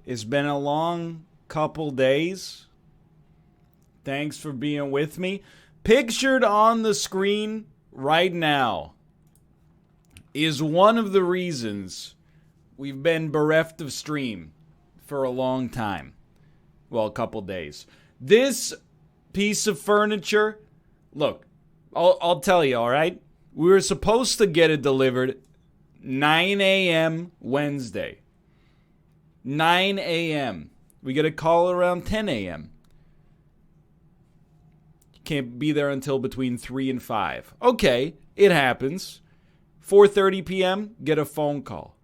It's been a long couple days. Thanks for being with me. Pictured on the screen right now is one of the reasons we've been bereft of stream for a long time. Well, a couple days. This piece of furniture, look, I'll tell you, all right? We were supposed to get it delivered 9 a.m. Wednesday. 9 a.m. We get a call around 10 a.m. You can't be there until between 3 and 5. Okay, it happens. 4:30 p.m., get a phone call.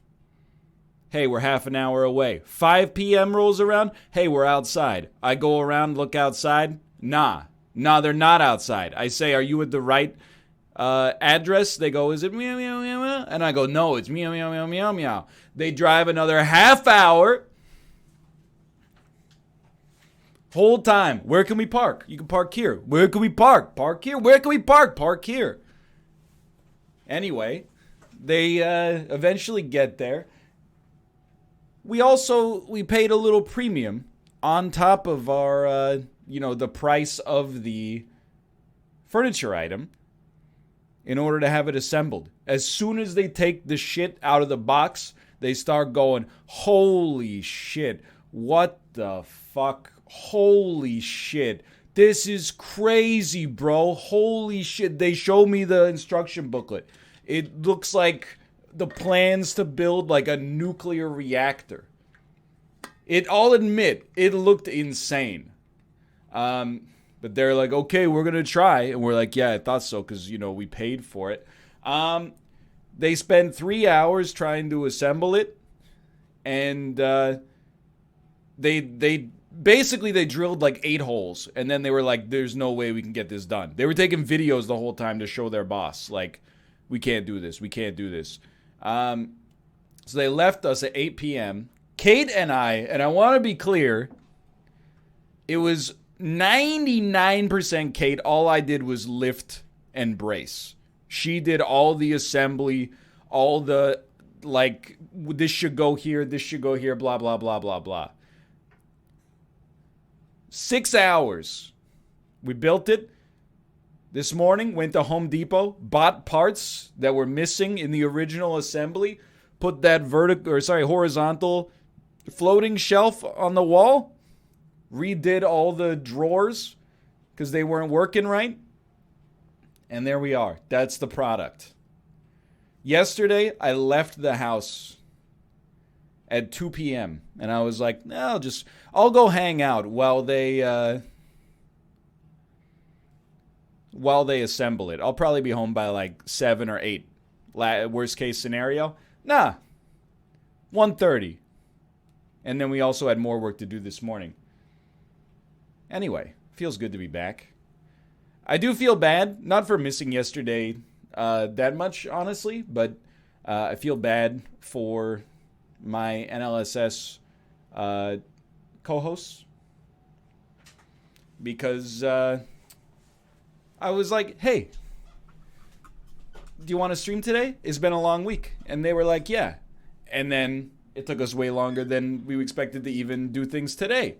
Hey, we're half an hour away. 5 p.m. rolls around. Hey, we're outside. I go around, look outside. Nah, they're not outside. I say, are you at the right address? They go, is it meow, meow, meow, meow? And I go, no, it's meow, meow, meow, meow, meow. They drive another half hour. Whole time. Where can we park? You can park here. Where can we park? Park here. Where can we park? Park here. Anyway, they eventually get there. We paid a little premium on top of our, the price of the furniture item in order to have it assembled. As soon as they take the shit out of the box, they start going, holy shit, what the fuck Holy shit. This is crazy, bro. Holy shit. They show me the instruction booklet. It looks like the plans to build like a nuclear reactor. I'll admit, it looked insane. But they're like, okay, we're going to try. And we're like, yeah, I thought so because, we paid for it. They spent 3 hours trying to assemble it. And they basically drilled like 8 holes. And then they were like, there's no way we can get this done. They were taking videos the whole time to show their boss. Like, we can't do this. We can't do this. So they left us at 8 p.m. Kate and I want to be clear, it was 99% Kate. All I did was lift and brace. She did all the assembly, all the, like, this should go here, blah, blah, blah, blah, blah. 6 hours. We built it. This morning, went to Home Depot, bought parts that were missing in the original assembly, put that horizontal floating shelf on the wall, redid all the drawers because they weren't working right. And there we are. That's the product. Yesterday, I left the house at 2 p.m. and I was like, no, I'll go hang out while they assemble it. I'll probably be home by like 7 or 8. Worst case scenario. Nah. 1:30. And then we also had more work to do this morning. Anyway, feels good to be back. I do feel bad, not for missing yesterday that much, honestly, but I feel bad for my NLSS co-hosts because I was like, hey, do you want to stream today? It's been a long week. And they were like, yeah. And then it took us way longer than we expected to even do things today.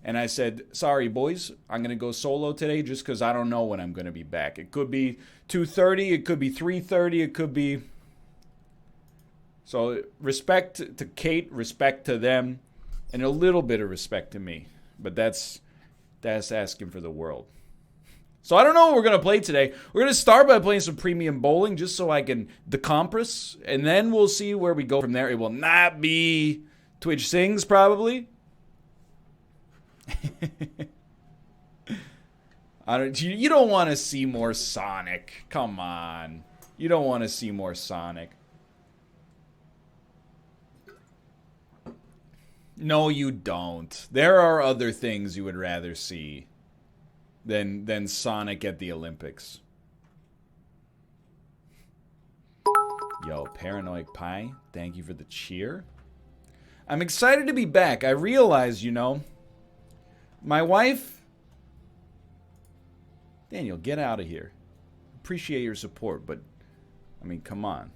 And I said, sorry, boys, I'm going to go solo today just because I don't know when I'm going to be back. It could be 2:30, it could be 3:30, it could be... So respect to Kate, respect to them, and a little bit of respect to me. But that's asking for the world. So I don't know what we're going to play today. We're going to start by playing some premium bowling just so I can decompress. And then we'll see where we go from there. It will not be Twitch Sings, probably. You don't want to see more Sonic. Come on. You don't want to see more Sonic. No, you don't. There are other things you would rather see than Sonic at the Olympics. Yo, Paranoid Pie, thank you for the cheer. I'm excited to be back. I realize, my wife... Daniel, get out of here. Appreciate your support, but, I mean, come on.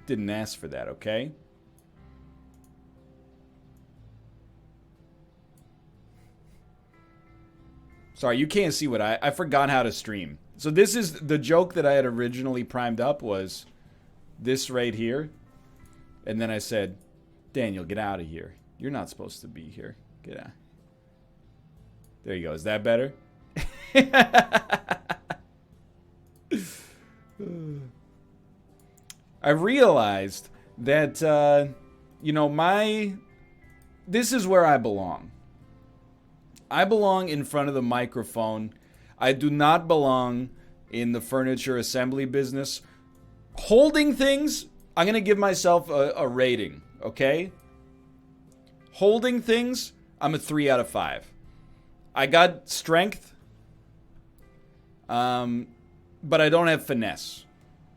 Didn't ask for that, okay? Sorry, you can't see what I forgot how to stream. So this is the joke that I had originally primed up was this right here. And then I said, Daniel, get out of here. You're not supposed to be here. Get out. There you go. Is that better? I realized that, this is where I belong. I belong in front of the microphone. I do not belong in the furniture assembly business. Holding things, I'm going to give myself a rating, okay? Holding things, I'm a 3 out of 5. I got strength, but I don't have finesse.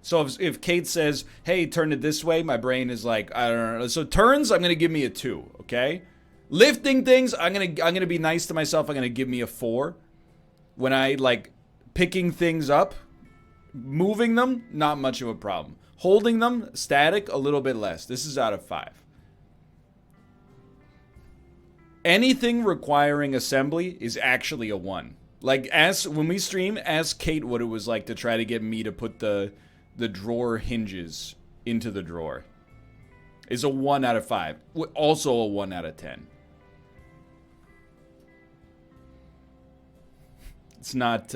So if Kate says, hey, turn it this way, my brain is like, I don't know. So turns, I'm going to give me a 2, okay? Lifting things, I'm gonna be nice to myself. I'm gonna give me a 4. When I like picking things up, moving them, not much of a problem. Holding them, static, a little bit less. This is out of 5. Anything requiring assembly is actually a 1. Like when we stream, ask Kate what it was like to try to get me to put the drawer hinges into the drawer. Is a 1 out of 5. Also a 1 out of 10. It's not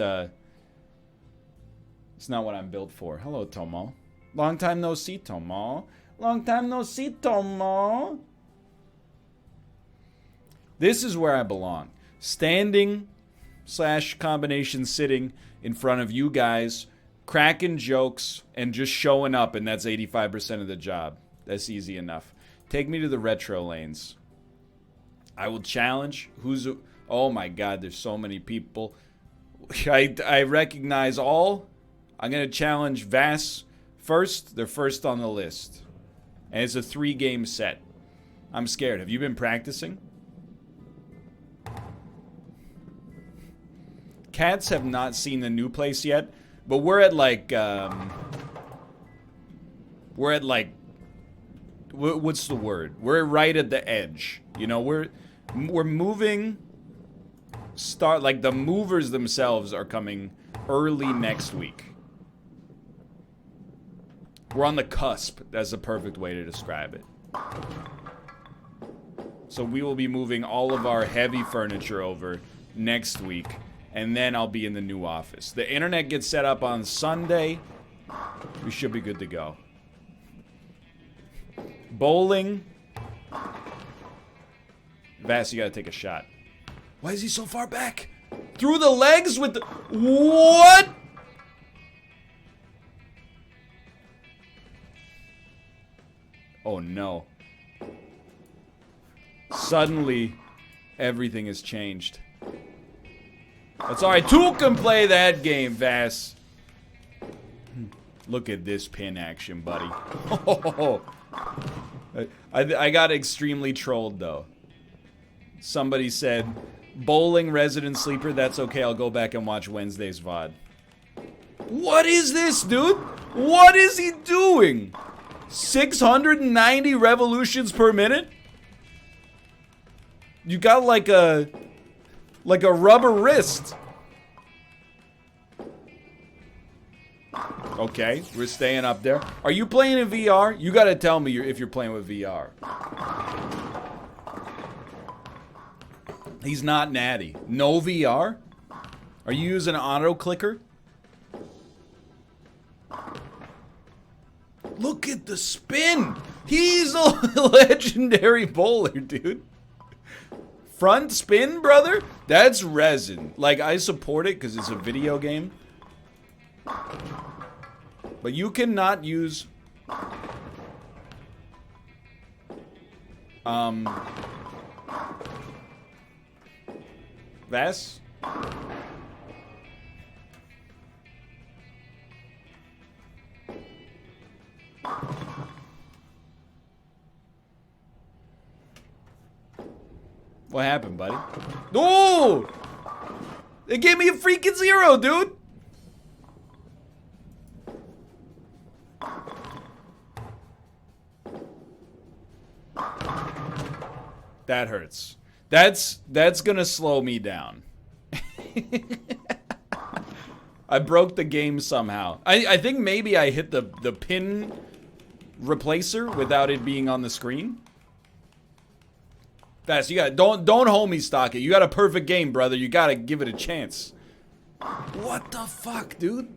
what I'm built for. Hello, Tomo. Long time no see, Tomo. Long time no see, Tomo. This is where I belong. Standing / combination sitting in front of you guys, cracking jokes, and just showing up, and that's 85% of the job. That's easy enough. Take me to the retro lanes. I will challenge who's... Oh my god, there's so many people. I recognize all. I'm going to challenge Vass first. They're first on the list. And it's a 3-game set. I'm scared. Have you been practicing? Cats have not seen the new place yet, but we're at like, what's the word? We're right at the edge. You know, we're moving, like the movers themselves are coming early next week. We're on the cusp. That's the perfect way to describe it. So we will be moving all of our heavy furniture over next week. And then I'll be in the new office. The internet gets set up on Sunday. We should be good to go. Bowling. Vass, you gotta take a shot. Why is he so far back? Through the legs with the... What? Oh no. Suddenly, everything has changed. That's alright. Two can play that game, Vass. Look at this pin action, buddy. I got extremely trolled, though. Somebody said, bowling resident sleeper, that's okay. I'll go back and watch Wednesday's VOD. What is this, dude? What is he doing? 690 revolutions per minute? You got like a rubber wrist. Okay, we're staying up there. Are you playing in VR? You gotta tell me if you're playing with VR. He's not natty. No VR? Are you using an auto clicker? Look at the spin! He's a legendary bowler, dude. Front spin, brother? That's resin. Like, I support it because it's a video game. But you cannot use... Vass? What happened, buddy? Oh! They gave me a freaking 0, dude! That hurts. That's gonna slow me down. I broke the game somehow. I think maybe I hit the pin replacer without it being on the screen. Fast, you got don't homie stock it. You got a perfect game, brother. You gotta give it a chance. What the fuck, dude?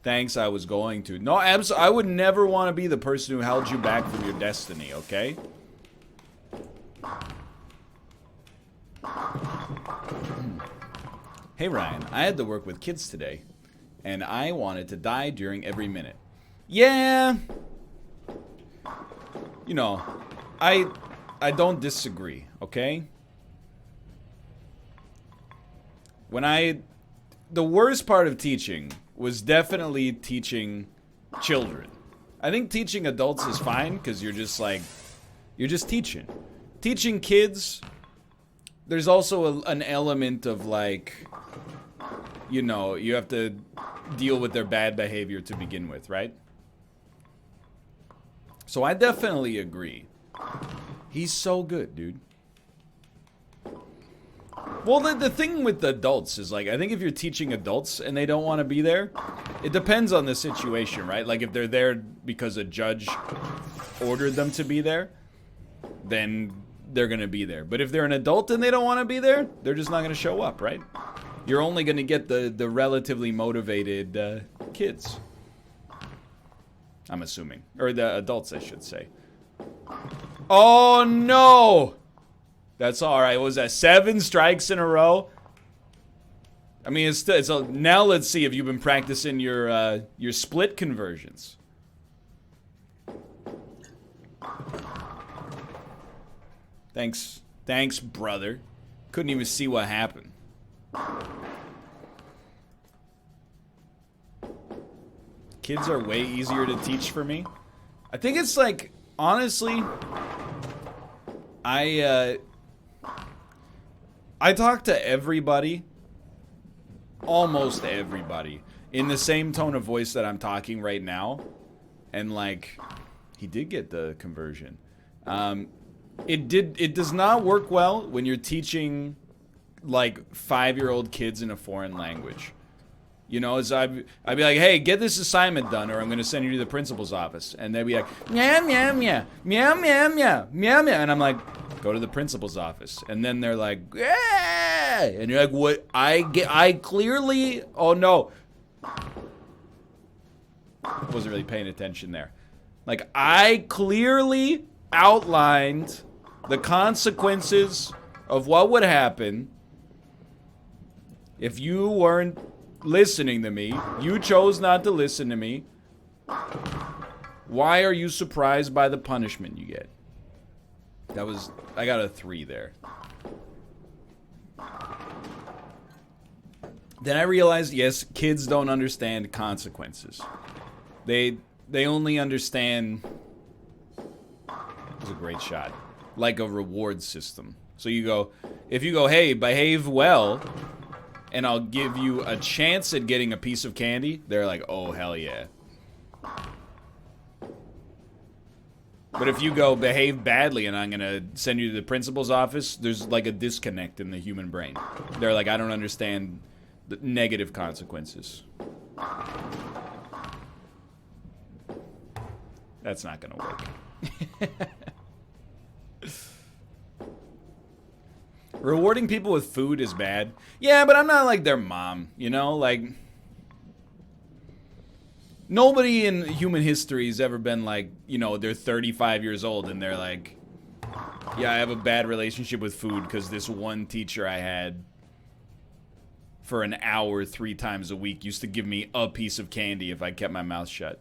Thanks, I was going to. No, I would never want to be the person who held you back from your destiny, okay? Hey, Ryan, I had to work with kids today, and I wanted to die during every minute. Yeah. You know, I don't disagree, okay? The worst part of teaching was definitely teaching children. I think teaching adults is fine because you're just teaching. Teaching kids, there's also an element of like, you know, you have to deal with their bad behavior to begin with, right? So I definitely agree. He's so good, dude. Well, the thing with the adults is, like, I think if you're teaching adults and they don't want to be there, It depends on the situation, right? Like if they're there because a judge ordered them to be there, then they're gonna be there. But if they're an adult and they don't want to be there, they're just not gonna show up, right? You're only gonna get the relatively motivated kids. I'm assuming. Or the adults, I should say. Oh, no! That's alright. What was that? 7 strikes in a row? I mean, it's now let's see if you've been practicing your split conversions. Thanks, brother. Couldn't even see what happened. Kids are way easier to teach for me. I think it's like, honestly, I talk to everybody, almost everybody, in the same tone of voice that I'm talking right now. And like, he did get the conversion. It does not work well when you're teaching like 5-year-old kids in a foreign language. You know, as I'd be like, hey, get this assignment done or I'm going to send you to the principal's office. And they'd be like, meow, meow, meow, meow, meow, meow, meow, meow. And I'm like, go to the principal's office. And then they're like, yeah. And you're like, what? I clearly, oh no. Wasn't really paying attention there. Like, I clearly outlined the consequences of what would happen if you weren't listening to me. You chose not to listen to me. Why are you surprised by the punishment you get? I got a 3 there. Then I realized, yes, kids don't understand consequences. They only understand, it was a great shot, like a reward system. So if you go, hey, behave well, and I'll give you a chance at getting a piece of candy, they're like, oh, hell yeah. But if you go, behave badly, and I'm going to send you to the principal's office, there's like a disconnect in the human brain. They're like, I don't understand the negative consequences. That's not going to work. Rewarding people with food is bad. Yeah, but I'm not like their mom, you know? Like, nobody in human history has ever been like, you know, they're 35 years old and they're like, yeah, I have a bad relationship with food because this one teacher I had for an hour 3 times a week used to give me a piece of candy if I kept my mouth shut.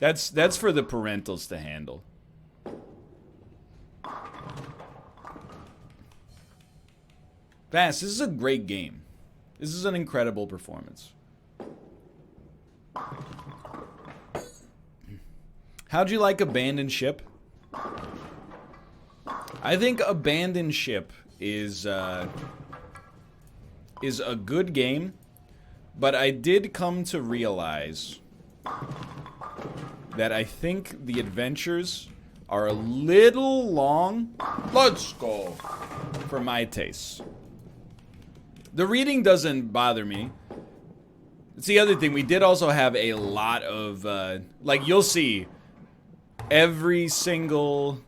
That's for the parentals to handle. Vast, this is a great game. This is an incredible performance. How'd you like Abandoned Ship? I think Abandoned Ship is a good game, but I did come to realize that I think the adventures are a little long. Let's go. For my tastes. The reading doesn't bother me. It's the other thing. We did also have a lot of, like, you'll see every single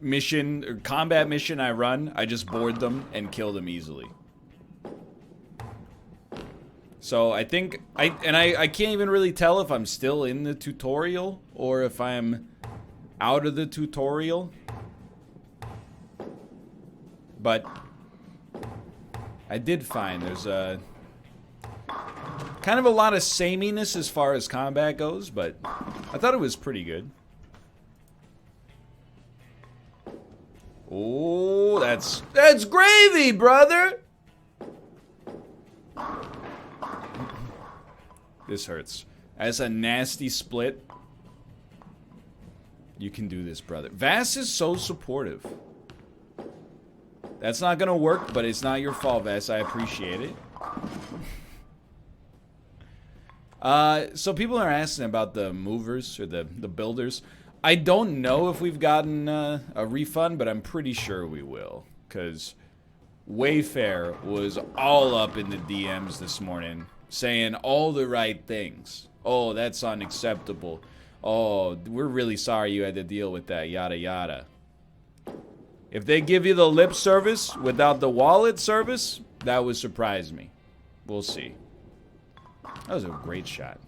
mission or combat mission I run, I just board them and kill them easily. So I think, I can't even really tell if I'm still in the tutorial or if I'm out of the tutorial. But I did find there's a kind of a lot of sameness as far as combat goes, but I thought it was pretty good. Oh, that's gravy, brother. This hurts. As a nasty split. You can do this, brother. Vass is so supportive. That's not gonna work, but it's not your fault, Vass. I appreciate it. So people are asking about the movers or the builders. I don't know if we've gotten a refund, but I'm pretty sure we will, because Wayfair was all up in the DMs this morning saying all the right things. Oh, that's unacceptable. Oh, we're really sorry you had to deal with that, yada yada. If they give you the lip service without the wallet service, that would surprise me. We'll see. That was a great shot.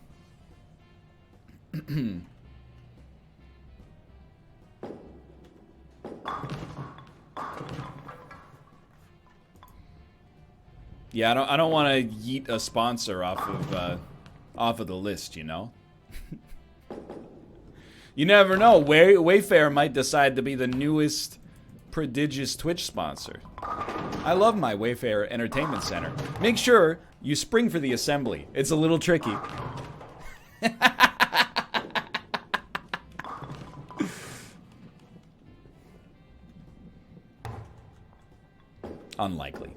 Yeah, I don't want to yeet a sponsor off of the list, you know. You never know. Wayfair might decide to be the newest prodigious Twitch sponsor. I love my Wayfair Entertainment Center. Make sure you spring for the assembly. It's a little tricky. Unlikely.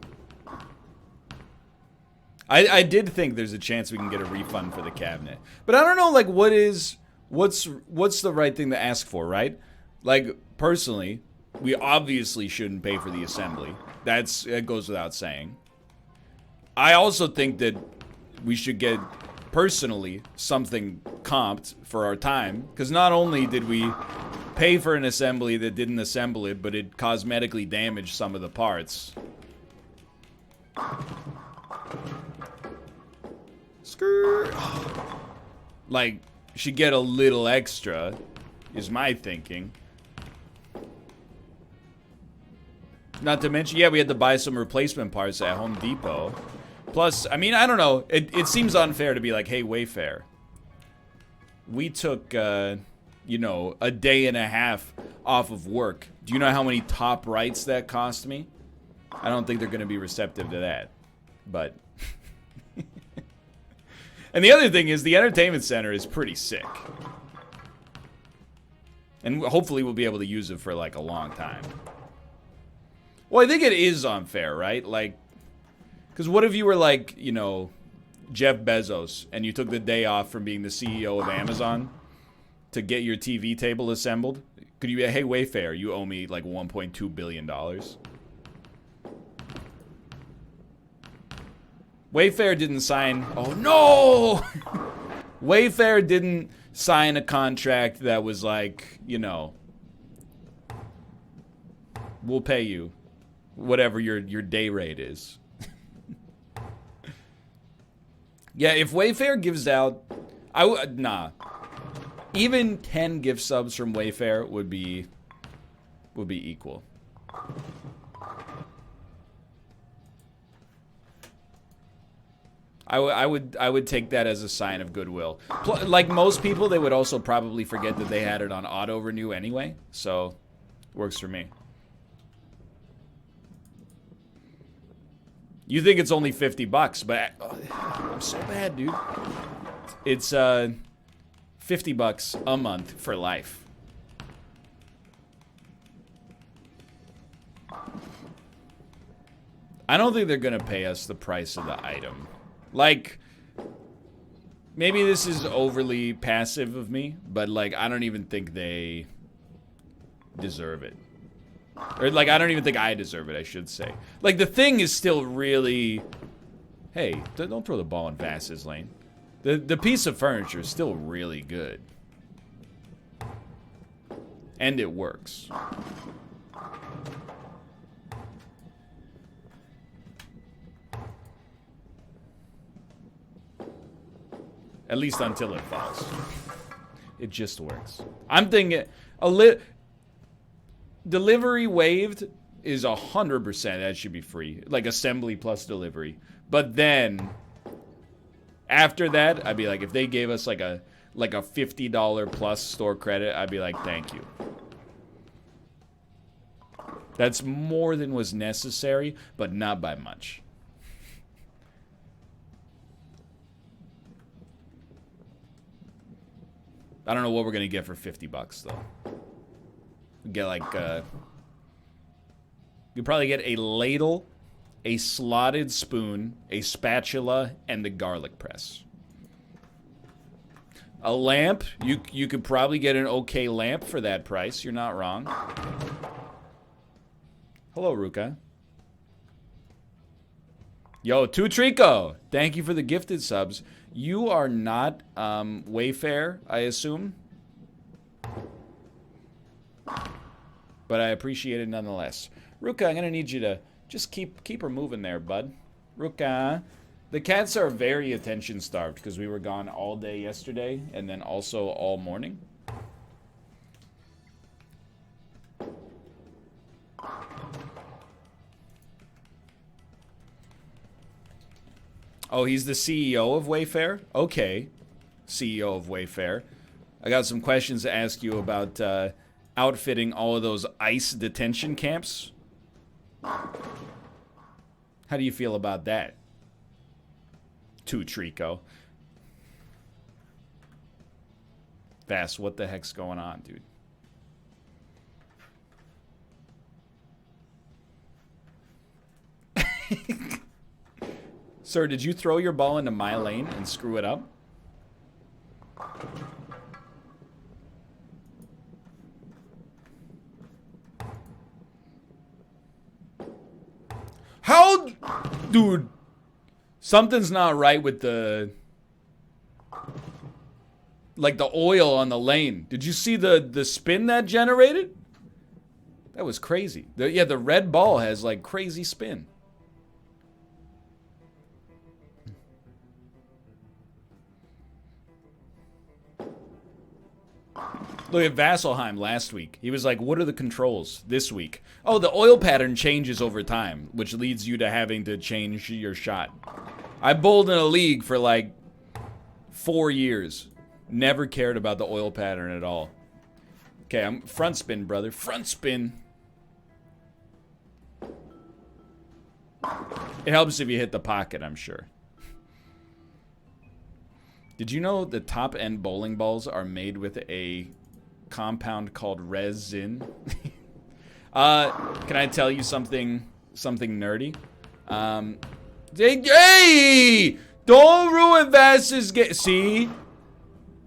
I did think there's a chance we can get a refund for the cabinet. But I don't know, like, what's the right thing to ask for, right? Like, personally, we obviously shouldn't pay for the assembly. That goes without saying. I also think that we should get, personally, something comped for our time. Because not only did we pay for an assembly that didn't assemble it, but it cosmetically damaged some of the parts. Skirt. Like, should get a little extra, is my thinking. Not to mention, yeah, we had to buy some replacement parts at Home Depot. Plus, I mean, I don't know. It seems unfair to be like, hey, Wayfair, we took, you know, a day and a half off of work. Do you know how many top rights that cost me? I don't think they're going to be receptive to that. But... And the other thing is, the entertainment center is pretty sick. And hopefully we'll be able to use it for, like, a long time. Well, I think it is unfair, right? Like, because what if you were, like, you know, Jeff Bezos, and you took the day off from being the CEO of Amazon to get your TV table assembled? Could you be, hey, Wayfair, you owe me, like, $1.2 billion? Wayfair didn't sign... Oh, no! Wayfair didn't sign a contract that was like, you know, we'll pay you whatever your day rate is. Yeah, if Wayfair gives out... Nah. Even 10 gift subs from Wayfair would be equal. I would take that as a sign of goodwill. Like most people, they would also probably forget that they had it on auto renew anyway, so works for me. You think it's only $50, but I'm so bad, dude. It's $50 a month for life. I don't think they're gonna pay us the price of the item. Like, maybe this is overly passive of me, but, like, I don't even think they deserve it. Or, like, I don't even think I deserve it, I should say. Like, the thing is still really... Hey, don't throw the ball in Vass's lane. The piece of furniture is still really good. And it works. At least until it falls. It just works. I'm thinking delivery waived is 100%. That should be free. Like assembly plus delivery. But then after that, I'd be like, if they gave us like a $50 plus store credit, I'd be like, thank you. That's more than was necessary, but not by much. I don't know what we're gonna get for $50 though. We get like you probably get a ladle, a slotted spoon, a spatula, and the garlic press. A lamp, you could probably get an okay lamp for that price. You're not wrong. Hello, Ruka. Yo, Tutrico, thank you for the gifted subs. You are not Wayfair, I assume. But I appreciate it nonetheless. Ruka, I'm gonna need you to just keep her moving there, bud. Ruka. The cats are very attention starved because we were gone all day yesterday and then also all morning. Oh, he's the CEO of Wayfair? Okay. CEO of Wayfair. I got some questions to ask you about outfitting all of those ICE detention camps. How do you feel about that? Trico. Vass, what the heck's going on, dude? Sir, did you throw your ball into my lane and screw it up? How? Dude. Something's not right with the... like the oil on the lane. Did you see the spin that generated? That was crazy. Yeah, the red ball has like crazy spin. Look at Vasselheim last week. He was like, what are the controls this week? Oh, the oil pattern changes over time, which leads you to having to change your shot. I bowled in a league for like 4 years. Never cared about the oil pattern at all. Okay, I'm front spin, brother. Front spin. It helps if you hit the pocket, I'm sure. Did you know the top end bowling balls are made with a compound called resin? Can I tell you something nerdy? Hey! Don't ruin Vass's game. See?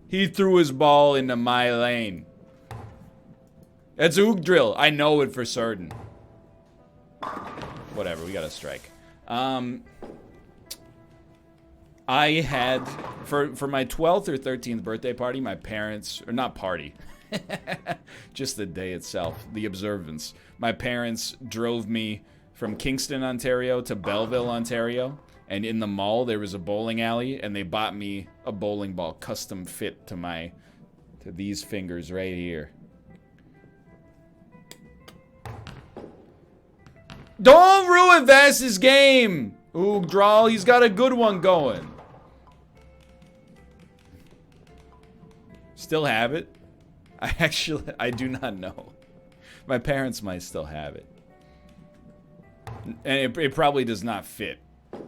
He threw his ball into my lane. That's Ook drill. I know it for certain. Whatever, we got a strike. I had, for my 12th or 13th birthday party, my parents, or not party, just the day itself, the observance. My parents drove me from Kingston, Ontario to Belleville, Ontario. And in the mall, there was a bowling alley, and they bought me a bowling ball custom fit to these fingers right here. Don't ruin Vass's game! Ooh, Drawl, he's got a good one going. Still have it? I do not know. My parents might still have it. And it probably does not fit.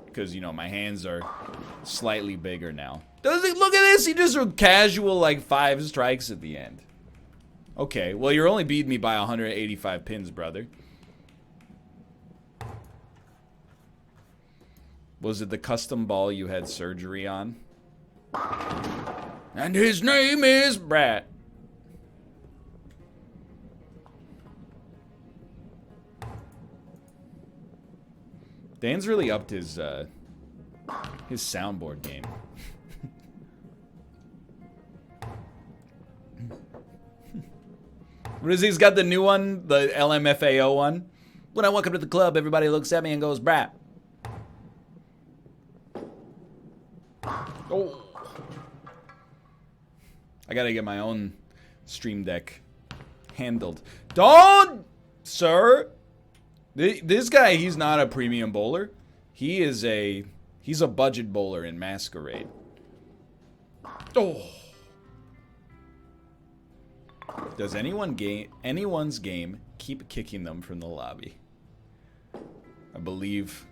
Because, you know, my hands are slightly bigger now. Does it? Look at this! He just casual, like, 5 strikes at the end. Okay, well, you're only beating me by 185 pins, brother. Was it the custom ball you had surgery on? And his name is Brat. Dan's really upped his soundboard game. What is he? He's got the new one, the LMFAO one. When I walk up to the club, everybody looks at me and goes, Brat. Oh. I gotta get my own stream deck handled. Don't, sir. This guy, he's not a premium bowler. He's a budget bowler in Masquerade. Oh. Does anyone's game keep kicking them from the lobby? I believe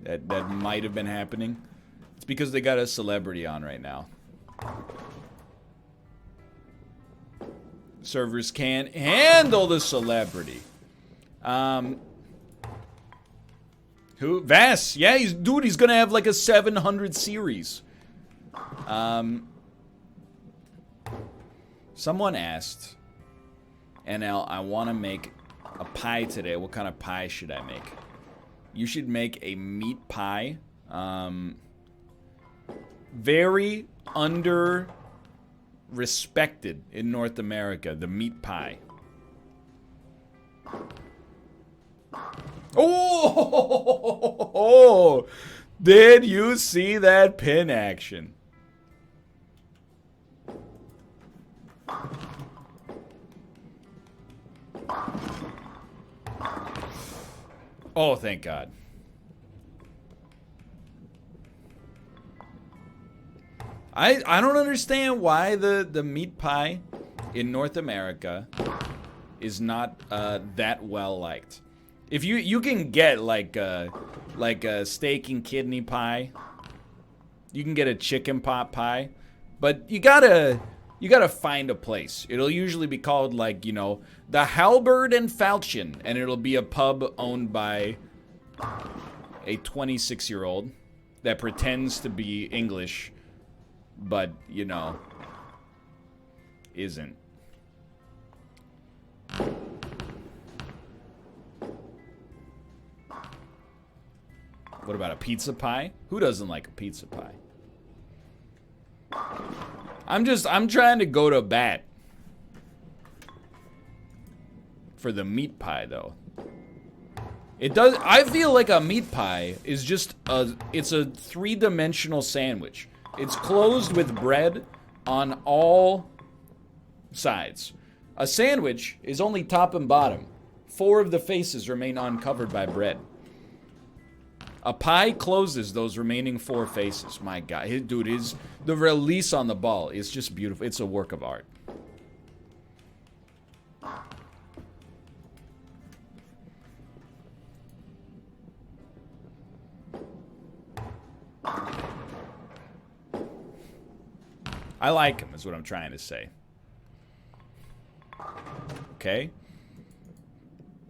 that might have been happening. It's because they got a celebrity on right now. Servers can't handle the celebrity. Who? Vass. Yeah, he's gonna have like a 700 series. Someone asked, NL, I want to make a pie today. What kind of pie should I make? You should make a meat pie Very under respected in North America, the meat pie. Oh! Did you see that pin action? Oh, thank God. I don't understand why the meat pie in North America is not that well liked. If you can get like a steak and kidney pie, you can get a chicken pot pie, but you gotta find a place. It'll usually be called like, you know, the Halberd and Falchion, and it'll be a pub owned by a 26-year-old that pretends to be English, but, you know, isn't. What about a pizza pie? Who doesn't like a pizza pie? I'm trying to go to bat for the meat pie, though. I feel like a meat pie is just it's a three-dimensional sandwich. It's closed with bread on all sides. A sandwich is only top and bottom. 4 of the faces remain uncovered by bread. A pie closes those remaining 4 faces. My God, dude, the release on the ball is just beautiful. It's a work of art. I like him, is what I'm trying to say. Okay.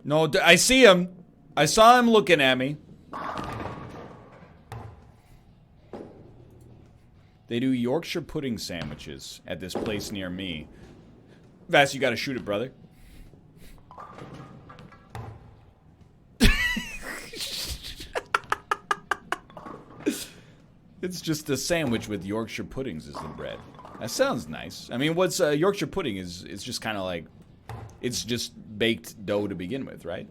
No, I see him. I saw him looking at me. They do Yorkshire pudding sandwiches at this place near me. Vass, you gotta shoot it, brother. It's just a sandwich with Yorkshire puddings as the bread. That sounds nice. I mean, what's Yorkshire pudding is just kind of like, it's just baked dough to begin with, right?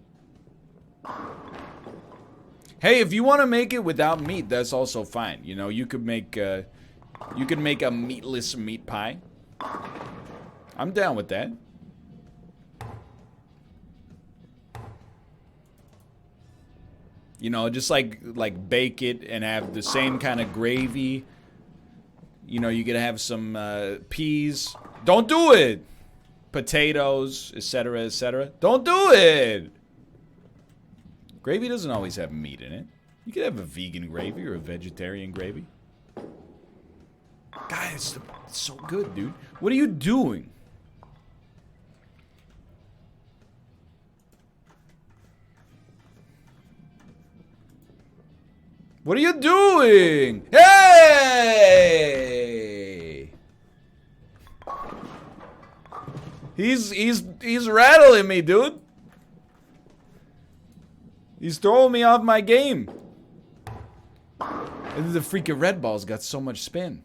Hey, if you want to make it without meat, that's also fine. You know, you could make a meatless meat pie. I'm down with that. You know, just like bake it and have the same kind of gravy. You know, you could have some peas. Don't do it. Potatoes, etc., etc. Don't do it. Gravy doesn't always have meat in it. You could have a vegan gravy or a vegetarian gravy. Guys, it's so good, dude. What are you doing? What are you doing? Hey! He's rattling me, dude. He's throwing me off my game. And the freaking red ball's got so much spin.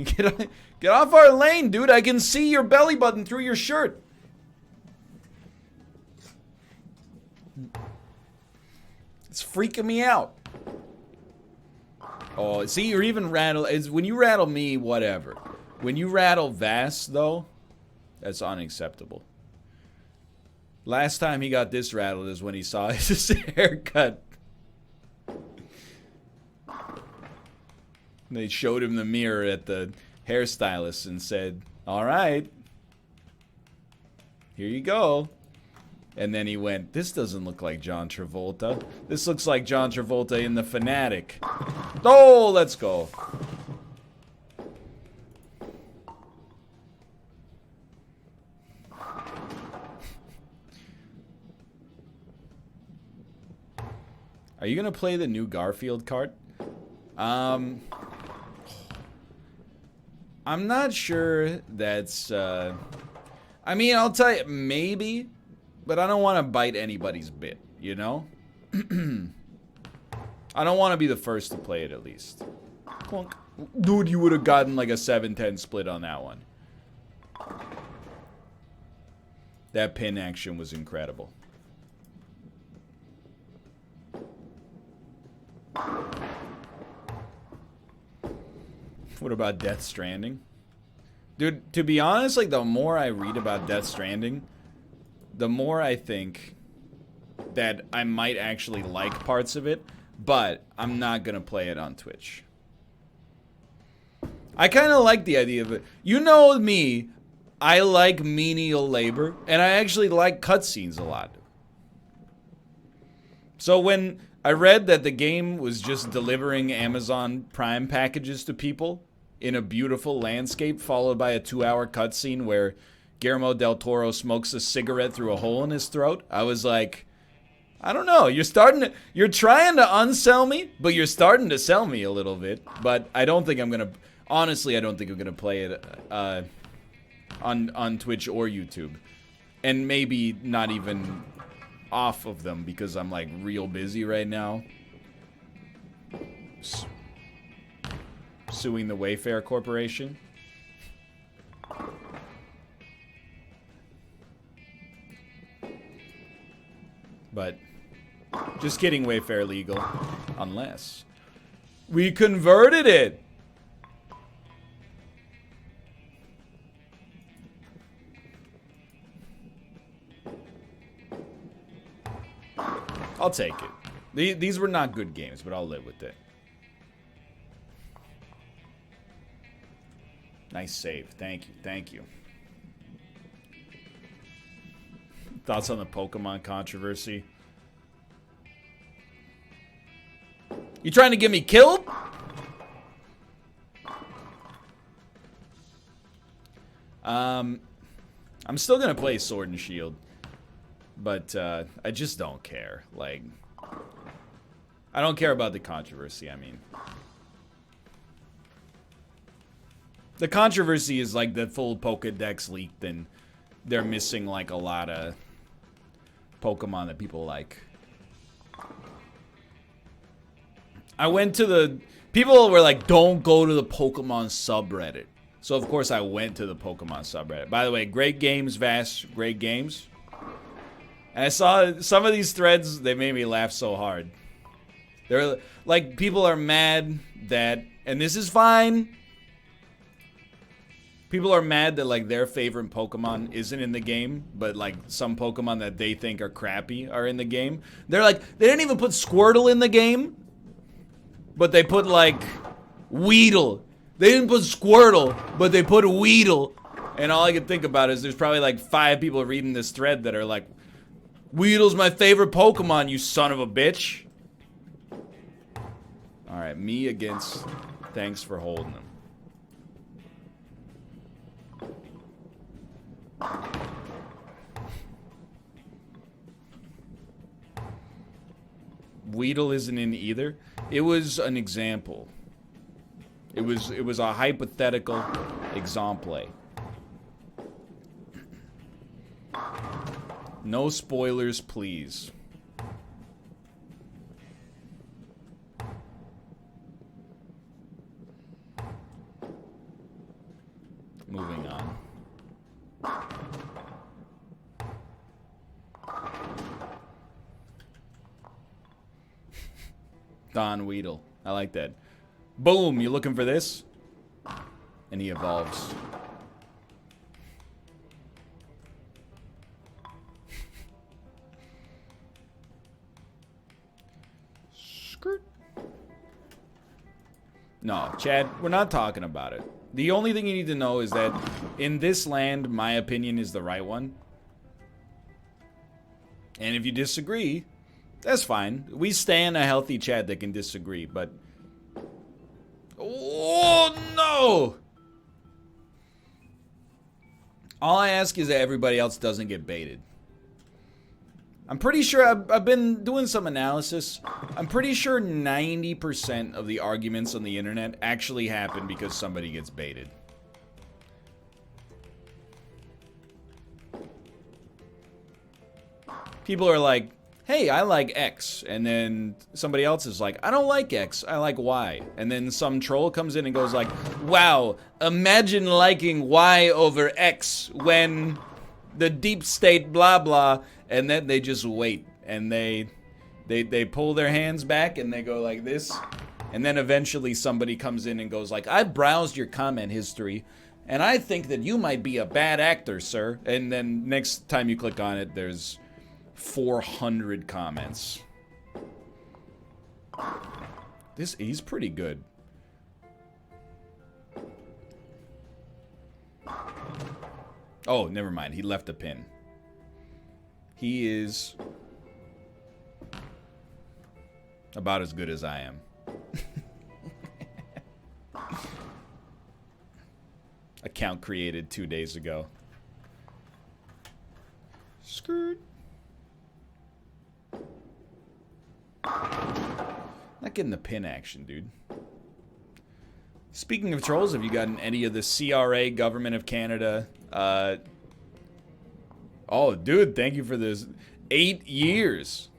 Get off our lane, dude. I can see your belly button through your shirt. It's freaking me out. Oh, see, you're even when you rattle me, whatever. When you rattle Vass, though, that's unacceptable. Last time he got this rattled is when he saw his haircut. They showed him the mirror at the hairstylist and said, "All right, here you go." And then he went, "This doesn't look like John Travolta. This looks like John Travolta in The Fanatic." Oh, let's go. Are you going to play the new Garfield cart? I'm not sure that's... I mean, I'll tell you, maybe... But I don't want to bite anybody's bit, you know? I don't want to be the first to play it, at least. Clunk. Dude, you would have gotten like a 7-10 split on that one. That pin action was incredible. What about Death Stranding? Dude, to be honest, like, the more I read about Death Stranding, the more I think that I might actually like parts of it, but I'm not gonna play it on Twitch. I kind of like the idea of it. You know me, I like menial labor, and I actually like cutscenes a lot. So when I read that the game was just delivering Amazon Prime packages to people in a beautiful landscape, followed by a 2-hour cutscene where Guillermo del Toro smokes a cigarette through a hole in his throat, I was like, I don't know. You're trying to unsell me, but you're starting to sell me a little bit. But I don't think I'm gonna. Honestly, I don't think I'm gonna play it on Twitch or YouTube, and maybe not even off of them because I'm like real busy right now. Suing the Wayfair Corporation. But just kidding, Wayfair legal. Unless we converted it. I'll take it. These were not good games, but I'll live with it. Nice save. Thank you. Thank you. Thoughts on the Pokemon controversy? You trying to get me killed? I'm still gonna play Sword and Shield, but I just don't care. Like, I don't care about the controversy. I mean, the controversy is like the full Pokedex leaked, and they're missing like a lot of Pokemon that people like. I went to the... People were like, don't go to the Pokemon subreddit. So, of course, I went to the Pokemon subreddit. By the way, great games, Vash. Great games. And I saw some of these threads, they made me laugh so hard. They're like, people are mad that... And this is fine. People are mad that, like, their favorite Pokemon isn't in the game, but, like, some Pokemon that they think are crappy are in the game. They're like, they didn't even put Squirtle in the game, but they put, like, Weedle. They didn't put Squirtle, but they put Weedle. And all I can think about is there's probably, like, 5 people reading this thread that are like, Weedle's my favorite Pokemon, you son of a bitch. Alright, me against thanks for holding them. Weedle isn't in either. It was an example. It was a hypothetical example. No spoilers, please. Moving on. Don Weedle. I like that. Boom, you looking for this? And he evolves. Skirt. No, Chad, we're not talking about it. The only thing you need to know is that in this land, my opinion is the right one. And if you disagree, that's fine. We stand a healthy chat that can disagree, but... Oh, no! All I ask is that everybody else doesn't get baited. I'm pretty sure I've been doing some analysis. I'm pretty sure 90% of the arguments on the internet actually happen because somebody gets baited. People are like, hey, I like X. And then somebody else is like, I don't like X, I like Y. And then some troll comes in and goes like, wow, imagine liking Y over X when the deep state blah blah. And then they just wait. And they pull their hands back and they go like this. And then eventually somebody comes in and goes like, I've browsed your comment history, and I think that you might be a bad actor, sir. And then next time you click on it, there's 400 comments. He's pretty good. Oh, never mind. He left a pin. He is about as good as I am. Account created 2 days ago. Skirt. Not getting the pin action, dude. Speaking of trolls, have you gotten any of the CRA, Government of Canada? Oh, dude, thank you for this. 8 years.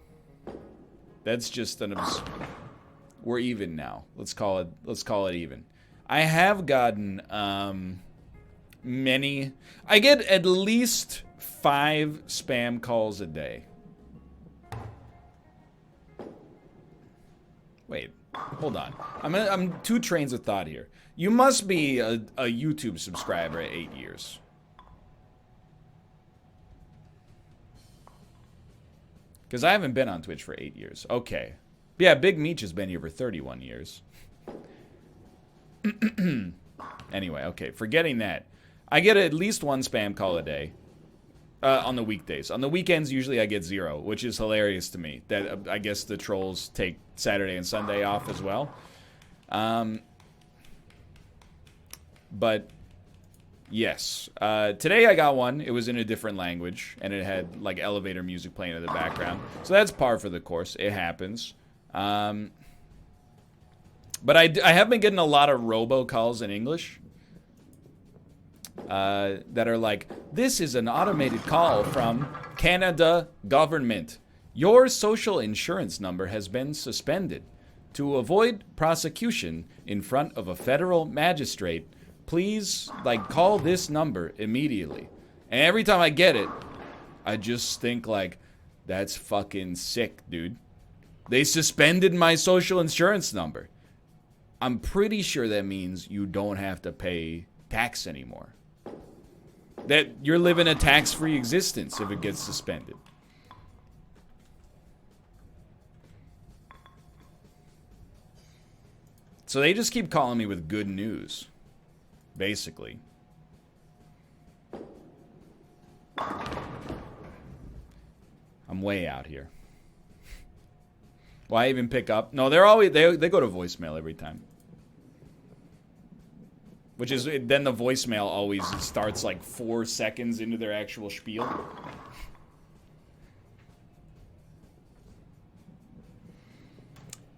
That's just an we're even now. Let's call it even. I have gotten many. I get at least 5 spam calls a day. Wait, hold on. I'm 2 trains of thought here. You must be a YouTube subscriber at 8 years. Because I haven't been on Twitch for 8 years. Okay. Yeah, Big Meech has been here for 31 years. Anyway, okay, forgetting that. I get at least 1 spam call a day on the weekdays. On the weekends, usually I get 0, which is hilarious to me. That I guess the trolls take Saturday and Sunday off as well. But yes, today I got one. It was in a different language, and it had like elevator music playing in the background. So that's par for the course. It happens. But I have been getting a lot of robocalls in English that are like, this is an automated call from Canada government. Your social insurance number has been suspended. To avoid prosecution in front of a federal magistrate, please, like, call this number immediately. And every time I get it, I just think, like, that's fucking sick, dude. They suspended my social insurance number. I'm pretty sure that means you don't have to pay tax anymore. That you're living a tax-free existence if it gets suspended. So they just keep calling me with good news, basically. I'm way out here. Why even pick up? No, they're always they go to voicemail every time. Which is, then the voicemail always starts like 4 seconds into their actual spiel.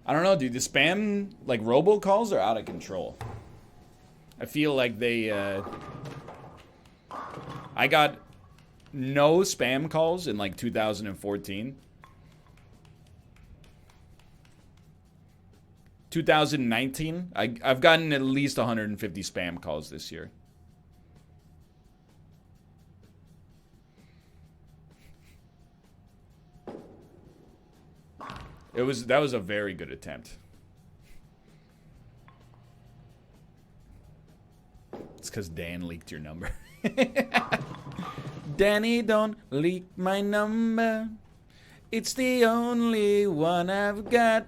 I don't know, dude. The spam, like, robocalls are out of control. I feel like they, I got no spam calls in, like, 2014. 2019, I've gotten at least 150 spam calls this year. That was a very good attempt. It's because Dan leaked your number. Danny, don't leak my number. It's the only one I've got.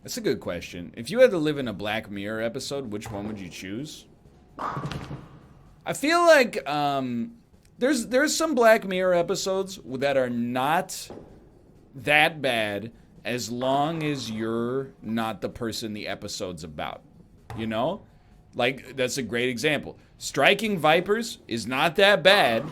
That's a good question. If you had to live in a Black Mirror episode, which one would you choose? I feel like there's some Black Mirror episodes that are not that bad as long as you're not the person the episode's about. You know? Like, that's a great example. Striking Vipers is not that bad.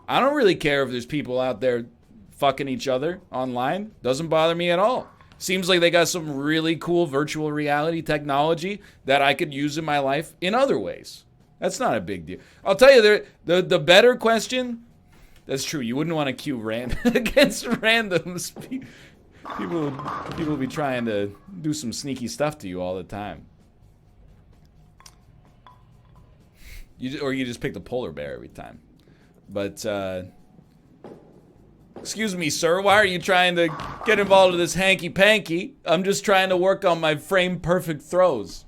I don't really care if there's people out there fucking each other online. Doesn't bother me at all. Seems like they got some really cool virtual reality technology that I could use in my life in other ways. That's not a big deal. I'll tell you, the better question, that's true. You wouldn't want to queue against randoms. People will be trying to do some sneaky stuff to you all the time. Or you just pick the polar bear every time. But, excuse me, sir, why are you trying to get involved in this hanky-panky? I'm just trying to work on my frame-perfect throws.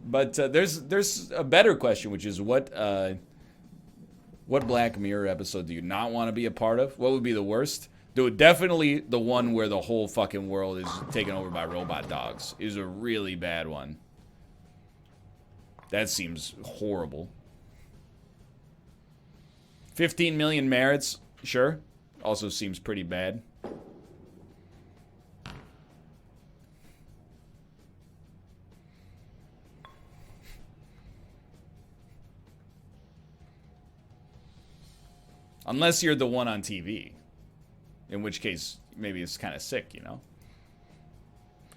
But there's a better question, which is what Black Mirror episode do you not want to be a part of? What would be the worst? Dude, definitely the one where the whole fucking world is taken over by robot dogs is a really bad one. That seems horrible. 15 million merits, sure. Also seems pretty bad. Unless you're the one on TV. In which case, maybe it's kind of sick, you know?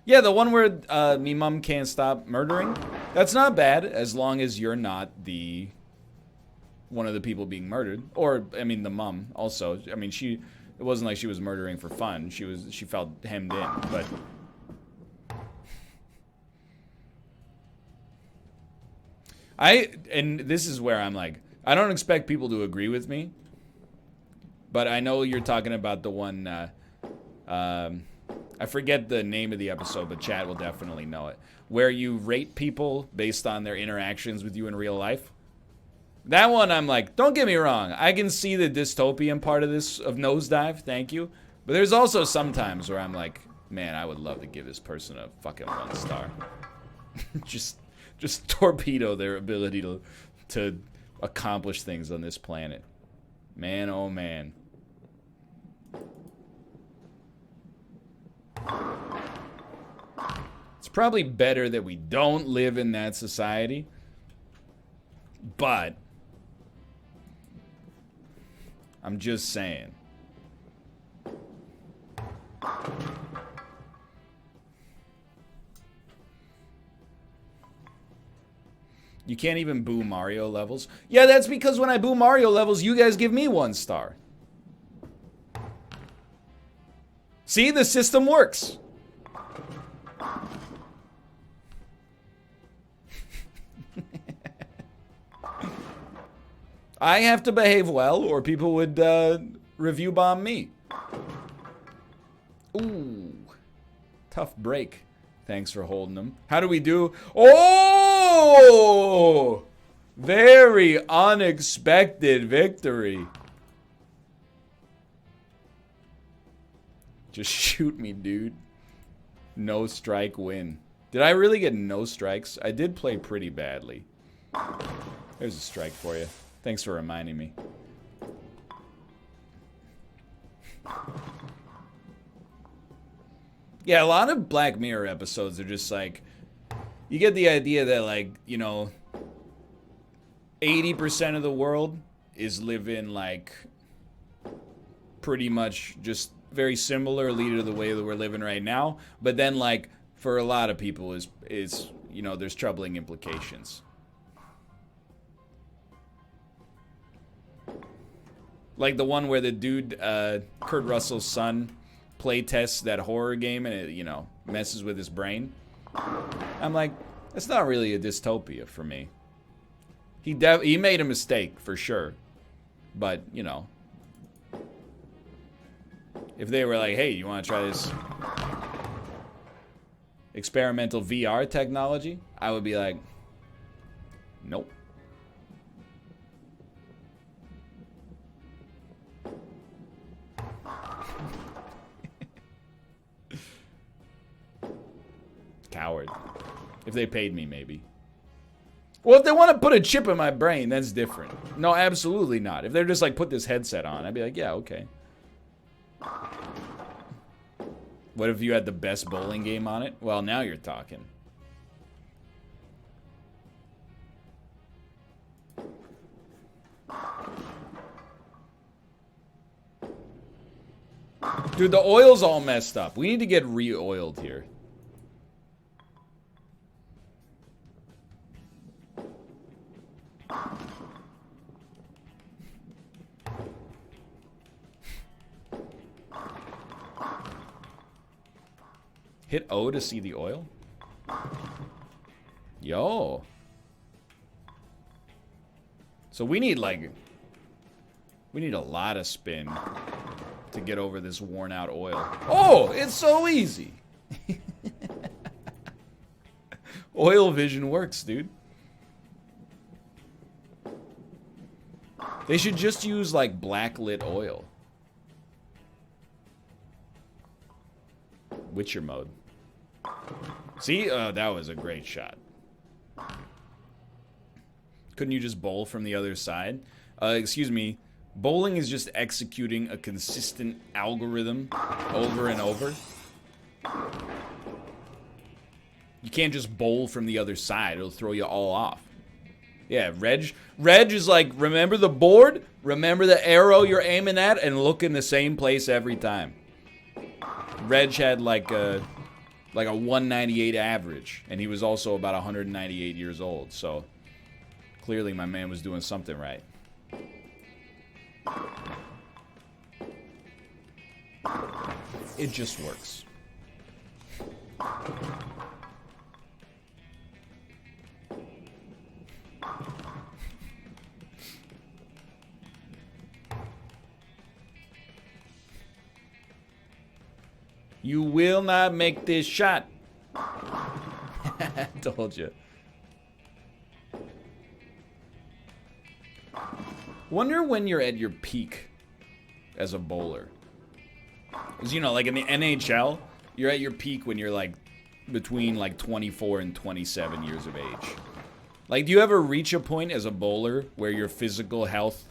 Yeah, the one where me mom can't stop murdering. That's not bad, as long as you're not one of the people being murdered. Or, I mean, the mom also. I mean, it wasn't like she was murdering for fun. She felt hemmed in, but... And this is where I'm like, I don't expect people to agree with me. But I know you're talking about the one, I forget the name of the episode, but Chad will definitely know it. Where you rate people based on their interactions with you in real life. That one, I'm like, don't get me wrong. I can see the dystopian part of this, of Nosedive, thank you. But there's also some times where I'm like, man, I would love to give this person a fucking 1 star. just torpedo their ability to accomplish things on this planet. Man, oh man. It's probably better that we don't live in that society. But I'm just saying. You can't even boo Mario levels. Yeah, that's because when I boo Mario levels, you guys give me 1 star. See, the system works. I have to behave well, or people would review bomb me. Ooh. Tough break. Thanks for holding them. How do we do? Oh! Very unexpected victory. Just shoot me, dude. No strike win. Did I really get no strikes? I did play pretty badly. There's a strike for you. Thanks for reminding me. Yeah, a lot of Black Mirror episodes are just like, you get the idea that, like, you know, 80% of the world is living, like, pretty much just very similarly to the way that we're living right now. But then, like, for a lot of people is you know, there's troubling implications. Like the one where the dude, Kurt Russell's son, play tests that horror game and it, you know, messes with his brain. I'm like, that's not really a dystopia for me. He made a mistake for sure, but you know, if they were like, hey, you want to try this experimental VR technology, I would be like, nope. Coward. If they paid me, maybe. Well, if they want to put a chip in my brain, that's different. No, absolutely not. If they're just like, put this headset on, I'd be like, yeah, okay. What if you had the best bowling game on it? Well, now you're talking. Dude, the oil's all messed up. We need to get re-oiled here. Hit O to see the oil? Yo. So we need, like... We need a lot of spin to get over this worn out oil. Oh, it's so easy. Oil vision works, dude. They should just use, like, blacklit oil. Witcher mode. See? That was a great shot. Couldn't you just bowl from the other side? Excuse me. Bowling is just executing a consistent algorithm over and over. You can't just bowl from the other side. It'll throw you all off. Yeah, Reg is like, remember the board? Remember the arrow you're aiming at? And look in the same place every time. Reg had like a 198 average. And he was also about 198 years old. So, clearly my man was doing something right. It just works. You will not make this shot. I told you. Wonder when you're at your peak as a bowler. Because, you know, like in the NHL, you're at your peak when you're like between like 24 and 27 years of age. Like, do you ever reach a point as a bowler where your physical health,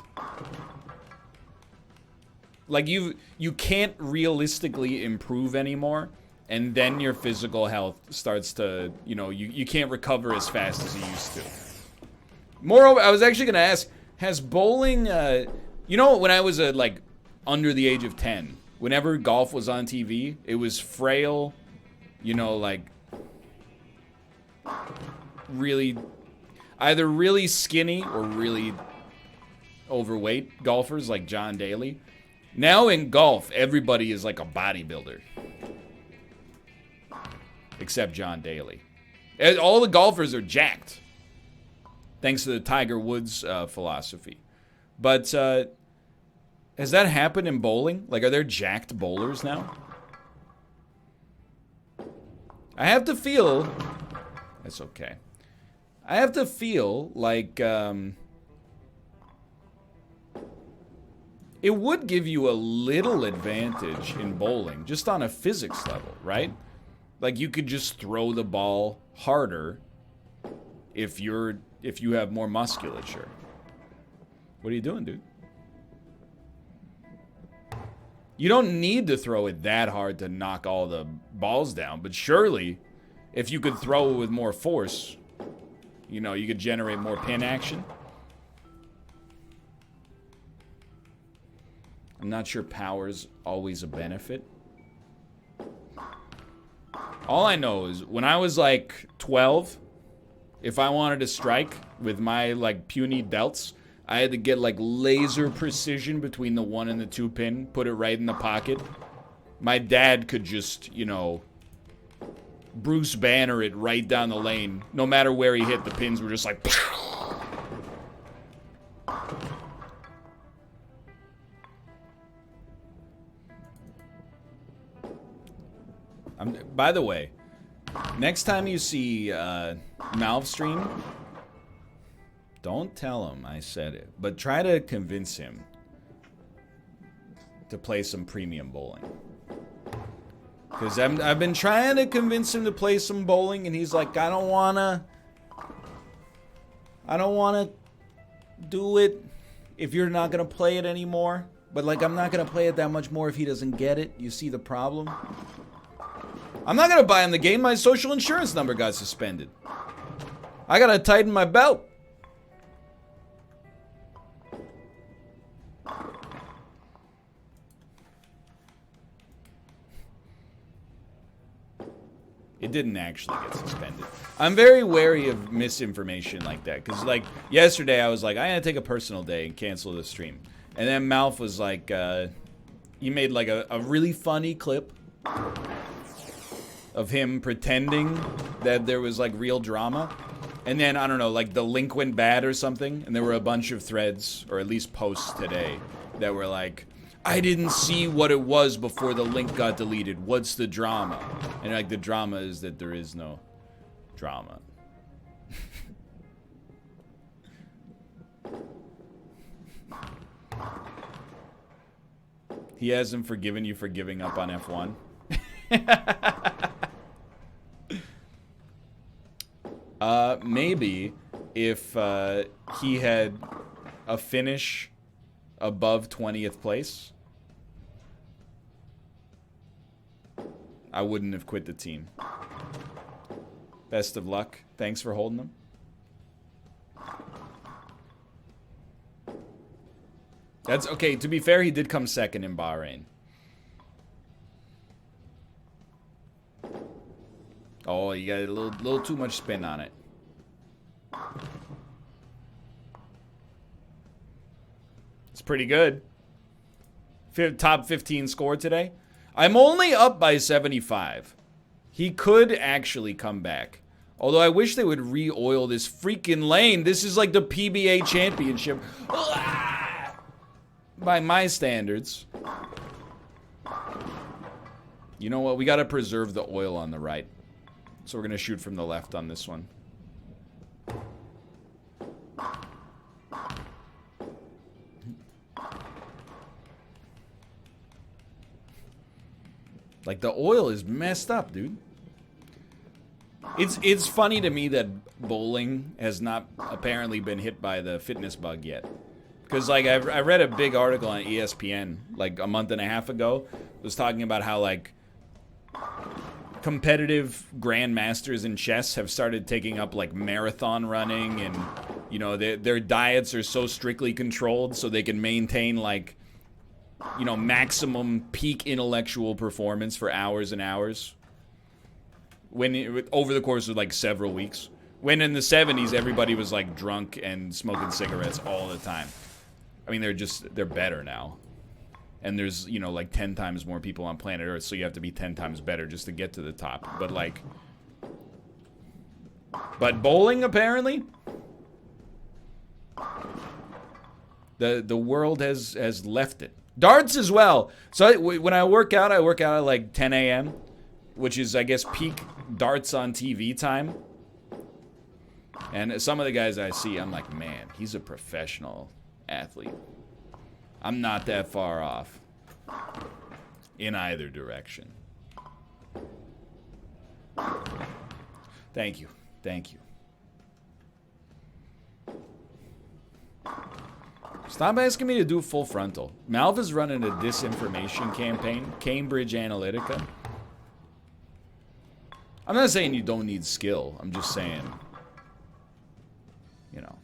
like you can't realistically improve anymore, and then your physical health starts to, you know, you can't recover as fast as you used to. Moreover, I was actually going to ask, has bowling, you know, when I was like under the age of 10, whenever golf was on TV, it was frail, you know, like really, either really skinny or really overweight golfers like John Daly. Now in golf, everybody is like a bodybuilder. Except John Daly. All the golfers are jacked. Thanks to the Tiger Woods philosophy. But has that happened in bowling? Like, are there jacked bowlers now? I have to feel... That's okay. I have to feel like... it would give you a little advantage in bowling, just on a physics level, right? Like, you could just throw the ball harder if you have more musculature. What are you doing, dude? You don't need to throw it that hard to knock all the balls down, but surely, if you could throw it with more force, you know, you could generate more pin action. I'm not sure power's always a benefit. All I know is when I was like 12, if I wanted to strike with my like puny delts, I had to get like laser precision between the 1 and the 2 pin, put it right in the pocket. My dad could just, you know, Bruce Banner it right down the lane. No matter where he hit, the pins were just like... By the way, next time you see Malvstream, don't tell him I said it, but try to convince him to play some premium bowling. Because I've been trying to convince him to play some bowling, and he's like, I don't wanna do it if you're not gonna play it anymore. But like, I'm not gonna play it that much more if he doesn't get it. You see the problem? I'm not gonna buy him the game. My social insurance number got suspended. I gotta tighten my belt. It didn't actually get suspended. I'm very wary of misinformation like that. Because, like, yesterday I was like, I gotta take a personal day and cancel the stream. And then Malf was like, he made, like, a really funny clip of him pretending that there was, like, real drama. And then, I don't know, like, the link went bad or something. And there were a bunch of threads, or at least posts today, that were like, I didn't see what it was before the link got deleted. What's the drama? And like the drama is that there is no drama. He hasn't forgiven you for giving up on F1. Maybe if he had a finish above 20th place, I wouldn't have quit the team. Best of luck. Thanks for holding them. That's okay. To be fair, he did come second in Bahrain. Oh, you got a little too much spin on it. It's pretty good. Top 15 score today. I'm only up by 75. He could actually come back. Although I wish they would re-oil this freaking lane. This is like the PBA championship. By my standards. You know what? We got to preserve the oil on the right. So we're going to shoot from the left on this one. Like, the oil is messed up, dude. It's funny to me that bowling has not apparently been hit by the fitness bug yet. Because, like, I read a big article on ESPN, like, a month and a half ago. It was talking about how, like, competitive grandmasters in chess have started taking up, like, marathon running. And, you know, their diets are so strictly controlled so they can maintain, like, you know, maximum peak intellectual performance for hours and hours. Over the course of like several weeks. When in the 70s, everybody was like drunk and smoking cigarettes all the time. I mean, they're better now. And there's, you know, like 10 times more people on planet Earth, so you have to be 10 times better just to get to the top. But like, but bowling apparently, the world has left it. Darts as well. So when I work out at like 10 a.m., which is, I guess, peak darts on TV time. And some of the guys I see, I'm like, man, he's a professional athlete. I'm not that far off in either direction. Thank you. Thank you. Stop asking me to do full frontal. Malv is running a disinformation campaign, Cambridge Analytica. I'm not saying you don't need skill. I'm just saying, you know.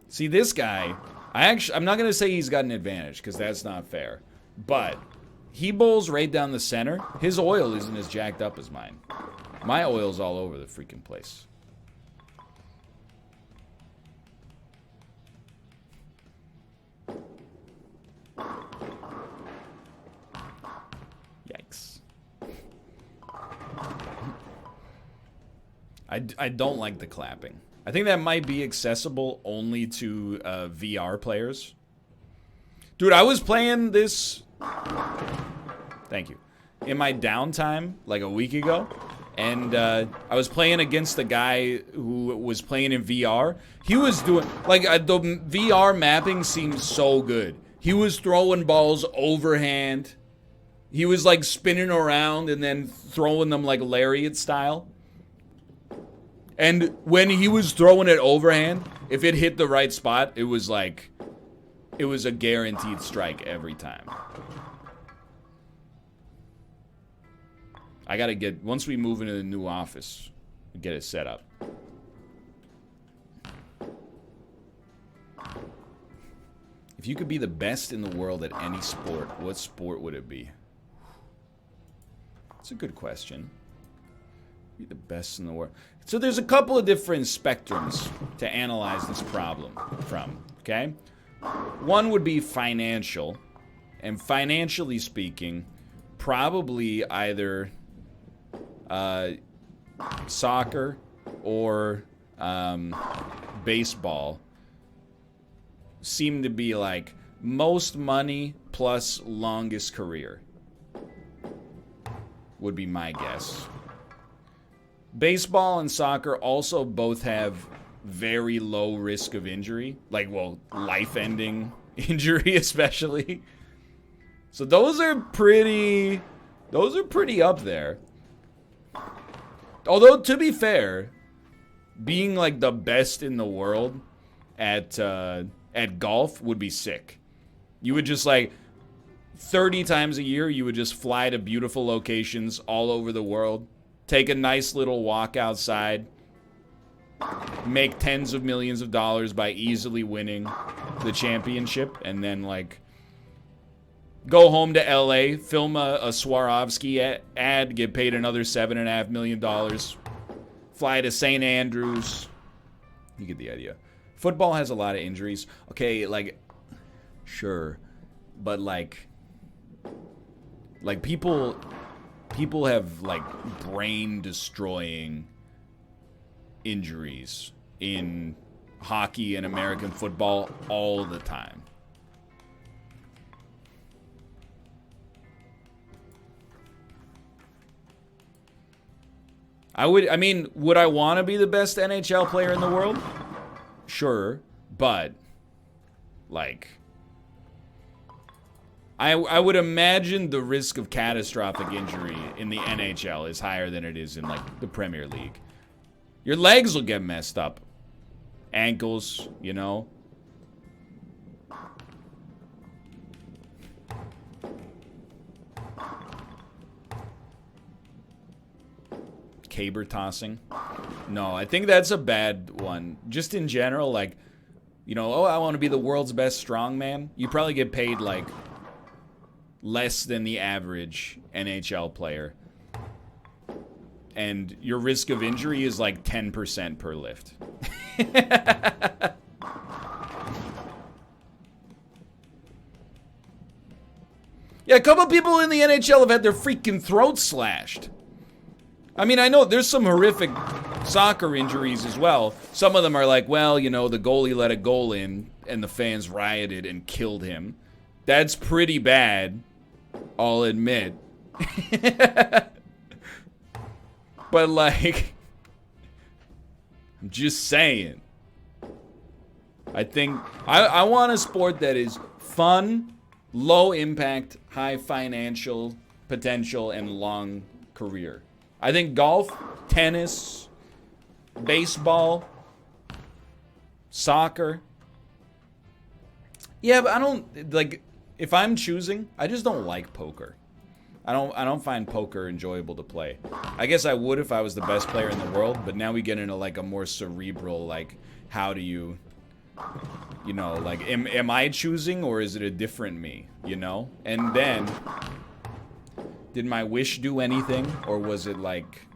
See, this guy, I'm not going to say he's got an advantage because that's not fair. But he bowls right down the center. His oil isn't as jacked up as mine. My oil's all over the freaking place. Yikes. I don't like the clapping. I think that might be accessible only to VR players. Dude, I was playing this... Thank you. In my downtime, like a week ago. And I was playing against a guy who was playing in VR. He was doing... Like, the VR mapping seemed so good. He was throwing balls overhand. He was, like, spinning around and then throwing them, like, lariat style. And when he was throwing it overhand, if it hit the right spot, it was, like... It was a guaranteed strike every time. I gotta get... Once we move into the new office, get it set up. If you could be the best in the world at any sport, what sport would it be? That's a good question. Be the best in the world. So there's a couple of different spectrums to analyze this problem from, okay? One would be financial. And financially speaking, probably either soccer or baseball seem to be like most money plus longest career would be my guess. Baseball and soccer also both have very low risk of injury, like, well, life-ending injury especially. So those are pretty up there. Although, to be fair, being like the best in the world at golf would be sick. You would just like 30 times a year, you would just fly to beautiful locations all over the world, take a nice little walk outside, make tens of millions of dollars by easily winning the championship, and then like go home to LA, film a Swarovski ad, get paid another $7.5 million, fly to St. Andrews. You get the idea. Football has a lot of injuries. Okay, like, sure. But like people have like brain-destroying injuries in hockey and American football all the time. Would I want to be the best NHL player in the world? Sure, but like I would imagine the risk of catastrophic injury in the NHL is higher than it is in like the Premier League. Your legs will get messed up. Ankles, you know. Caber tossing. No, I think that's a bad one. Just in general, like, you know, oh, I want to be the world's best strongman. You probably get paid like less than the average NHL player. And your risk of injury is like 10% per lift. Yeah, a couple people in the NHL have had their freaking throats slashed. I mean, I know there's some horrific soccer injuries as well. Some of them are like, well, you know, the goalie let a goal in and the fans rioted and killed him. That's pretty bad, I'll admit. But like, I'm just saying. I think I want a sport that is fun, low impact, high financial potential, and long career. I think golf, tennis, baseball, soccer. Yeah, but I don't like, if I'm choosing, I just don't like poker. I don't find poker enjoyable to play. I guess I would if I was the best player in the world, but now we get into like a more cerebral, like, how do you know, like, am I choosing or is it a different me, you know? And then, did my wish do anything, or was it like,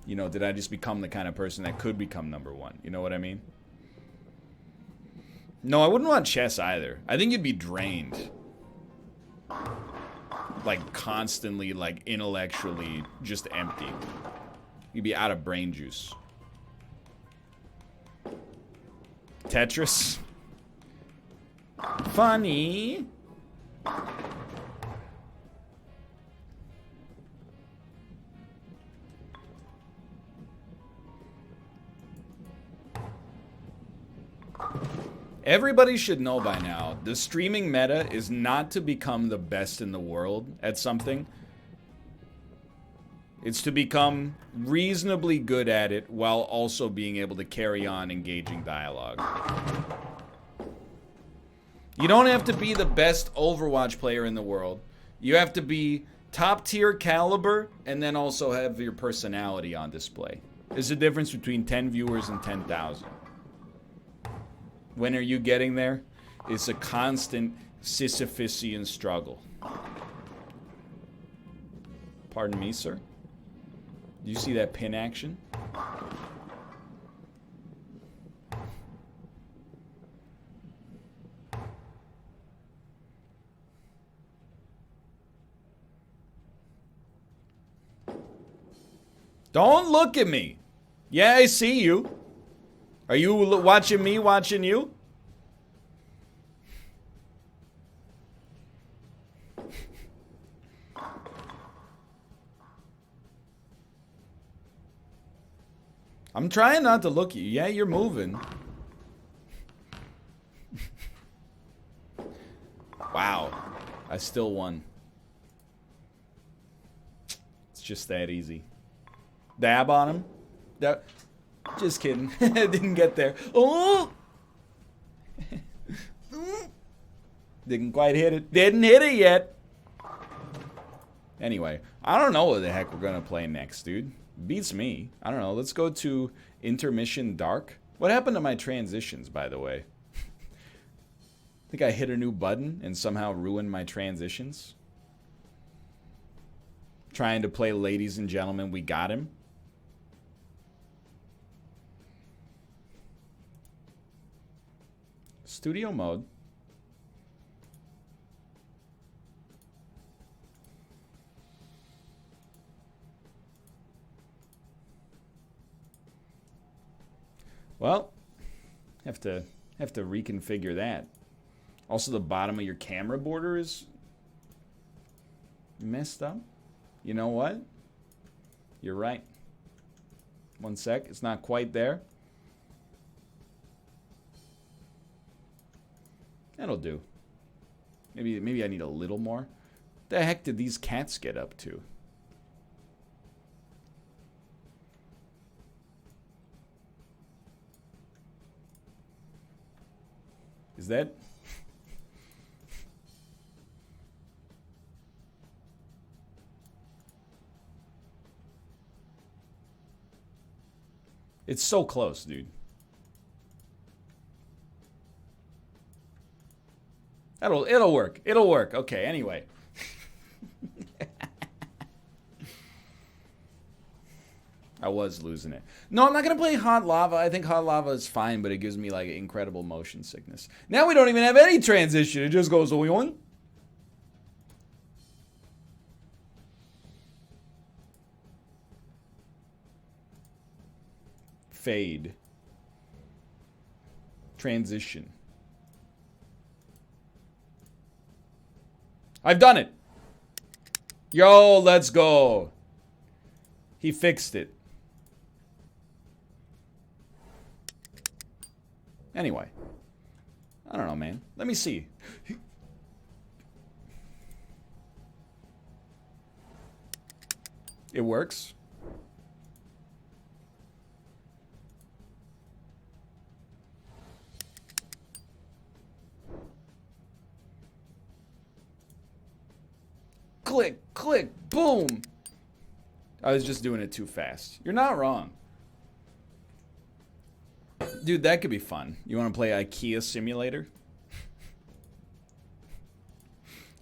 you know, did I just become the kind of person that could become number one? You know what I mean? No, I wouldn't want chess either. I think you'd be drained. Like, constantly, like, intellectually just empty. You'd be out of brain juice. Tetris? Funny. Everybody should know by now, the streaming meta is not to become the best in the world at something. It's to become reasonably good at it while also being able to carry on engaging dialogue. You don't have to be the best Overwatch player in the world. You have to be top tier caliber and then also have your personality on display. There's a difference between 10 viewers and 10,000. When are you getting there? It's a constant Sisyphusian struggle. Pardon me, sir? Do you see that pin action? Don't look at me. Yeah, I see you. Are you watching me watching you? I'm trying not to look at you. Yeah, you're moving. Wow. I still won. It's just that easy. Dab on him. That, just kidding. Didn't get there. Oh! Didn't quite hit it. Didn't hit it yet. Anyway, I don't know what the heck we're going to play next, dude. Beats me. I don't know. Let's go to Intermission Dark. What happened to my transitions, by the way? I think I hit a new button and somehow ruined my transitions. Trying to play Ladies and Gentlemen, We Got Him. Studio mode. Well, have to reconfigure that. Also, the bottom of your camera border is messed up. You know what? You're right. One sec. It's not quite there. That'll do. Maybe I need a little more. The heck did these cats get up to? Is that... It's so close, dude. It'll work. It'll work. Okay, anyway. I was losing it. No, I'm not going to play Hot Lava. I think Hot Lava is fine, but it gives me like incredible motion sickness. Now we don't even have any transition. It just goes oing. Fade. Transition. I've done it. Yo, let's go. He fixed it. Anyway. I don't know, man. Let me see. It works. Click, click, boom. I was just doing it too fast. You're not wrong. Dude, that could be fun. You want to play IKEA Simulator?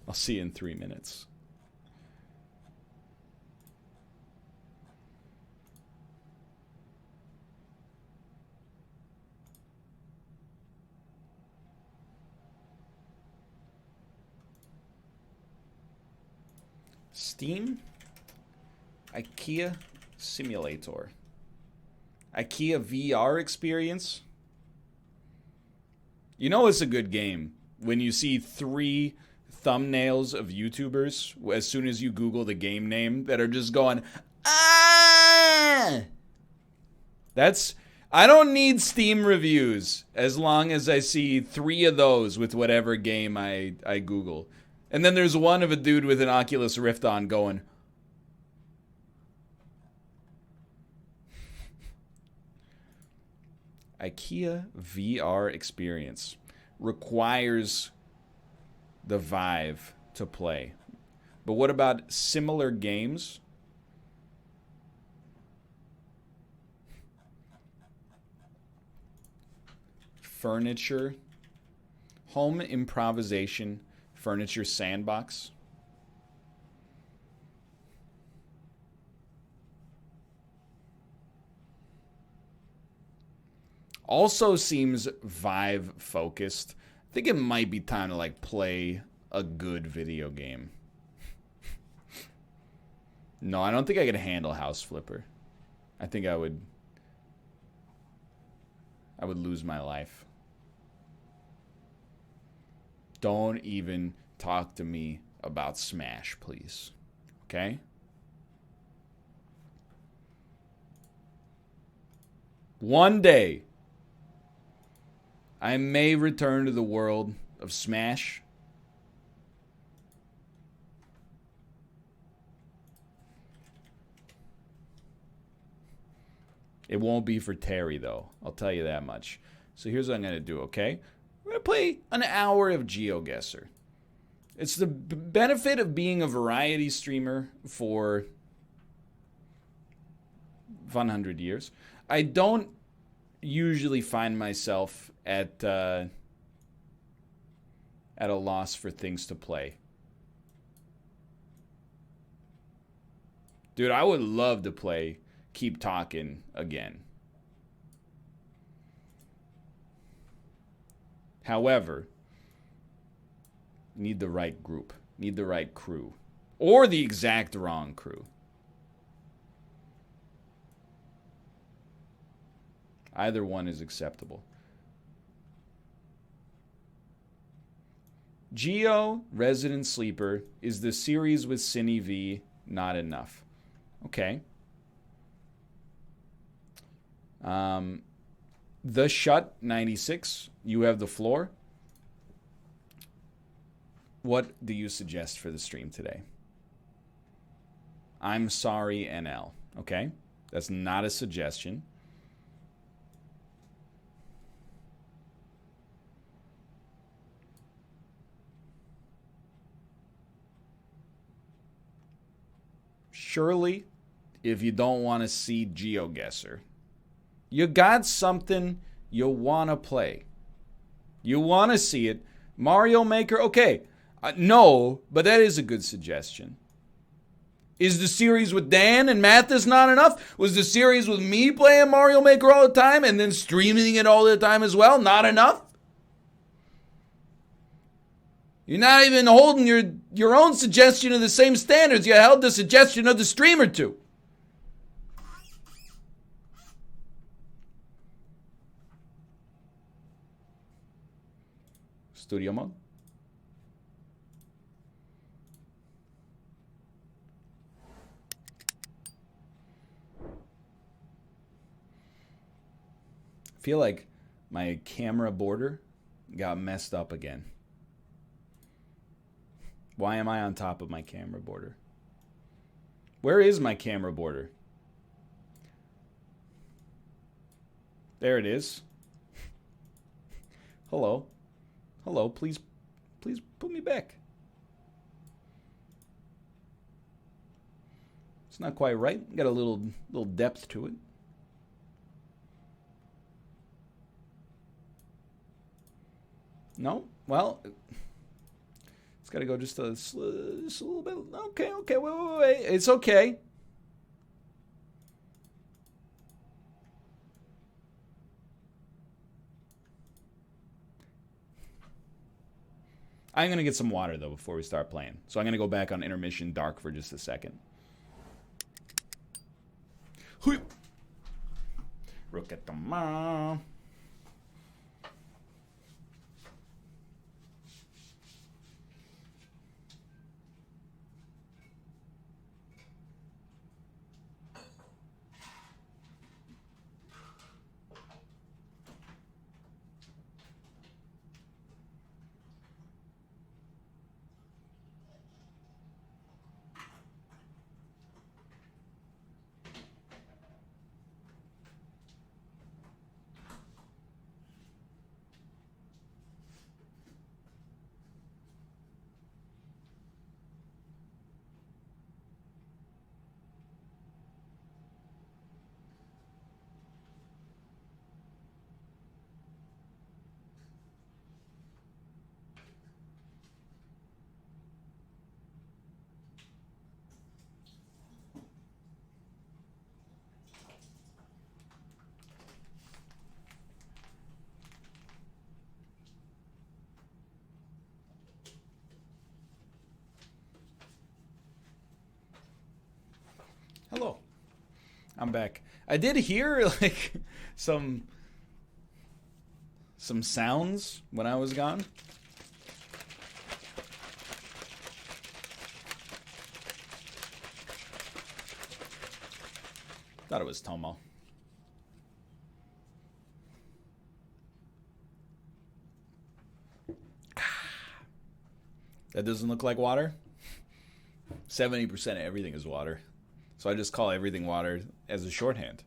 I'll see you in 3 minutes. Steam, IKEA Simulator, IKEA VR experience. You know it's a good game when you see 3 thumbnails of YouTubers as soon as you Google the game name that are just going, ah! I don't need Steam reviews as long as I see 3 of those with whatever game I Google. And then there's one of a dude with an Oculus Rift on going, IKEA VR experience requires the Vive to play. But what about similar games? Furniture, Home improvisation furniture sandbox. Also seems Vive focused. I think it might be time to like play a good video game. No, I don't think I could handle House Flipper. I think I would lose my life. Don't even talk to me about Smash, please. Okay? One day, I may return to the world of Smash. It won't be for Terry, though. I'll tell you that much. So here's what I'm going to do, okay? We're going to play an hour of GeoGuessr. It's the benefit of being a variety streamer for 100 years. I don't usually find myself at a loss for things to play. Dude, I would love to play Keep Talking again. However, need the right group, need the right crew, or the exact wrong crew. Either one is acceptable. Geo Resident Sleeper is the series with Cine V not enough. Okay. The Shut 96, you have the floor. What do you suggest for the stream today? I'm sorry, NL. Okay? That's not a suggestion. Surely, if you don't want to see GeoGuessr, you got something you want to play. You want to see it. Mario Maker, okay. No, but that is a good suggestion. Is the series with Dan and Mathis not enough? Was the series with me playing Mario Maker all the time and then streaming it all the time as well not enough? You're not even holding your own suggestion to the same standards you held the suggestion of the streamer to. Studio mode. I feel like my camera border got messed up again. Why am I on top of my camera border? Where is my camera border? There it is. Hello. Hello, please put me back. It's not quite right. Got a little depth to it. No? Well, it's got to go just a little bit. Okay, wait. It's okay. I'm going to get some water, though, before we start playing. So I'm going to go back on intermission dark for just a second. Rook at the ma. I'm back. I did hear like some sounds when I was gone. Thought it was Tomo. That doesn't look like water. 70% of everything is water. So I just call everything water as a shorthand.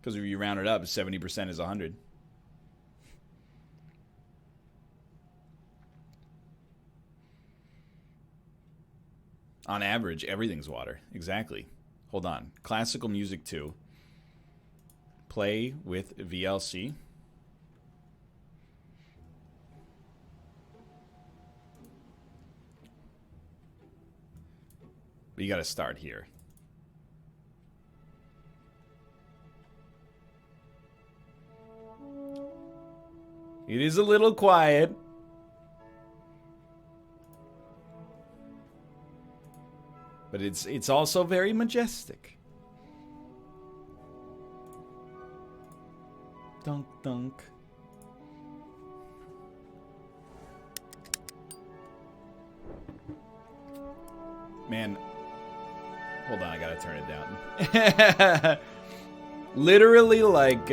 Because if you round it up, 70% is 100. On average, everything's water. Exactly. Hold on. Classical music 2. Play with VLC. But you got to start here. It is a little quiet. But it's also very majestic. Dunk dunk. Man, hold on, I gotta turn it down. Literally like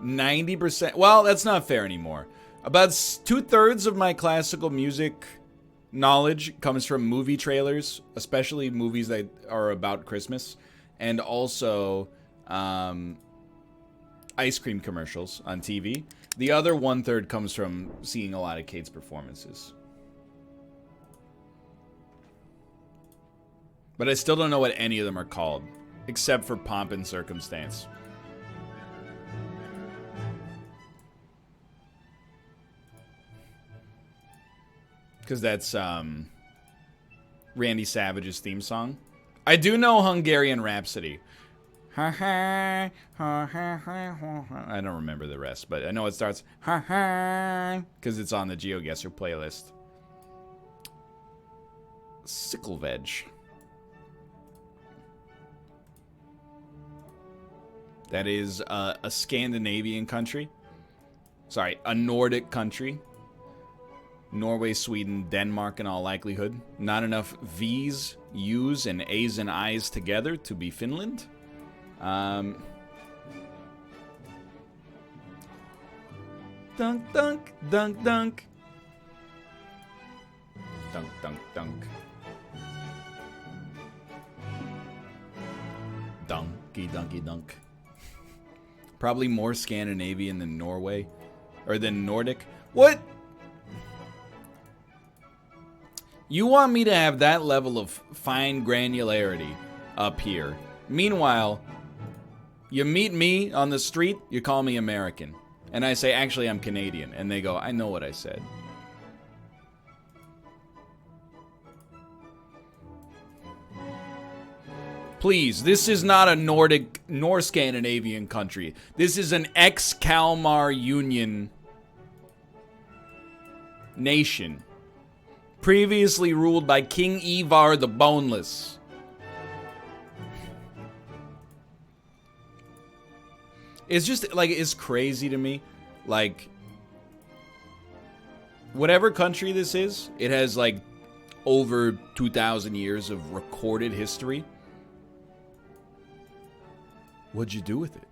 90%. Well, that's not fair anymore. About 2/3 of my classical music knowledge comes from movie trailers, especially movies that are about Christmas, and also ice cream commercials on TV. The other 1/3 comes from seeing a lot of Kate's performances. But I still don't know what any of them are called, except for Pomp and Circumstance. Because that's Randy Savage's theme song. I do know Hungarian Rhapsody. I don't remember the rest, but I know it starts because it's on the GeoGuessr playlist. Sickle veg. That is a Scandinavian country. Sorry, a Nordic country. Norway, Sweden, Denmark in all likelihood. Not enough V's, U's, and A's and I's together to be Finland. Dunk, dunk, dunk, dunk. Dunk, dunk, dunk. Dunky, dunky, dunk. Probably more Scandinavian than Norway. Or than Nordic. What? You want me to have that level of fine granularity up here. Meanwhile, you meet me on the street, you call me American. And I say, actually, I'm Canadian. And they go, I know what I said. Please, this is not a Nordic nor Scandinavian country. This is an ex-Kalmar Union nation. Previously ruled by King Ivar the Boneless. It's just, like, it's crazy to me. Like, whatever country this is, it has, like, over 2,000 years of recorded history. What'd you do with it?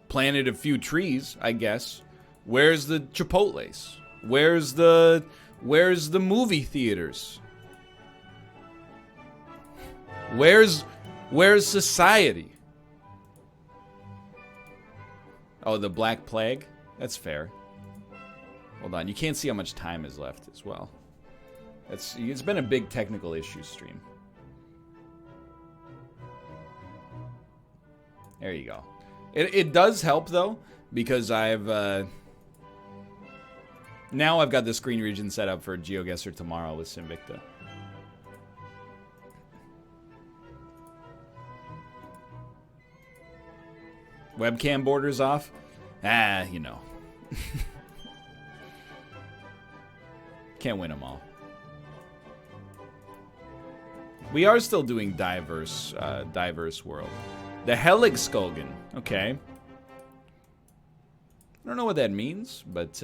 Planted a few trees, I guess. Where's the Chipotles? Where's the movie theaters? Where's society? Oh, the Black Plague? That's fair. Hold on, you can't see how much time is left as well. It's been a big technical issue stream. There you go. It does help though, because now I've got the screen region set up for GeoGuessr tomorrow with Sinvicta. Webcam borders off? You know. Can't win them all. We are still doing diverse world. The Helligskogen. Okay. I don't know what that means, but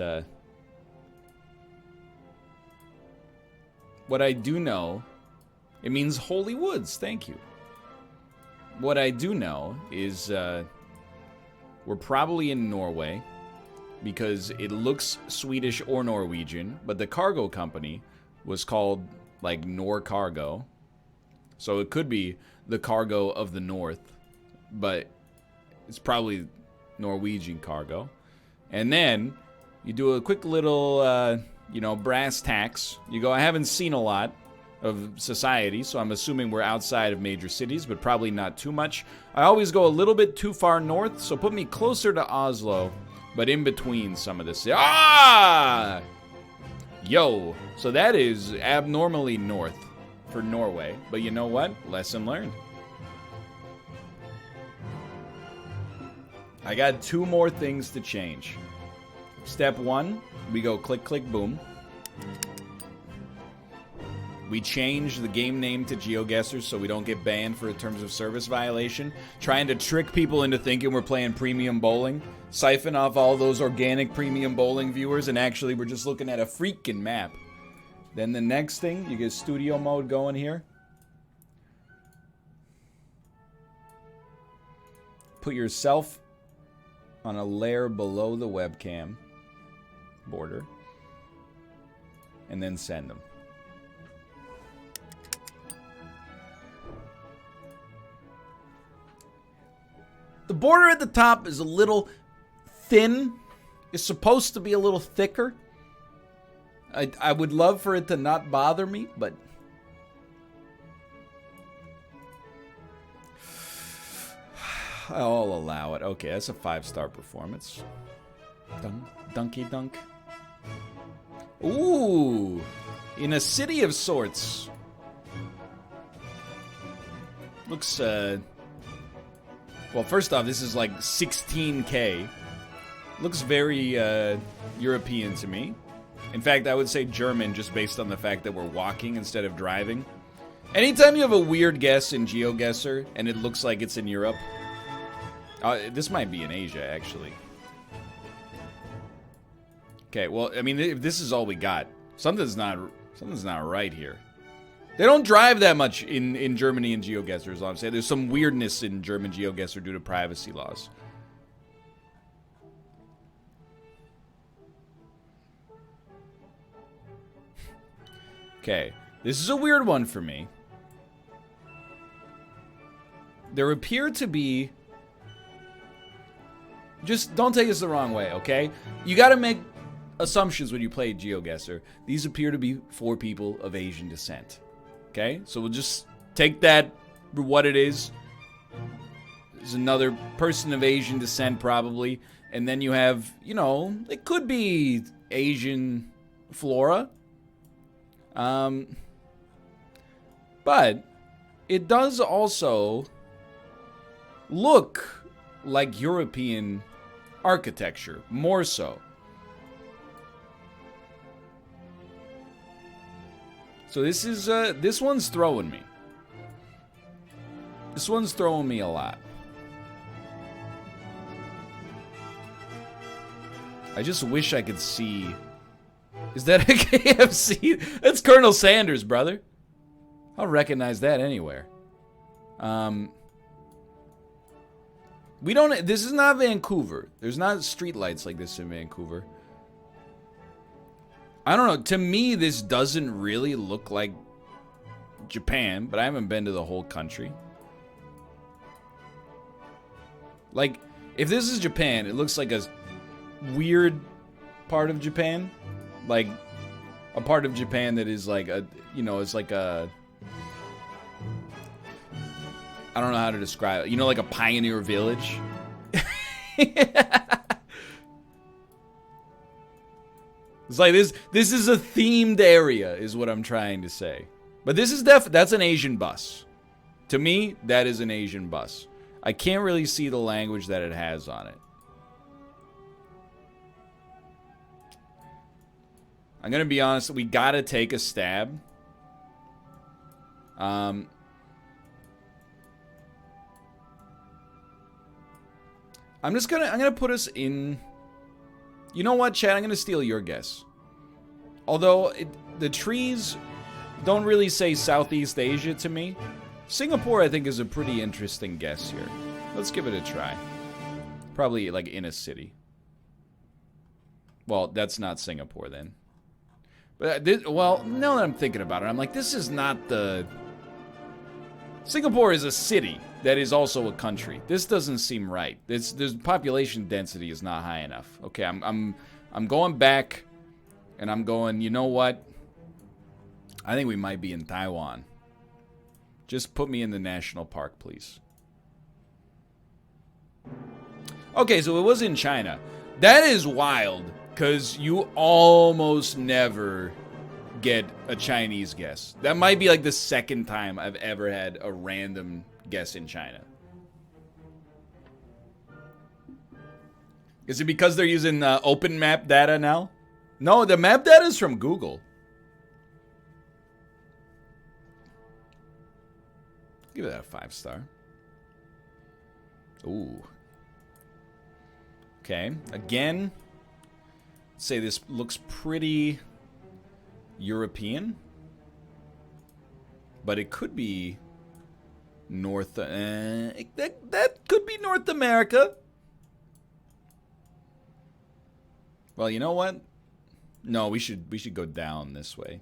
what I do know, it means holy woods. Thank you. What I do know is we're probably in Norway because it looks Swedish or Norwegian, but the cargo company was called like Norcargo. So it could be the cargo of the north, but it's probably Norwegian cargo. And then you do a quick little, brass tacks. You go, I haven't seen a lot of society, so I'm assuming we're outside of major cities, but probably not too much. I always go a little bit too far north, so put me closer to Oslo, but in between some of this. Ah! Yo! So that is abnormally north for Norway. But you know what? Lesson learned. I got 2 more things to change. Step 1, we go click, click, boom. We change the game name to GeoGuessr so we don't get banned for a terms of service violation. Trying to trick people into thinking we're playing premium bowling. Siphon off all those organic premium bowling viewers, and actually we're just looking at a freaking map. Then the next thing, you get studio mode going here. Put yourself on a layer below the webcam border. And then send them. The border at the top is a little thin. It's supposed to be a little thicker. I would love for it to not bother me, but I'll allow it. Okay, that's a 5-star performance. Dunky dunk. Ooh, in a city of sorts. Looks, well, first off, this is like 16K. Looks very European to me. In fact, I would say German just based on the fact that we're walking instead of driving. Anytime you have a weird guess in GeoGuessr and it looks like it's in Europe, this might be in Asia, actually. Okay, well, I mean, if this is all we got, something's not right here. They don't drive that much in Germany and GeoGuessr, is all I'm saying. There's some weirdness in German GeoGuessr due to privacy laws. Okay, this is a weird one for me. There appear to be... Just don't take this the wrong way, okay? You gotta make assumptions when you play GeoGuessr. These appear to be 4 people of Asian descent. Okay? So we'll just take that for what it is. There's another person of Asian descent, probably. And then you have, it could be Asian flora. But it does also look like European architecture, more so. So this is, this one's throwing me. This one's throwing me a lot. I just wish I could see... Is that a KFC? That's Colonel Sanders, brother. I'll recognize that anywhere. We don't... This is not Vancouver. There's not streetlights like this in Vancouver. I don't know. To me, this doesn't really look like Japan, but I haven't been to the whole country. Like, if this is Japan, it looks like a weird part of Japan. Like, a part of Japan that is like a, it's like a... I don't know how to describe it. Like a pioneer village. It's like this is a themed area, is what I'm trying to say. But this is that's an Asian bus. To me, that is an Asian bus. I can't really see the language that it has on it. I'm gonna be honest, we gotta take a stab. I'm gonna put us in. You know what, Chad? I'm gonna steal your guess. Although the trees don't really say Southeast Asia to me. Singapore, I think, is a pretty interesting guess here. Let's give it a try. Probably like in a city. Well, that's not Singapore then. But well, now that I'm thinking about it, I'm like, this is not the. Singapore is a city that is also a country. This doesn't seem right. There's population density is not high enough. Okay, I'm going back, and I'm going. You know what? I think we might be in Taiwan. Just put me in the national park, please. Okay, so it was in China. That is wild, because you almost never get a Chinese guess. That might be like the second time I've ever had a random guess in China. Is it because they're using open map data now? No, the map data is from Google. Give it that a 5-star. Ooh. Okay, again, say this looks pretty European, but it could be North. That could be North America. Well, you know what? No, we should go down this way.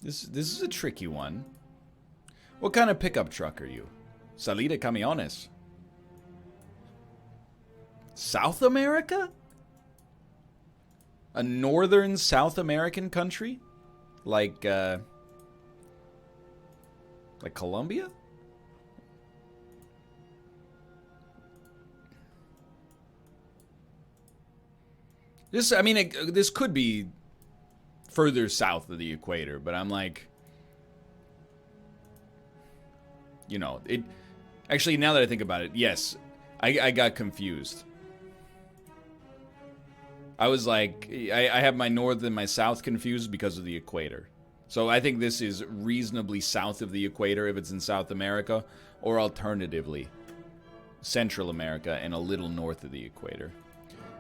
This is a tricky one. What kind of pickup truck are you? Salida Camiones. South America? A northern South American country? Like Colombia? This, I mean, this could be further south of the equator, but I'm like, you know, it. Actually, now that I think about it, yes, I got confused. I was like, I have my north and my south confused because of the equator. So I think this is reasonably south of the equator if it's in South America, or alternatively, Central America and a little north of the equator.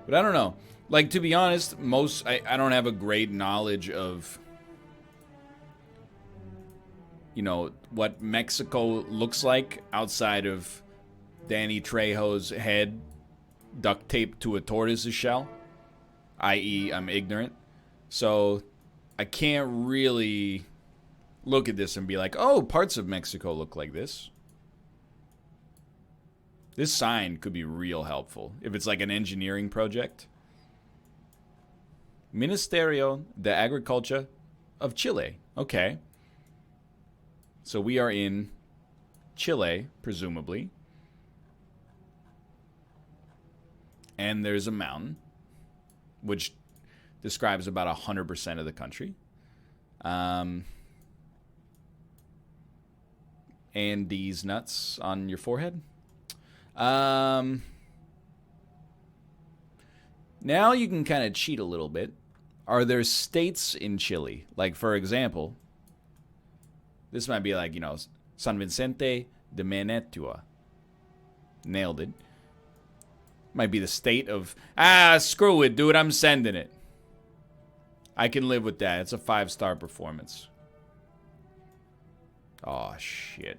But I don't know. Like, to be honest, I don't have a great knowledge of, you know, what Mexico looks like outside of Danny Trejo's head duct taped to a tortoise's shell, i.e. I'm ignorant. So I can't really look at this and be like, oh, parts of Mexico look like this. This sign could be real helpful if it's like an engineering project. Ministerio de Agricultura of Chile. Okay. So we are in Chile, presumably. And there's a mountain, which describes about 100% of the country. And these nuts on your forehead. Now you can kind of cheat a little bit. Are there states in Chile? Like, for example, this might be like, you know, San Vicente de Mantua. Nailed it. Might be the state of, screw it, dude, I'm sending it. I can live with that. It's a 5-star performance. Oh, shit.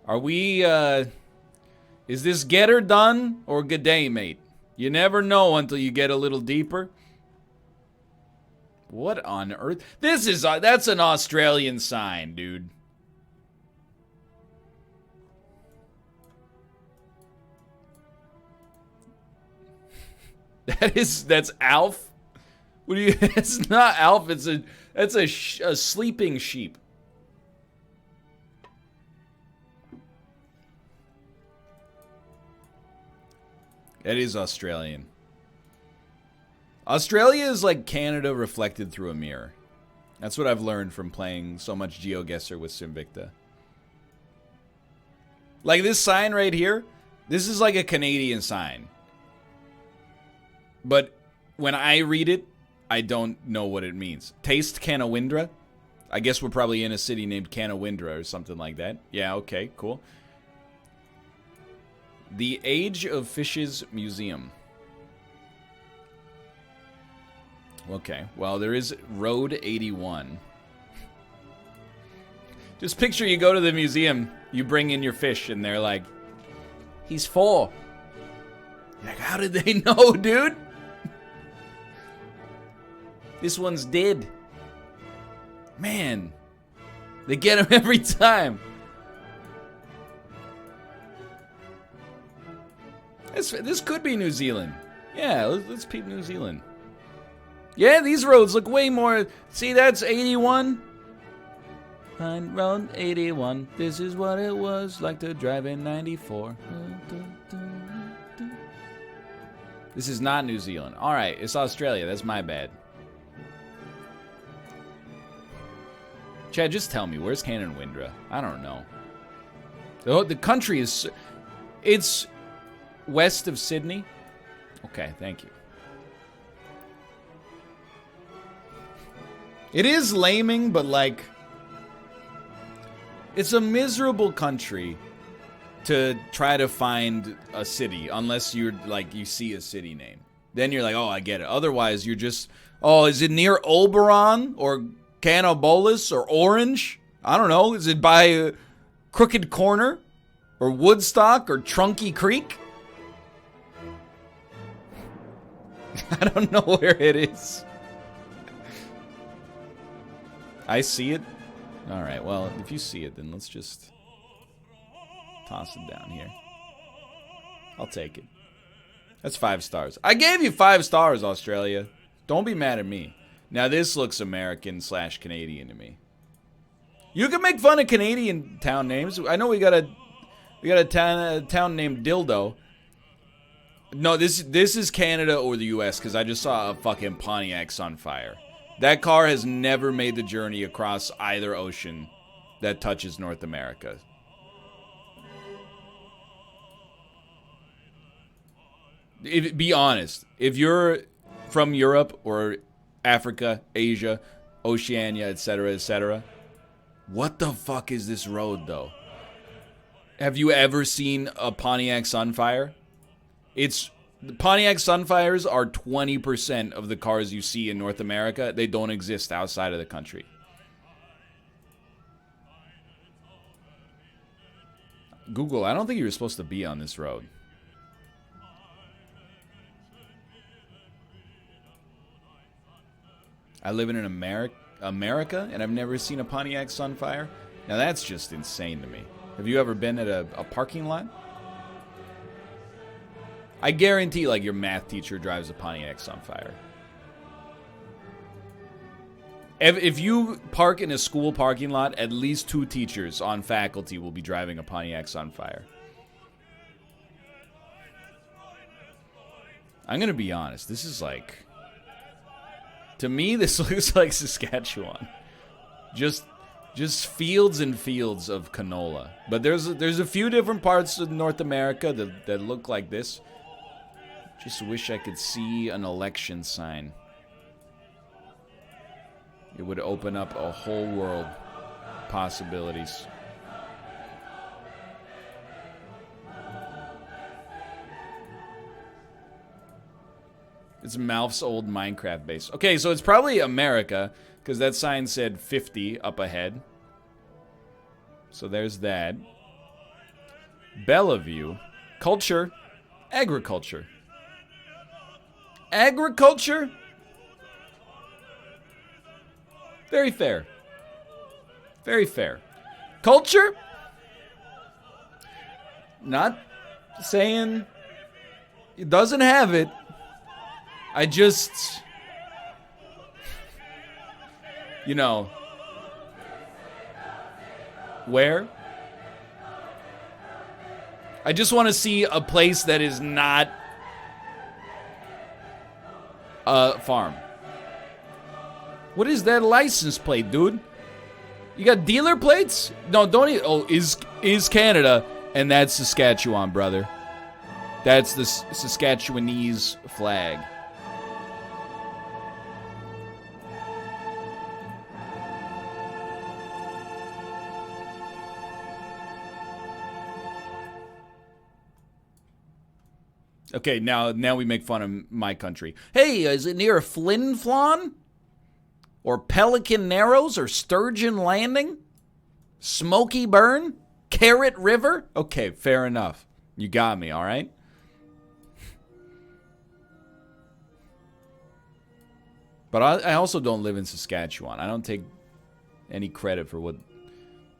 Are we, is this getter done or good day, mate? You never know until you get a little deeper. What on earth? This is, that's an Australian sign, dude. That's Alf? What do you, it's not Alf, that's a sleeping sheep. It is Australian. Australia is like Canada reflected through a mirror. That's what I've learned from playing so much GeoGuessr with Simvicta. Like this sign right here, this is like a Canadian sign. But when I read it, I don't know what it means. Taste Canawindra? I guess we're probably in a city named Canawindra or something like that. Yeah, okay, cool. The Age of Fishes Museum. Okay, well, there is Road 81. Just picture you go to the museum, you bring in your fish, and they're like, he's 4. You're like, how did they know, dude? This one's dead. Man, they get him every time. This could be New Zealand. Yeah, let's peep New Zealand. Yeah, these roads look way more... See, that's 81. Find road 81. This is what it was like to drive in 94. This is not New Zealand. All right, it's Australia. That's my bad. Chad, just tell me, where's Canawindra? I don't know. The country is... It's west of Sydney? Okay, thank you. It is laming, but like... It's a miserable country to try to find a city, unless you're like, you see a city name. Then you're like, oh, I get it. Otherwise, you're just... Oh, is it near Oberon? Or... Canobolas or Orange? I don't know. Is it by Crooked Corner? Or Woodstock? Or Trunky Creek? I don't know where it is. I see it? Alright, well, if you see it, then let's just toss it down here. I'll take it. That's 5 stars. I gave you 5 stars, Australia. Don't be mad at me. Now this looks American/Canadian to me. You can make fun of Canadian town names. I know we got a town named Dildo. No, this is Canada or the US, because I just saw a fucking Pontiac Sunfire. That car has never made the journey across either ocean that touches North America. Be honest. If you're from Europe or Africa, Asia, Oceania, etc., what the fuck is this road, though? Have you ever seen a Pontiac Sunfire? The Pontiac Sunfires are 20% of the cars you see in North America. They don't exist outside of the country. Google, I don't think you were supposed to be on this road. I live in America, and I've never seen a Pontiac Sunfire. Now that's just insane to me. Have you ever been at a parking lot? I guarantee, like, your math teacher drives a Pontiac Sunfire. If you park in a school parking lot, at least 2 teachers on faculty will be driving a Pontiac Sunfire. I'm going to be honest. This is like... To me, this looks like Saskatchewan. Just fields and fields of canola. But there's a few different parts of North America that look like this. Just wish I could see an election sign. It would open up a whole world of possibilities. It's Malf's old Minecraft base. Okay, so it's probably America, because that sign said 50 up ahead. So there's that. Bellevue. Culture. Agriculture. Agriculture? Very fair. Very fair. Culture? Not saying it doesn't have it. I just, you know, where? I just want to see a place that is not a farm. What is that license plate, dude? You got dealer plates? No, don't eat. Oh, is Canada, and that's Saskatchewan, brother. That's the Saskatchewanese flag. Okay, now we make fun of my country. Hey, is it near Flin Flon? Or Pelican Narrows? Or Sturgeon Landing? Smoky Burn? Carrot River? Okay, fair enough. You got me, all right? But I also don't live in Saskatchewan. I don't take any credit for what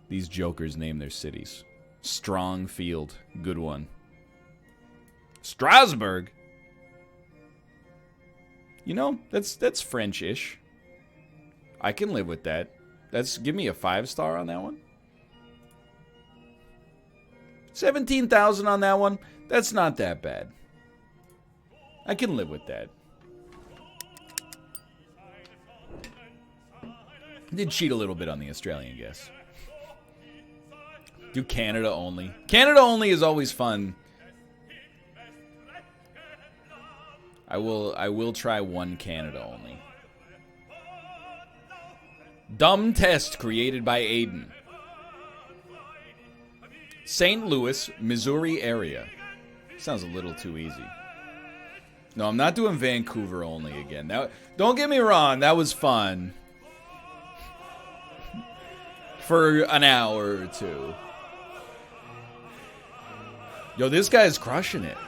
these jokers name their cities. Strongfield, good one. Strasbourg? You know, that's French-ish. I can live with that. Give me a 5-star on that one. 17,000 on that one. That's not that bad. I can live with that. Did cheat a little bit on the Australian guess. Do Canada only. Canada only is always fun. I will try one Canada only. Dumb test created by Aiden. St. Louis, Missouri area. Sounds a little too easy. No, I'm not doing Vancouver only again. Don't get me wrong, that was fun. For an hour or two. Yo, this guy's crushing it.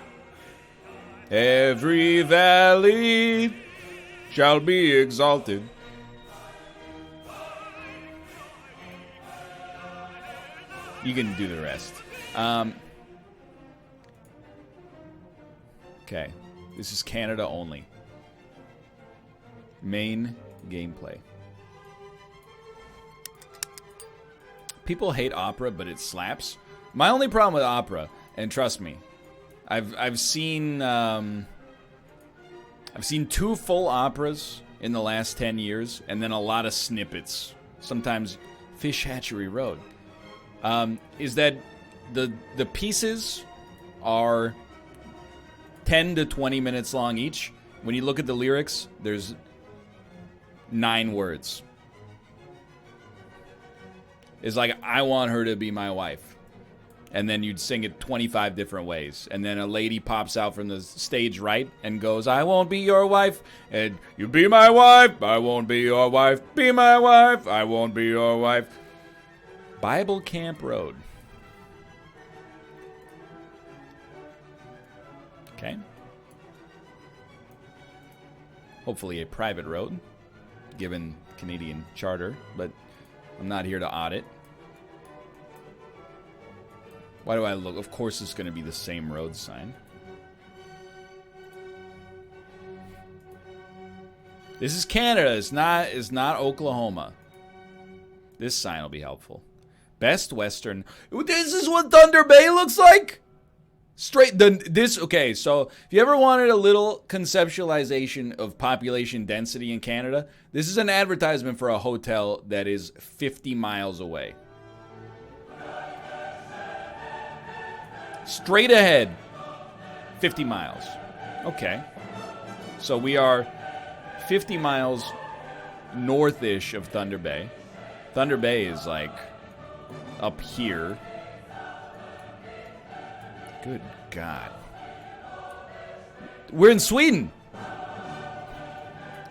Every valley shall be exalted. You can do the rest. Okay. This is Canada only. Main gameplay. People hate opera, but it slaps. My only problem with opera, and trust me, I've seen 2 full operas in the last 10 years, and then a lot of snippets. Sometimes Fish Hatchery Road. Is that the pieces are 10 to 20 minutes long each. When you look at the lyrics, there's 9 words. It's like, I want her to be my wife. And then you'd sing it 25 different ways. And then a lady pops out from the stage right and goes, I won't be your wife. And you be my wife. I won't be your wife. Be my wife. I won't be your wife. Bible Camp Road. Okay. Hopefully a private road, given Canadian charter, but I'm not here to audit. Why do I look? Of course it's going to be the same road sign. This is Canada. It's not Oklahoma. This sign will be helpful. Best Western. This is what Thunder Bay looks like? Okay, so if you ever wanted a little conceptualization of population density in Canada, this is an advertisement for a hotel that is 50 miles away. Straight ahead, 50 miles. Okay. So we are 50 miles north-ish of Thunder Bay. Thunder Bay is like up here. Good God. We're in Sweden.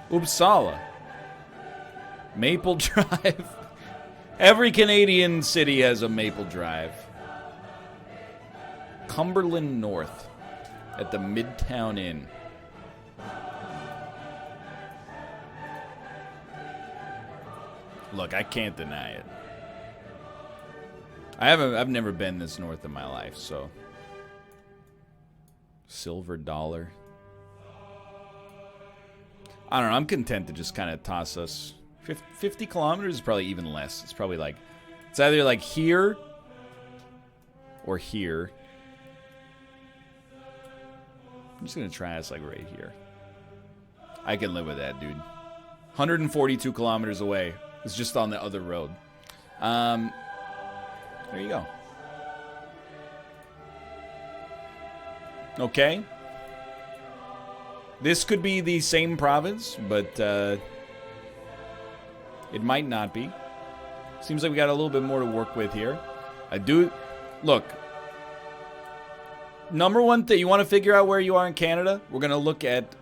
Uppsala. Maple Drive. Every Canadian city has a Maple Drive. Cumberland North at the Midtown Inn. Look, I can't deny it. I've never been this north in my life, so. Silver Dollar. I don't know. I'm content to just kind of toss us 50 kilometers is probably even less. It's probably like, it's either like here or here. I'm just going to try us like right here. I can live with that, dude. 142 kilometers away. It's just on the other road. There you go. Okay. This could be the same province, but it might not be. Seems like we got a little bit more to work with here. Look, number one thing, you want to figure out where you are in Canada? We're going to look at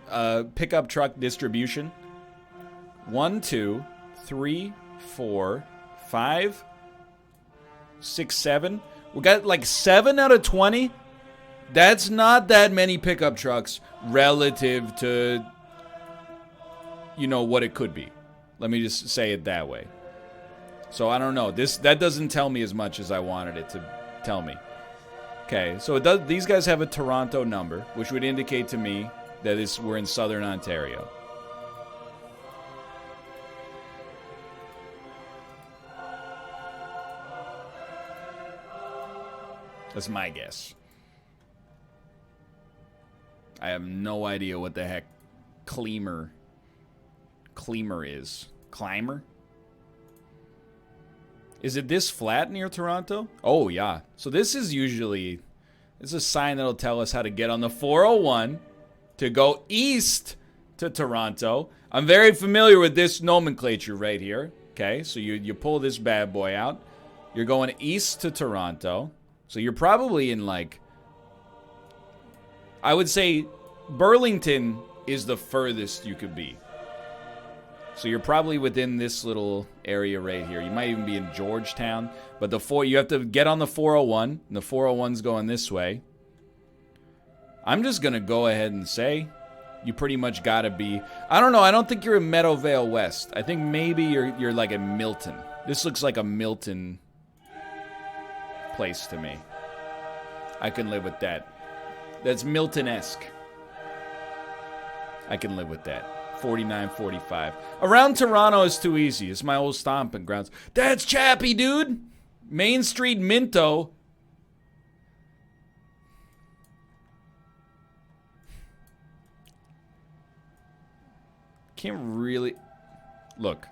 pickup truck distribution. 1, 2, 3, 4, 5, 6, 7. We got like 7 out of 20. That's not that many pickup trucks relative to, you know, what it could be. Let me just say it that way. So I don't know. That doesn't tell me as much as I wanted it to tell me. Okay, so it does. These guys have a Toronto number, which would indicate to me that we're in southern Ontario. That's my guess. I have no idea what the heck Cleamer is. Climber? Is it this flat near Toronto? Oh, yeah. So this is usually... It's a sign that'll tell us how to get on the 401 to go east to Toronto. I'm very familiar with this nomenclature right here. Okay, so you pull this bad boy out. You're going east to Toronto. So you're probably in, like... I would say Burlington is the furthest you could be. So you're probably within this little area right here. You might even be in Georgetown. But you have to get on the 401. And the 401's going this way. I'm just going to go ahead and say you pretty much got to be... I don't know. I don't think you're in Meadowvale West. I think maybe you're like in Milton. This looks like a Milton place to me. I can live with that. That's Milton-esque. I can live with that. 49-45. Around Toronto is too easy. It's my old stomping grounds. That's Chappie, dude. Main Street, Minto. Can't really... Look.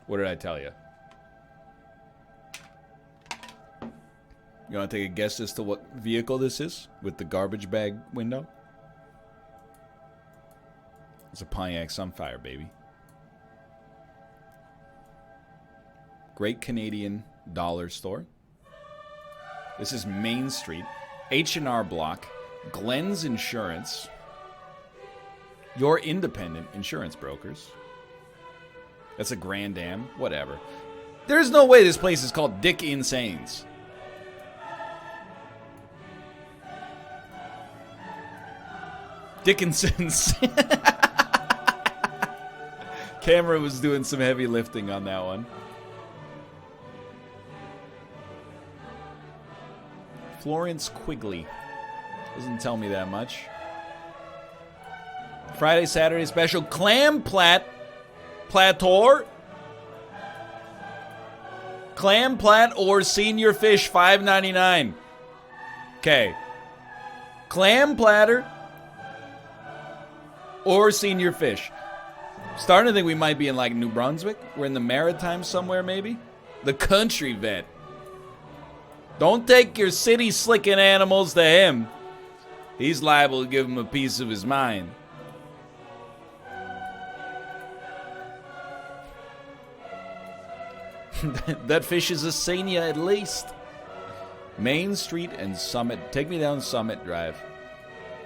What did I tell you? You want to take a guess as to what vehicle this is? With the garbage bag window? It's a Pontiac Sunfire, baby. Great Canadian Dollar Store. This is Main Street. H&R Block. Glenn's Insurance. Your independent insurance brokers. That's a Grand Am. Whatever. There's no way this place is called Dick Insanes. Dickinson's. Camera was doing some heavy lifting on that one. Florence Quigley. Doesn't tell me that much. Friday, Saturday special. Clam Plator. Clam Plat or Senior Fish $5.99. Okay. Clam platter or Senior Fish. Starting to think we might be in like New Brunswick. We're in the Maritimes somewhere maybe. The Country Vet. Don't take your city slicking animals to him. He's liable to give him a piece of his mind. That fish is a senior at least. Main Street and Summit. Take me down Summit Drive.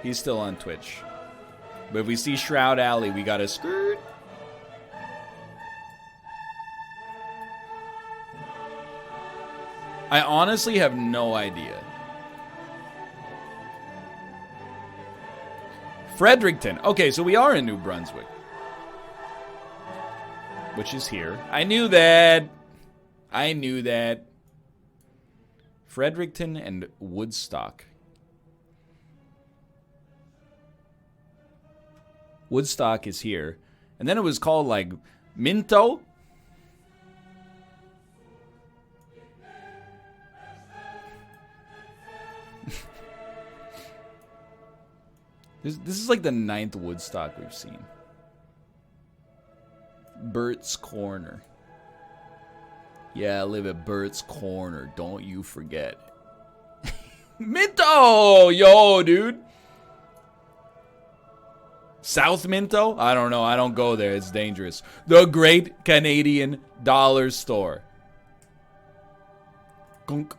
He's still on Twitch. But if we see Shroud Alley, we gotta skirt. I honestly have no idea. Fredericton. Okay, so we are in New Brunswick. Which is here. I knew that. I knew that. Fredericton and Woodstock. Woodstock is here. And then it was called like Minto. This is like the 9th Woodstock we've seen. Bert's Corner. Yeah, I live at Bert's Corner. Don't you forget. Minto! Yo, dude. South Minto? I don't know. I don't go there. It's dangerous. The Great Canadian Dollar Store. Gunk.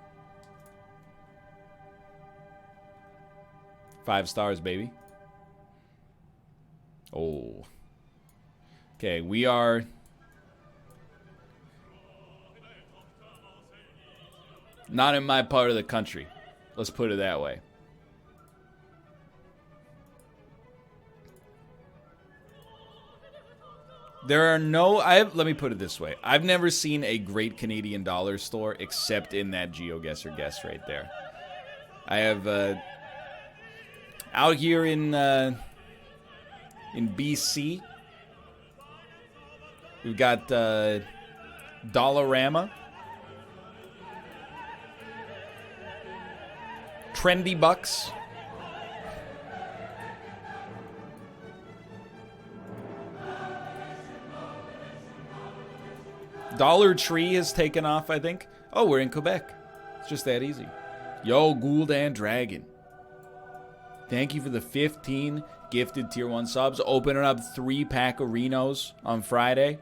5 stars, baby. Oh. Okay, we are... not in my part of the country. Let's put it that way. There are no... let me put it this way. I've never seen a great Canadian dollar store except in that GeoGuessr guess right there. I have... out here in BC, we've got Dollarama, Trendy Bucks, Dollar Tree has taken off, I think. Oh, we're in Quebec. It's just that easy. Yo, Gould and Dragon. Thank you for the 15 gifted tier 1 subs. Opening up 3-pack of Renos on Friday.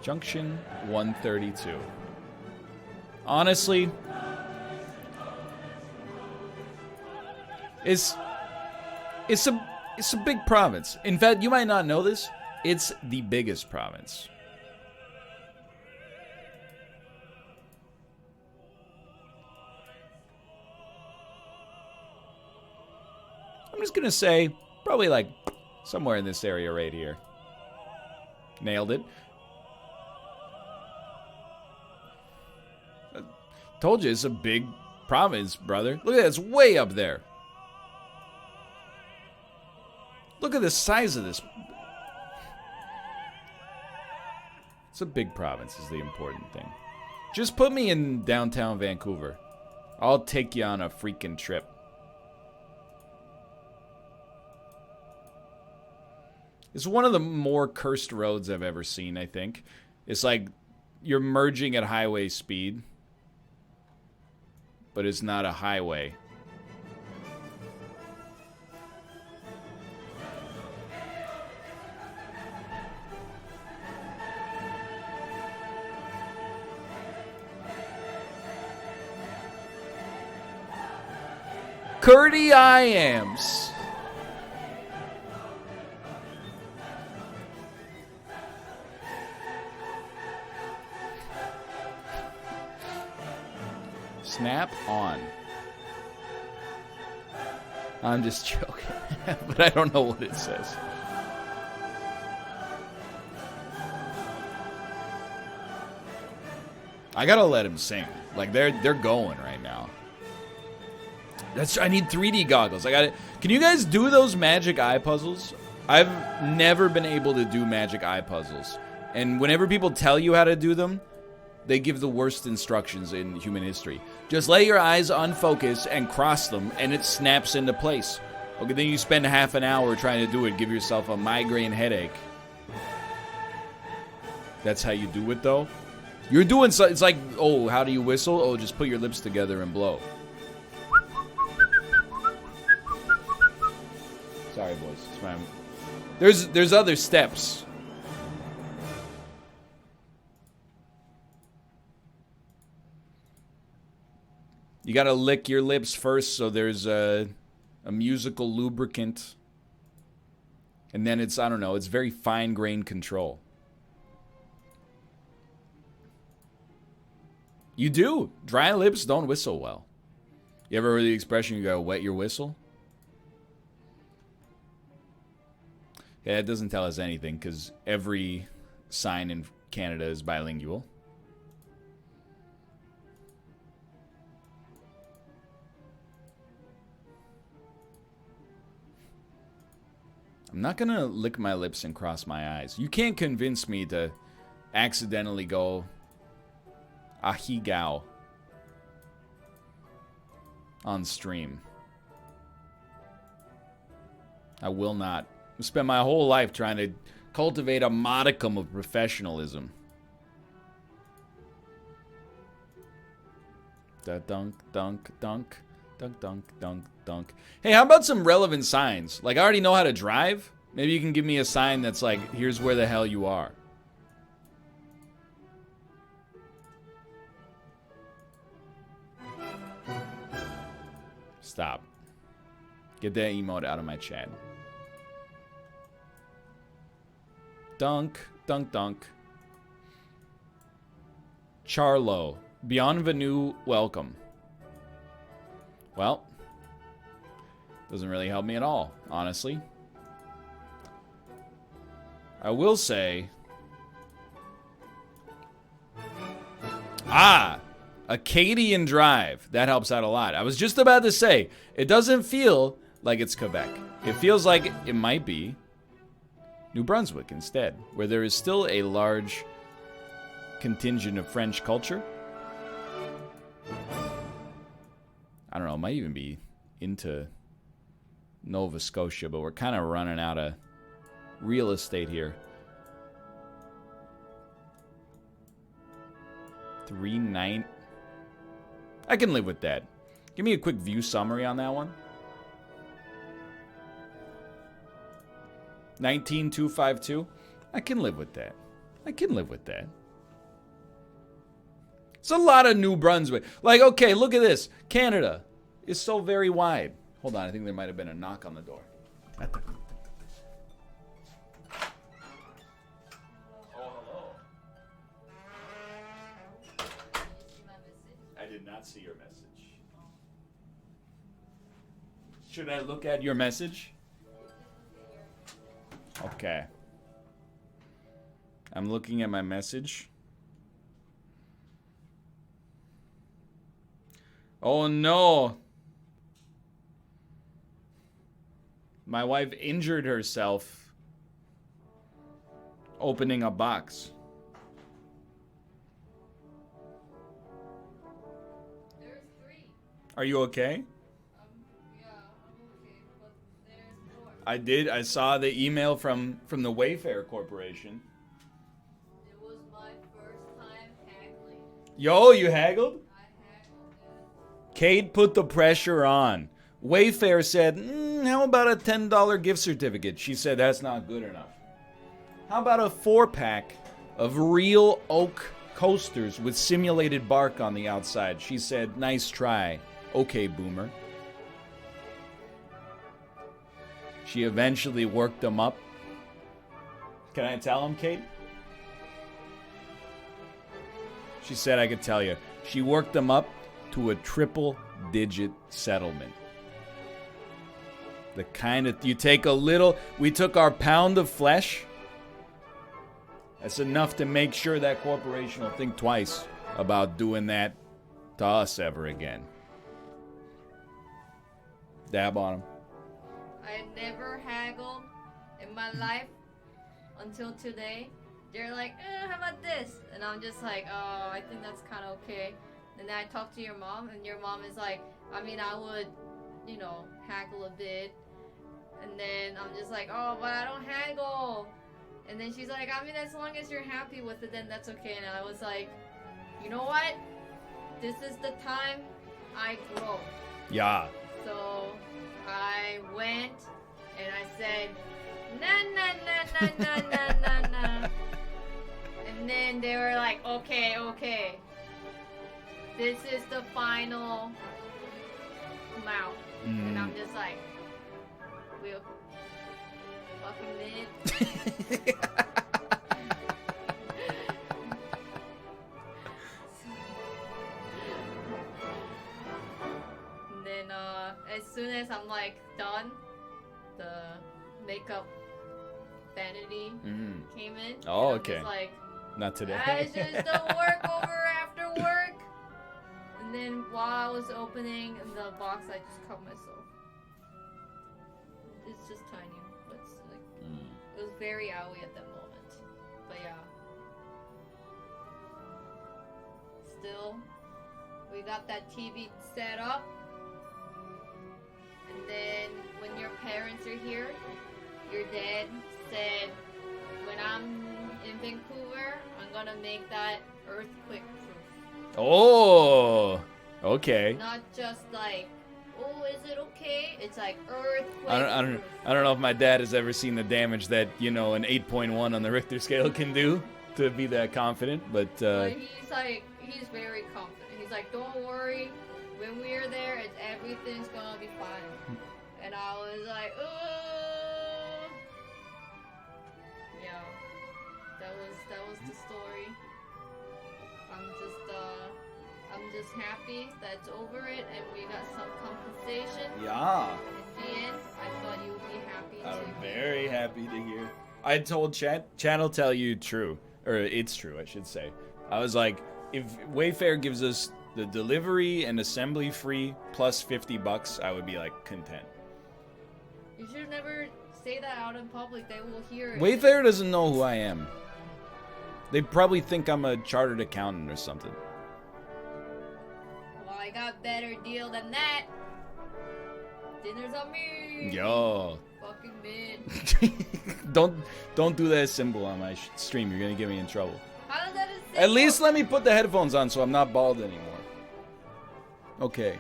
Junction 132. Honestly, it's a big province. In fact, you might not know this. It's the biggest province. I'm just gonna say, probably like somewhere in this area right here. Nailed it. Told you it's a big province, brother. Look at that, it's way up there. Look at the size of this. It's a big province is the important thing. Just put me in downtown Vancouver. I'll take you on a freaking trip. It's one of the more cursed roads I've ever seen, I think. It's like you're merging at highway speed, but it's not a highway. Curdy Iams. Snap on. I'm just joking, but I don't know what it says. I gotta let him sing. Like they're going right now. I need 3D goggles. I got it. Can you guys do those magic eye puzzles? I've never been able to do magic eye puzzles. And whenever people tell you how to do them, they give the worst instructions in human history. Just let your eyes unfocus and cross them, and it snaps into place. Okay, then you spend half an hour trying to do it. Give yourself a migraine headache. That's how you do it, though. You're doing so. It's like, oh, how do you whistle? Oh, just put your lips together and blow. Sorry, boys. It's fine. There's other steps. You gotta lick your lips first, so there's a musical lubricant. And then it's, I don't know, it's very fine-grained control. You do. Dry lips don't whistle well. You ever heard the expression, you gotta wet your whistle? Yeah, it doesn't tell us anything, because every sign in Canada is bilingual. I'm not gonna lick my lips and cross my eyes. You can't convince me to accidentally go ahigao on stream. I will not. I spent my whole life trying to cultivate a modicum of professionalism. Da dunk, dunk, dunk. Dunk, dunk, dunk, dunk. Hey, how about some relevant signs? Like, I already know how to drive. Maybe you can give me a sign that's like, here's where the hell you are. Stop. Get that emote out of my chat. Dunk, dunk, dunk. Charlo. Bienvenue, welcome. Well, doesn't really help me at all, honestly. I will say... Acadian Drive. That helps out a lot. I was just about to say, it doesn't feel like it's Quebec. It feels like it might be New Brunswick instead, where there is still a large contingent of French culture. I don't know, it might even be into Nova Scotia, but we're kind of running out of real estate here. 3-9. I can live with that. Give me a quick view summary on that one. 19252. I can live with that. I can live with that. It's a lot of New Brunswick. Like, okay, look at this. Canada is so very wide. Hold on, I think there might have been a knock on the door. Oh, hello. I did not see your message. Should I look at your message? Okay. I'm looking at my message. Oh no. My wife injured herself opening a box. There's 3. Are you okay? Yeah, I'm okay, but there's 4. I did. I saw the email from the Wayfair Corporation. It was my first time haggling. Yo, you haggled? I haggled it. Kate put the pressure on. Wayfair said, how about a $10 gift certificate? She said, that's not good enough. How about a 4-pack of real oak coasters with simulated bark on the outside? She said, nice try. Okay, boomer. She eventually worked them up. Can I tell him, Kate? She said I could tell you. She worked them up to a triple-digit settlement. The kind of, you take a little, we took our pound of flesh. That's enough to make sure that corporation will think twice about doing that to us ever again. Dab on them. I never haggled in my life until today. They're like, how about this? And I'm just like, oh, I think that's kind of okay. And then I talk to your mom, and your mom is like, I mean, I would, you know, haggle a bit. And then I'm just like, oh, but I don't haggle. And then she's like, I mean, as long as you're happy with it, then that's okay. And I was like, you know what? This is the time I grow. Yeah. So I went and I said, nah, nah, nah, nah, nah, nah, nah, nah. And then they were like, okay, okay. This is the final amount. And I'm just like, we'll fucking did. And then as soon as I'm like done, the makeup vanity came in. Oh, and okay. I'm just like, not today. I just don't work over after work. And then while I was opening the box, I just cut myself. It's just tiny, but it's like it was very owie at that moment. But yeah. Still, we got that TV set up. And then when your parents are here, your dad said, when I'm in Vancouver, I'm gonna make that earthquake proof. Oh, okay. Not just like, oh, is it okay? It's like earthquake. I don't know if my dad has ever seen the damage that, you know, an 8.1 on the Richter scale can do to be that confident, but he's very confident. He's like, don't worry, when we're there, everything's gonna be fine. And I was like, oh, yeah, that was the story. I'm just happy that it's over it and we got some compensation. yeah. At the end, I thought you would be happy too. I'm very happy to hear. I told Chat will tell you true, or it's true, I should say. I was like, if Wayfair gives us the delivery and assembly free plus $50, I would be like content. You should never say that out in public. They will hear it. Wayfair doesn't know who I am. They probably think I'm a chartered accountant or something. Well, I got better deal than that. Dinner's on me. Yo. Fucking mid. Don't do that symbol on my stream. You're gonna get me in trouble. How does that a symbol? At least let me put the headphones on so I'm not bald anymore. Okay.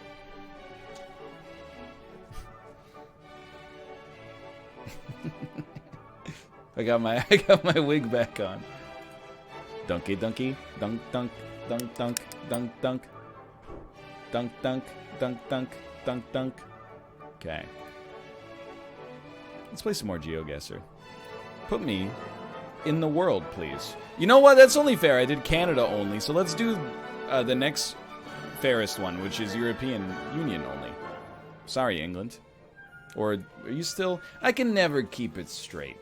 I got my wig back on. Dunky dunky dunk dunk dunk dunk dunk dunk dunk dunk dunk dunk dunk dunk. Okay. Let's play some more GeoGuessr. Put me in the world, please. You know what? That's only fair. I did Canada only, so let's do the next fairest one, which is European Union only. Sorry, England. Or are you still? I can never keep it straight.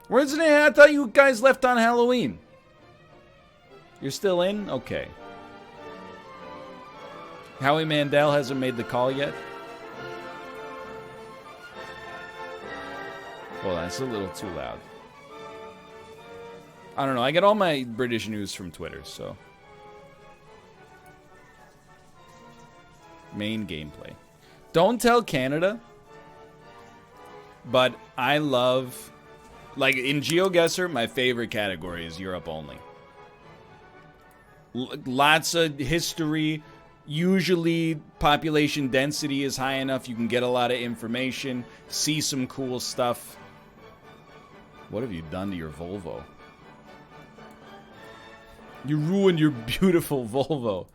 Where's it? I thought you guys left on Halloween. You're still in? Okay. Howie Mandel hasn't made the call yet. Well, that's a little too loud. I don't know. I get all my British news from Twitter, so. Main gameplay. Don't tell Canada, but I love, like in GeoGuessr, my favorite category is Europe only. Lots of history. Usually population density is high enough you can get a lot of information, see some cool stuff. What have you done to your Volvo? You ruined your beautiful Volvo.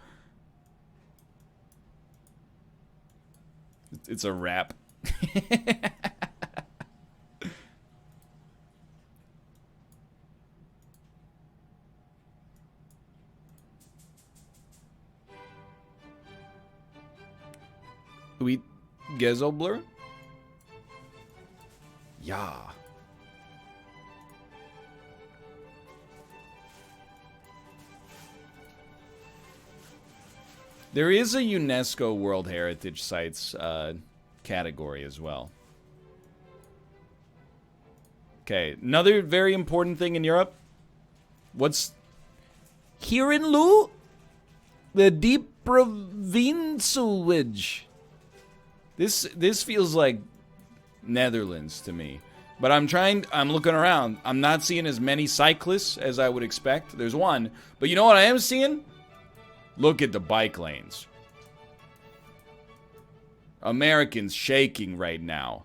It's a wrap. We Gezoblur? Yeah. There is a UNESCO World Heritage Sites category as well. Okay, another very important thing in Europe. What's here in Lu? The Deep Provincialwidge. This feels like Netherlands to me. But I'm looking around. I'm not seeing as many cyclists as I would expect. There's one. But you know what I am seeing? Look at the bike lanes. Americans shaking right now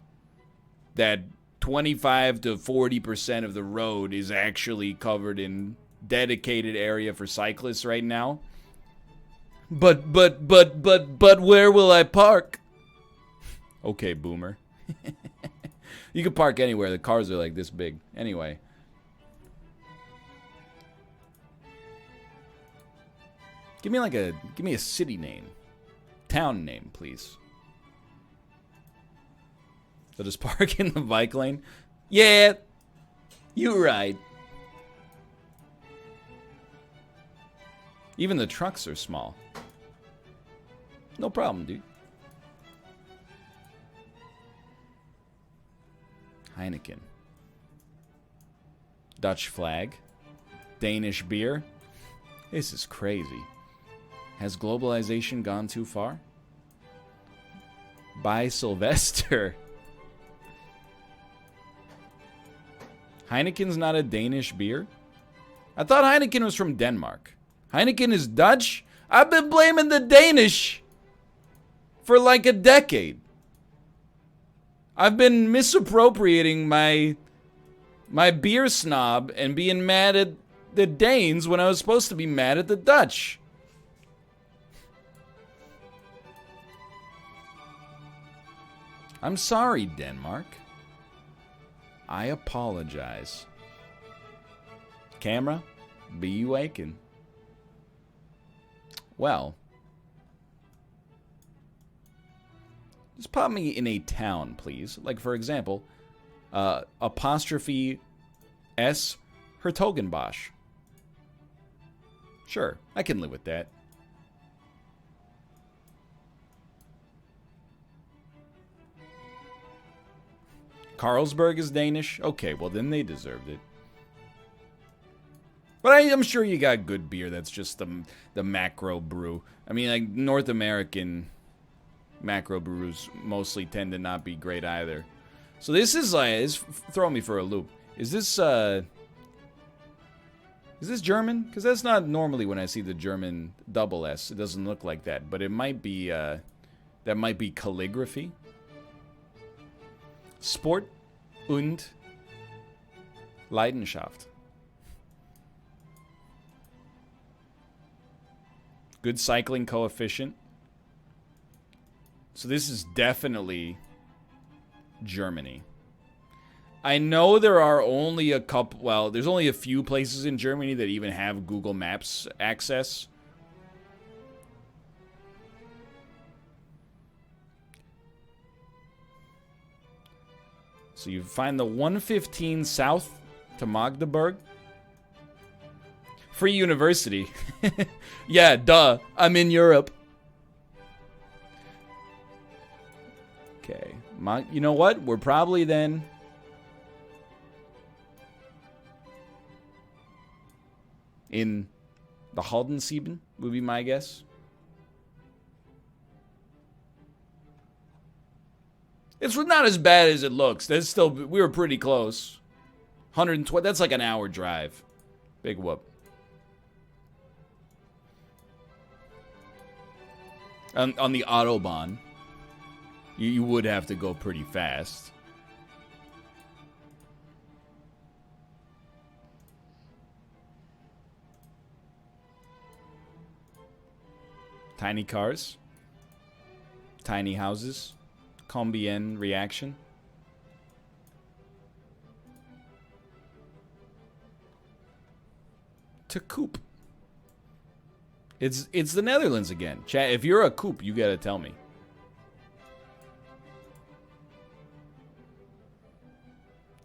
that 25 to 40% of the road is actually covered in dedicated area for cyclists right now. But where will I park? Okay, boomer. You can park anywhere. The cars are like this big. Anyway. Give me a city name. Town name, please. So just park in the bike lane? Yeah. You right. Even the trucks are small. No problem, dude. Heineken. Dutch flag. Danish beer. This is crazy. Has globalization gone too far? By Sylvester. Heineken's not a Danish beer? I thought Heineken was from Denmark. Heineken is Dutch? I've been blaming the Danish. for like a decade. I've been misappropriating my beer snob and being mad at the Danes when I was supposed to be mad at the Dutch. I'm sorry, Denmark. I apologize. Camera, be you waking. Well, just pop me in a town, please. Like, for example, apostrophe S Hertogenbosch. Sure, I can live with that. Carlsberg is Danish? Okay, well then they deserved it. But I'm sure you got good beer that's just the macro brew. I mean, like, North American macro brews mostly tend to not be great either. So this is like, it's throwing me for a loop. Is this German? Because that's not normally when I see the German double S. It doesn't look like that, but it might be, that might be calligraphy. Sport und Leidenschaft. Good cycling coefficient. So this is definitely Germany. I know there are only a couple, well, there's only a few places in Germany that even have Google Maps access. So you find the 115 south to Magdeburg. Free university. Yeah, duh. I'm in Europe. Okay. You know what? We're probably then in the Haldensieben, would be my guess. It's not as bad as it looks. That's still, we were pretty close. 120, that's like an hour drive. Big whoop. On the Autobahn, you would have to go pretty fast. Tiny cars. Tiny houses. Combien reaction. To coop. It's the Netherlands again. Chat, if you're a coop, you gotta tell me.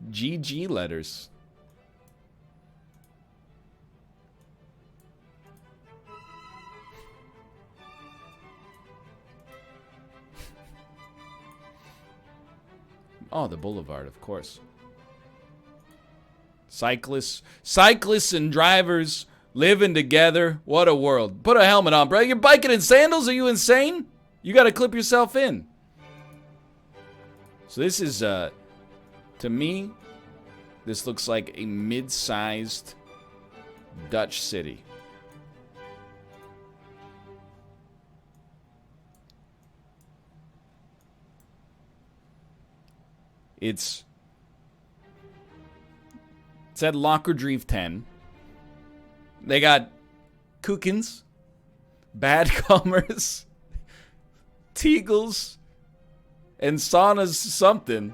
GG letters. Oh, the boulevard, of course. Cyclists and drivers living together. What a world. Put a helmet on, bro. You're biking in sandals? Are you insane? You got to clip yourself in. So this is, to me, this looks like a mid-sized Dutch city. It's at Lockerdrief 10. They got Kookens, Badcomers, Teagles, and Sauna's something.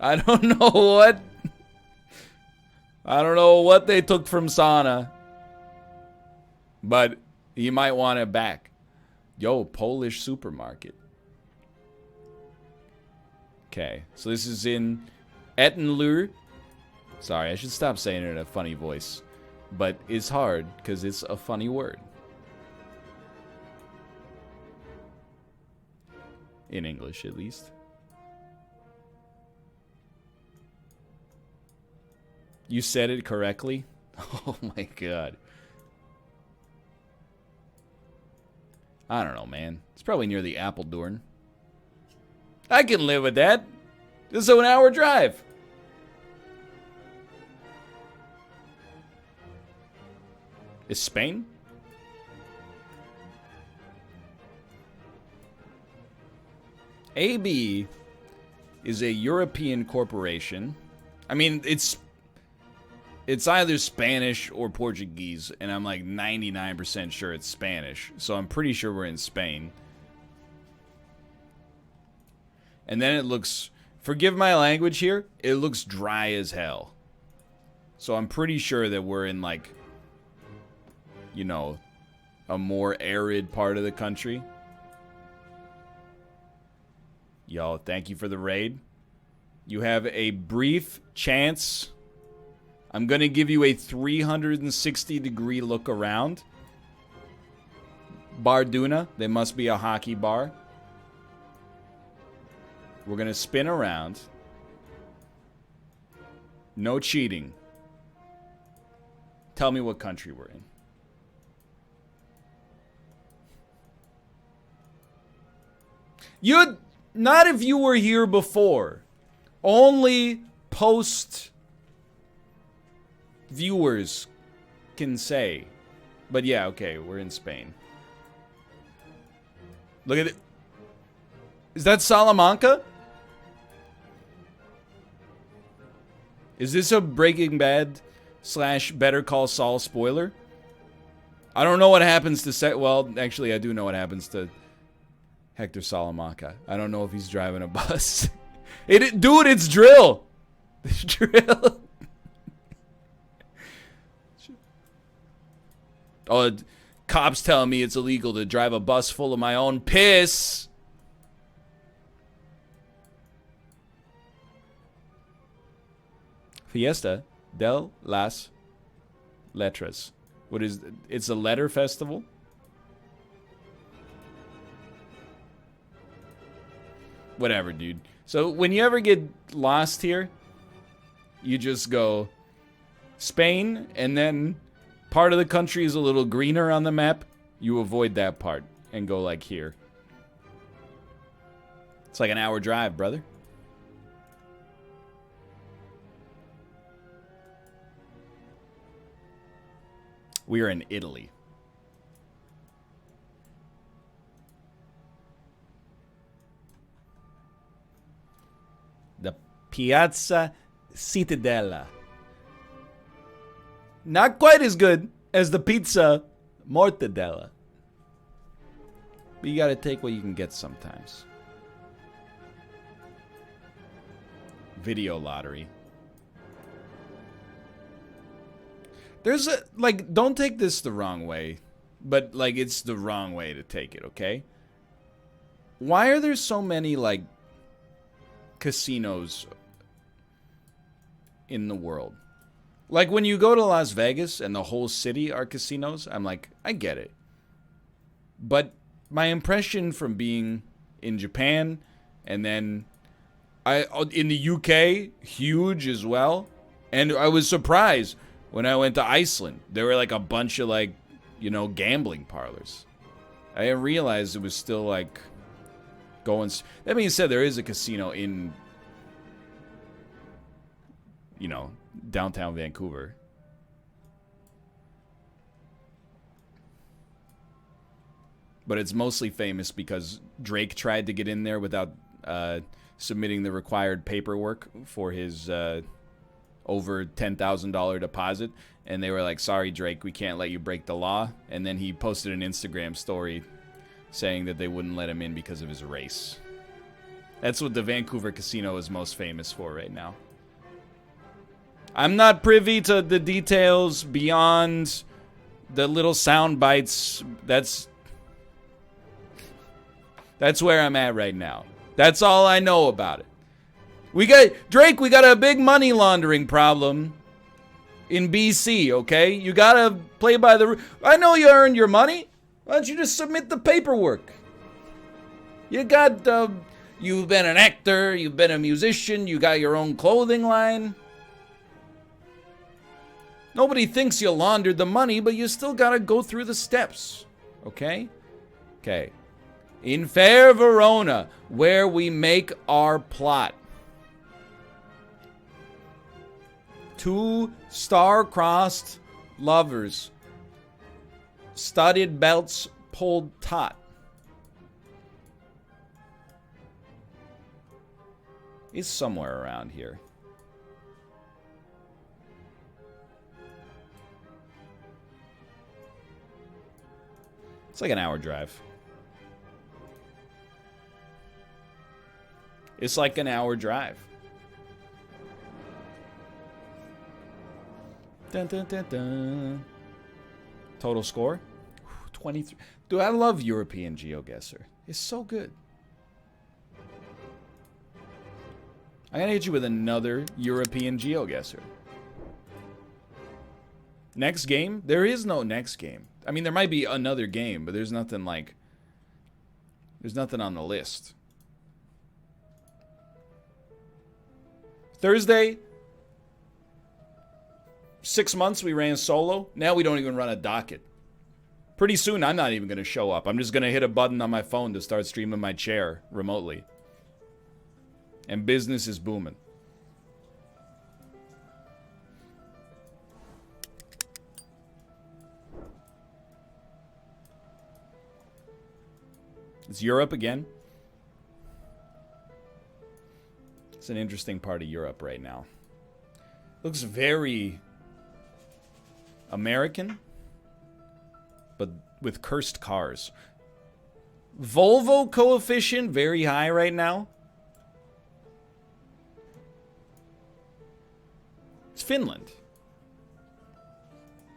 I don't know what. I don't know what they took from Sauna. But you might want it back. Yo, Polish supermarket. Okay, so this is in Ettenleur. Sorry, I should stop saying it in a funny voice. But it's hard, because it's a funny word. In English, at least. You said it correctly? Oh my god. I don't know, man. It's probably near the Apeldoorn. I can live with that. This is an hour drive. Is Spain? AB is a European corporation. I mean, it's either Spanish or Portuguese, and I'm like 99% sure it's Spanish. So I'm pretty sure we're in Spain. And then it looks, forgive my language here, it looks dry as hell. So I'm pretty sure that we're in like, you know, a more arid part of the country. Yo, thank you for the raid. You have a brief chance. I'm going to give you a 360-degree look around. Barduna, they must be a hockey bar. We're going to spin around. No cheating. Tell me what country we're in. You'd... Not if you were here before. Only post viewers can say. But yeah, okay, we're in Spain. Look at it. Is that Salamanca? Is this a Breaking Bad / Better Call Saul spoiler? I don't know what happens to well, actually I do know what happens to Hector Salamanca. I don't know if he's driving a bus. Dude, it's drill. It's drill. Oh, cops telling me it's illegal to drive a bus full of my own piss. Fiesta de las Letras. What is it's a letter festival? Whatever, dude. So when you ever get lost here, you just go Spain, and then part of the country is a little greener on the map. You avoid that part and go like here. It's like an hour drive, brother. We are in Italy. The Piazza Cittadella. Not quite as good as the Pizza Mortadella. But you gotta take what you can get sometimes. Video lottery. There's a, like, don't take this the wrong way, but, like, it's the wrong way to take it, okay? Why are there so many, like, casinos in the world? Like, when you go to Las Vegas and the whole city are casinos, I'm like, I get it. But my impression from being in Japan and then in the UK, huge as well, and I was surprised when I went to Iceland. There were like a bunch of like, you know, gambling parlors. I didn't realize it was still like going. That being said, there is a casino in, you know, downtown Vancouver. But it's mostly famous because Drake tried to get in there without submitting the required paperwork for his over $10,000 deposit, and they were like, sorry Drake, we can't let you break the law. And then he posted an Instagram story saying that they wouldn't let him in because of his race. That's what the Vancouver casino is most famous for right now. I'm not privy to the details beyond the little sound bites. That's where I'm at right now. That's all I know about it. We got a big money laundering problem in BC, okay? You gotta play by the... I know you earned your money. Why don't you just submit the paperwork? You got, you've been an actor, you've been a musician, you got your own clothing line. Nobody thinks you laundered the money, but you still gotta go through the steps, okay? Okay. In fair Verona, where we make our plot. 2 star-crossed lovers. Studded belts pulled taut. is somewhere around here. It's like an hour drive. It's like an hour drive. Dun, dun, dun, dun. Total score? 23. Dude, I love European GeoGuessr. It's so good. I'm gonna hit you with another European GeoGuessr. Next game? There is no next game. I mean, there might be another game, but there's nothing like... There's nothing on the list. Thursday, 6 months we ran solo. Now we don't even run a docket. Pretty soon I'm not even going to show up. I'm just going to hit a button on my phone to start streaming my chair remotely. And business is booming. It's Europe again. It's an interesting part of Europe right now. Looks very American, but with cursed cars. Volvo coefficient very high right now. It's Finland.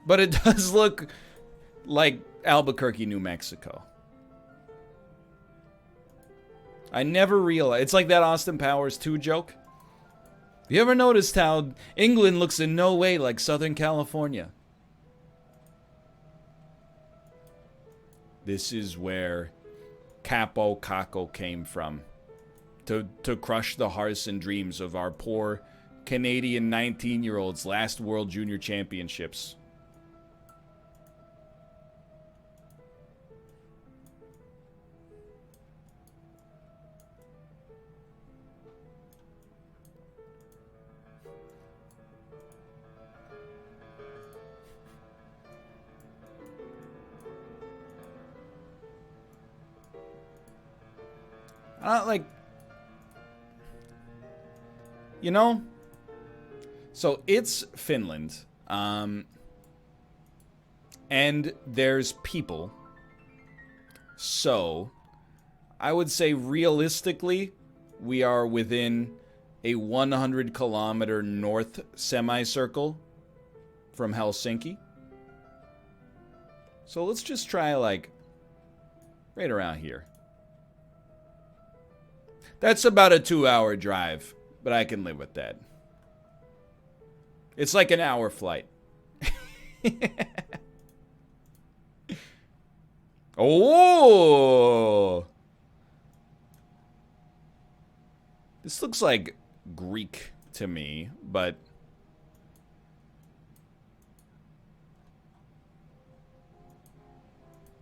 But it does look like Albuquerque, New Mexico. I never realized. It's like that Austin Powers 2 joke. You ever noticed how England looks in no way like Southern California? This is where Capo Caco came from. To crush the hearts and dreams of our poor Canadian 19-year-olds' last World Junior Championships. Like, you know, so it's Finland, and there's people, so I would say realistically, we are within a 100-kilometer north semicircle from Helsinki. So let's just try, like, right around here. That's about a 2-hour drive, but I can live with that. It's like an hour flight. Oh! This looks like Greek to me, but...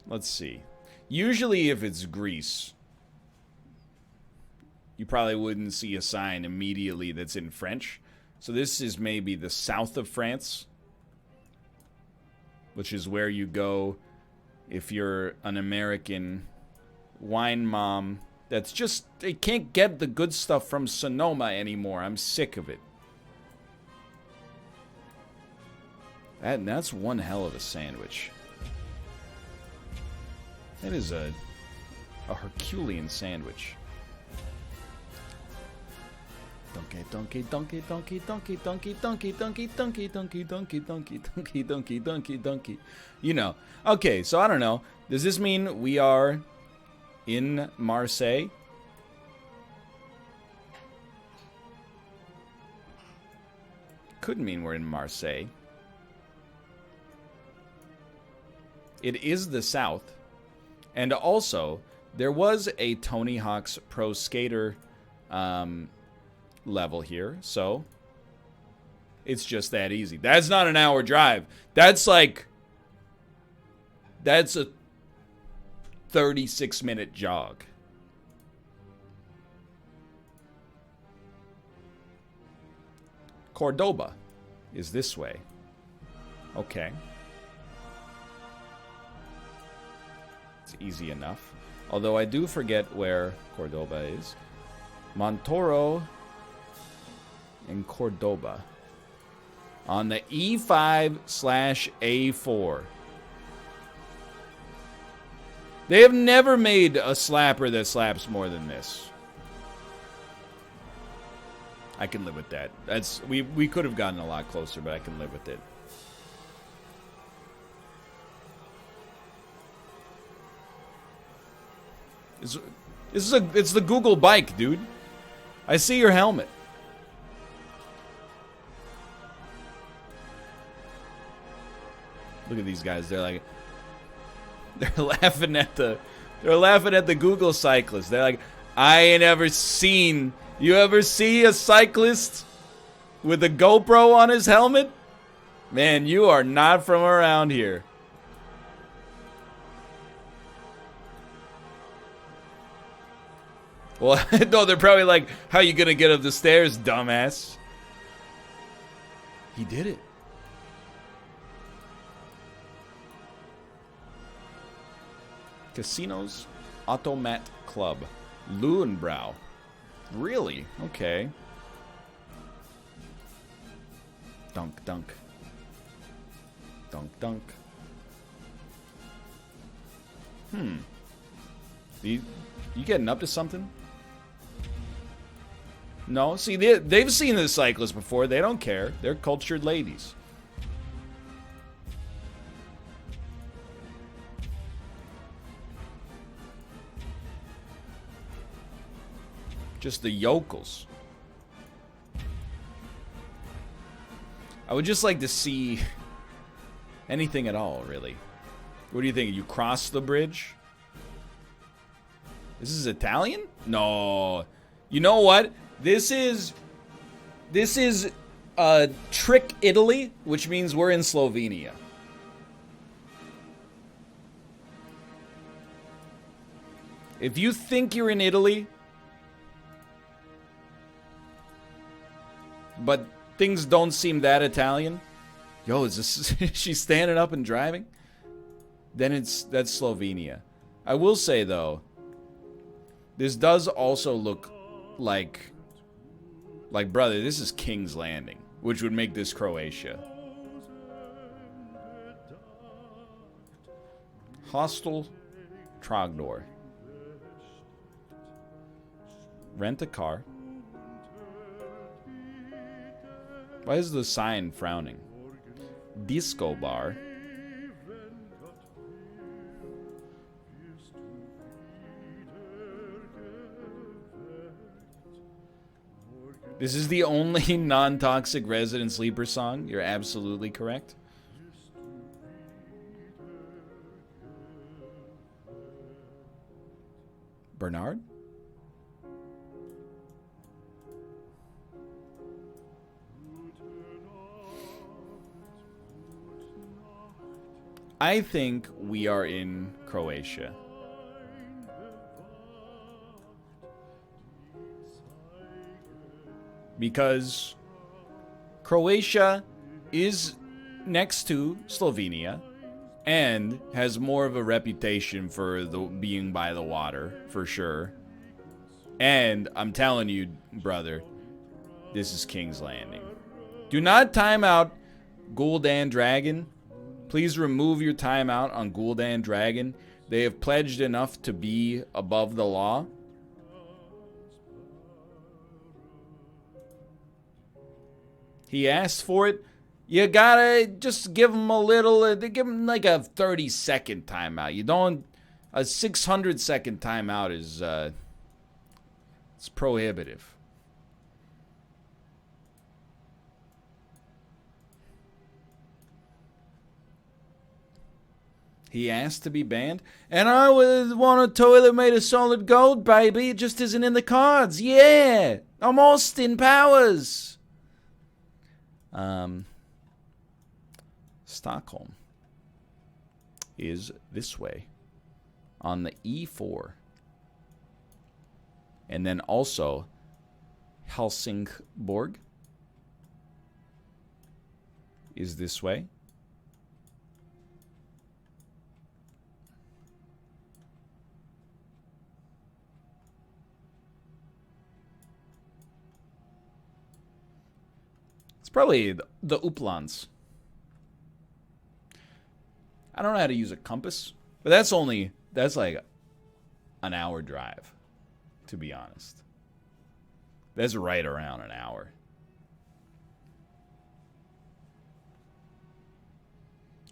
Let's see. Usually if it's Greece, you probably wouldn't see a sign immediately that's in French. So this is maybe the south of France, which is where you go if you're an American wine mom that's just, they can't get the good stuff from Sonoma anymore. I'm sick of it. That's one hell of a sandwich. That is a Herculean sandwich. Donkey, donkey, donkey, donkey, donkey, donkey, donkey, donkey, donkey, donkey, donkey, donkey, donkey, donkey, donkey, donkey. You know. Okay, so I don't know. Does this mean we are in Marseille? Could mean we're in Marseille. It is the south. And also, there was a Tony Hawk's Pro Skater level here, so it's just that easy. That's not an hour drive. That's like, that's a 36-minute jog. Cordoba is this way. Okay. It's easy enough. Although I do forget where Cordoba is. Montoro in Cordoba. On the E5/A4. They have never made a slapper that slaps more than this. I can live with that. We could have gotten a lot closer, but I can live with it. It's the Google bike, dude. I see your helmet. Look at these guys. They're laughing at the Google cyclist. They're like, I ain't ever seen. You ever see a cyclist with a GoPro on his helmet? Man, you are not from around here. Well, no, they're probably like, how you gonna get up the stairs, dumbass? He did it. Casinos Automat Club. Löwenbräu. Really? Okay. Dunk, dunk. Dunk, dunk. You getting up to something? No? See, they've seen this cyclist before. They don't care. They're cultured ladies. Just the yokels. I would just like to see anything at all, really. What do you think? You cross the bridge? This is Italian? No. You know what? This is Trick Italy, which means we're in Slovenia. If you think you're in Italy, but things don't seem that Italian. Yo, is this she's standing up and driving? Then that's Slovenia. I will say though, this does also look like brother, this is King's Landing, which would make this Croatia. Hostel Trogdor. Rent a car. Why is the sign frowning? Disco bar. This is the only non-toxic resident sleeper song. You're absolutely correct. Bernard? I think we are in Croatia. Because Croatia is next to Slovenia and has more of a reputation for being by the water, for sure. And I'm telling you, brother, this is King's Landing. Do not time out Gul'dan Dragon. Please remove your timeout on Gul'dan Dragon. They have pledged enough to be above the law. He asked for it. You gotta just give him a little, give him like a 30-second timeout. You don't, a 600-second timeout is, it's prohibitive. He asked to be banned. And I would want a toilet made of solid gold, baby. It just isn't in the cards. Yeah. I'm Austin Powers. Stockholm is this way on the E4. And then also Helsingborg is this way. probably the Uplands. I don't know how to use a compass, but that's like an hour drive, to be honest. That's right around an hour.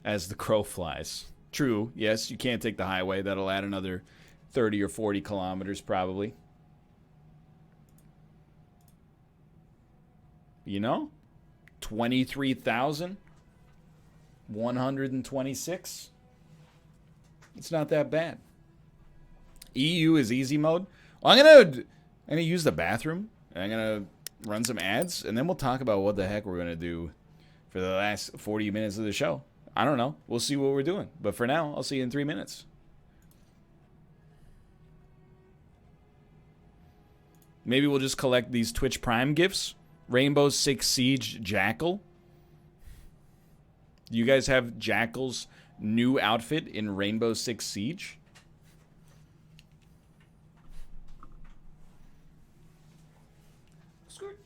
As the crow flies. True, yes, you can't take the highway. That'll add another 30 or 40 kilometers probably. You know? 23,126. It's not that bad. EU is easy mode. Well, I'm gonna use the bathroom. And I'm gonna run some ads, and then we'll talk about what the heck we're gonna do for the last 40 minutes of the show. I don't know. We'll see what we're doing. But for now, I'll see you in 3 minutes. Maybe we'll just collect these Twitch Prime gifts. Rainbow Six Siege Jackal. Do you guys have Jackal's new outfit in Rainbow Six Siege? Skirt.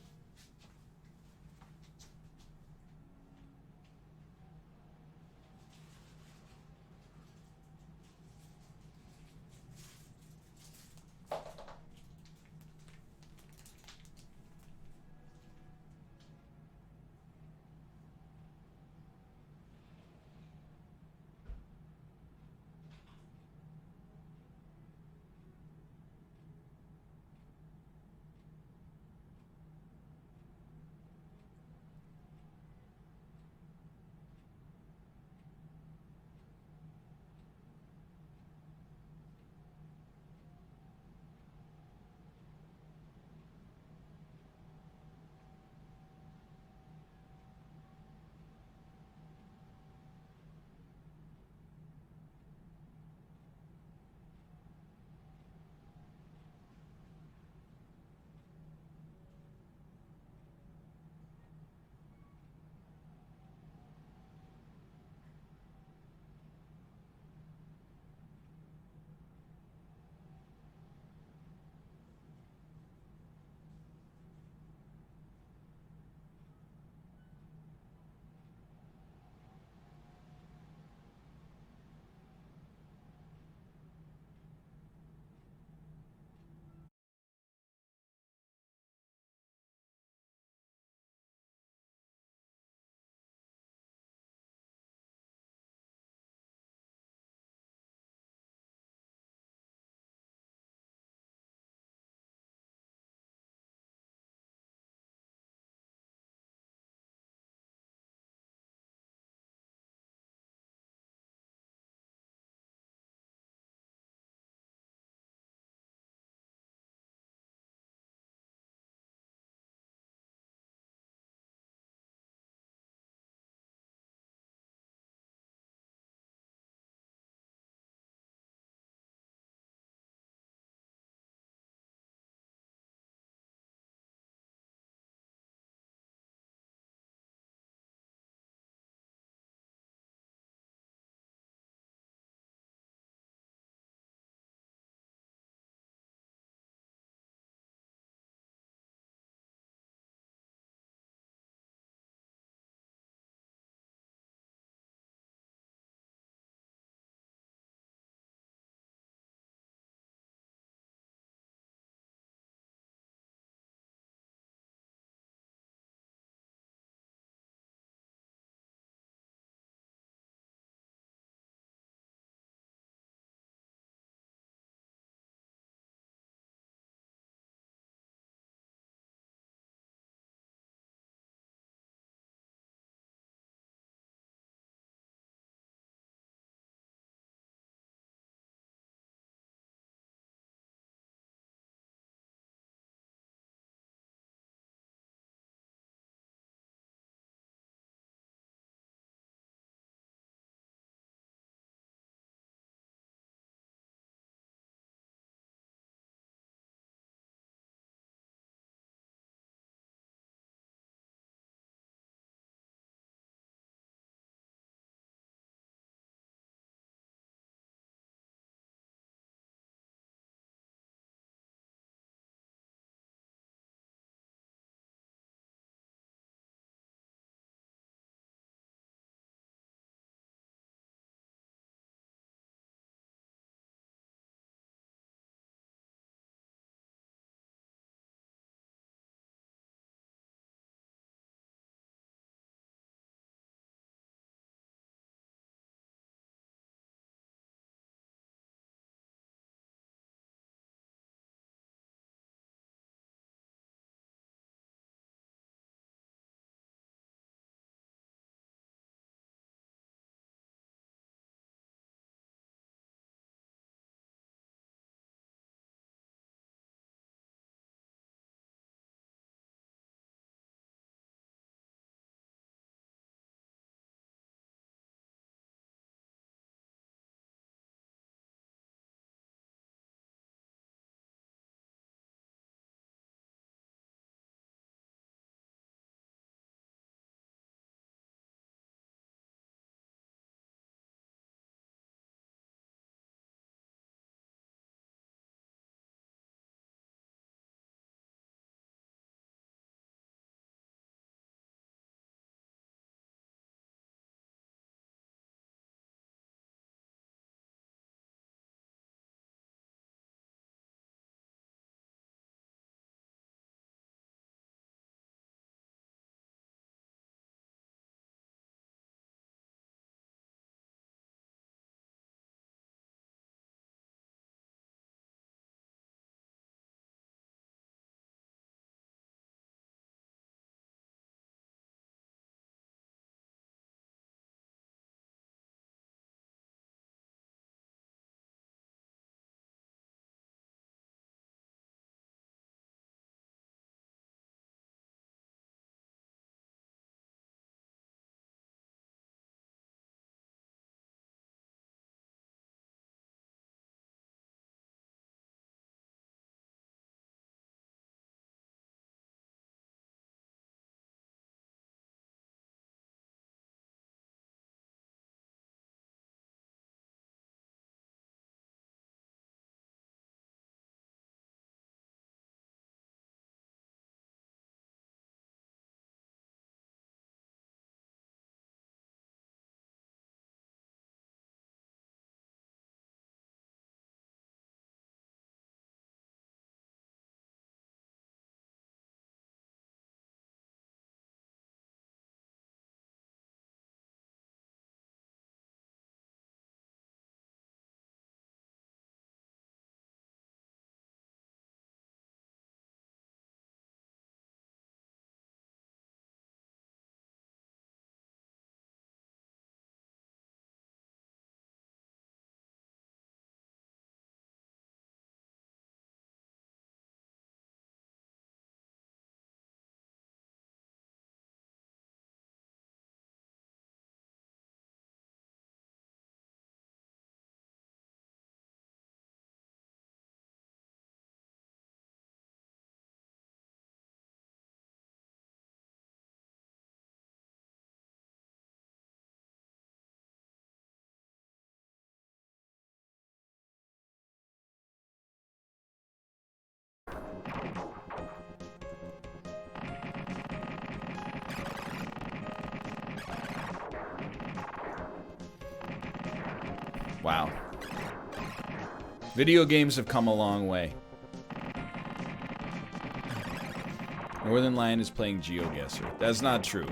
Wow. Video games have come a long way. Northern Lion is playing GeoGuessr. That's not true.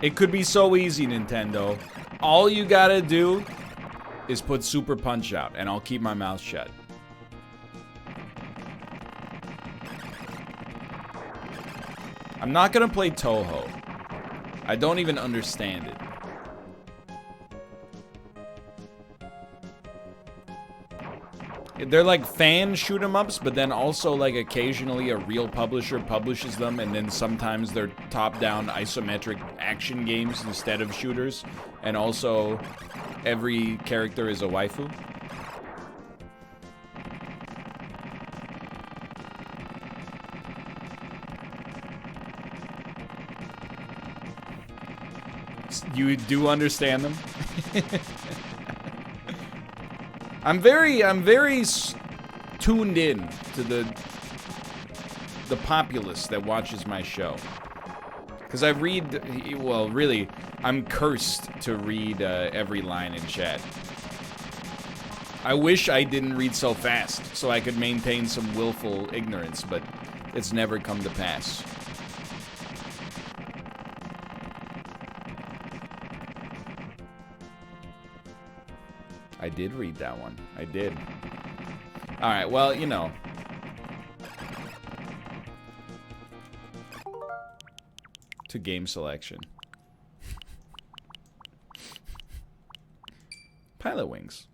It could be so easy, Nintendo. All you gotta do is put Super Punch out, and I'll keep my mouth shut. I'm not gonna play Toho. I don't even understand it. They're like fan shoot 'em ups, but then also like occasionally a real publisher publishes them, and then sometimes they're top-down isometric action games instead of shooters, and also every character is a waifu. You do understand them? I'm very tuned in to the populace that watches my show. Because I read, well, really, I'm cursed to read every line in chat. I wish I didn't read so fast so I could maintain some willful ignorance, but it's never come to pass. I did read that one. I did. Alright, well, you know. To game selection. Pilotwings.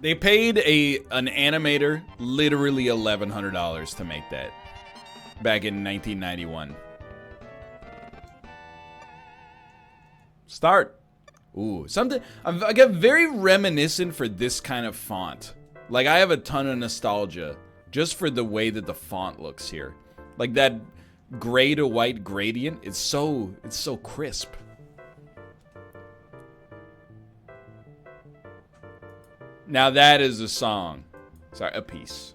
They paid an animator literally $1,100 to make that back in 1991. Start. Ooh, something. I get very reminiscent for this kind of font. Like, I have a ton of nostalgia just for the way that the font looks here. Like, that gray to white gradient, it's so crisp. Now that is a song. Sorry, a piece.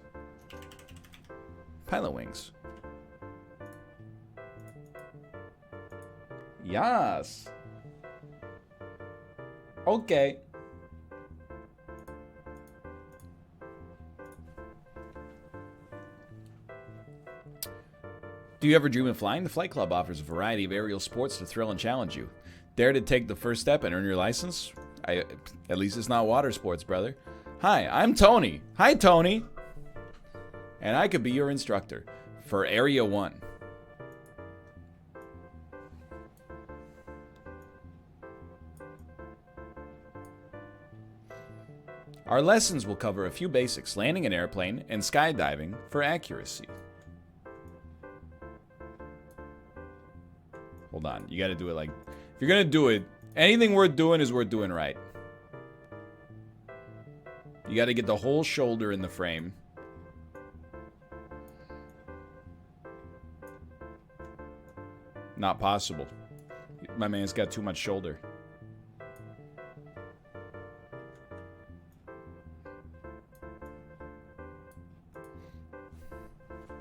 Pilotwings. Yes. Okay. Do you ever dream of flying? The Flight Club offers a variety of aerial sports to thrill and challenge you. Dare to take the first step and earn your license? At least it's not water sports, brother. Hi, I'm Tony. Hi, Tony. And I could be your instructor for Area 1. Our lessons will cover a few basics, landing an airplane, and skydiving for accuracy. Hold on, you gotta do it like... If you're gonna do it, anything worth doing is worth doing right. You gotta get the whole shoulder in the frame. Not possible. My man's got too much shoulder.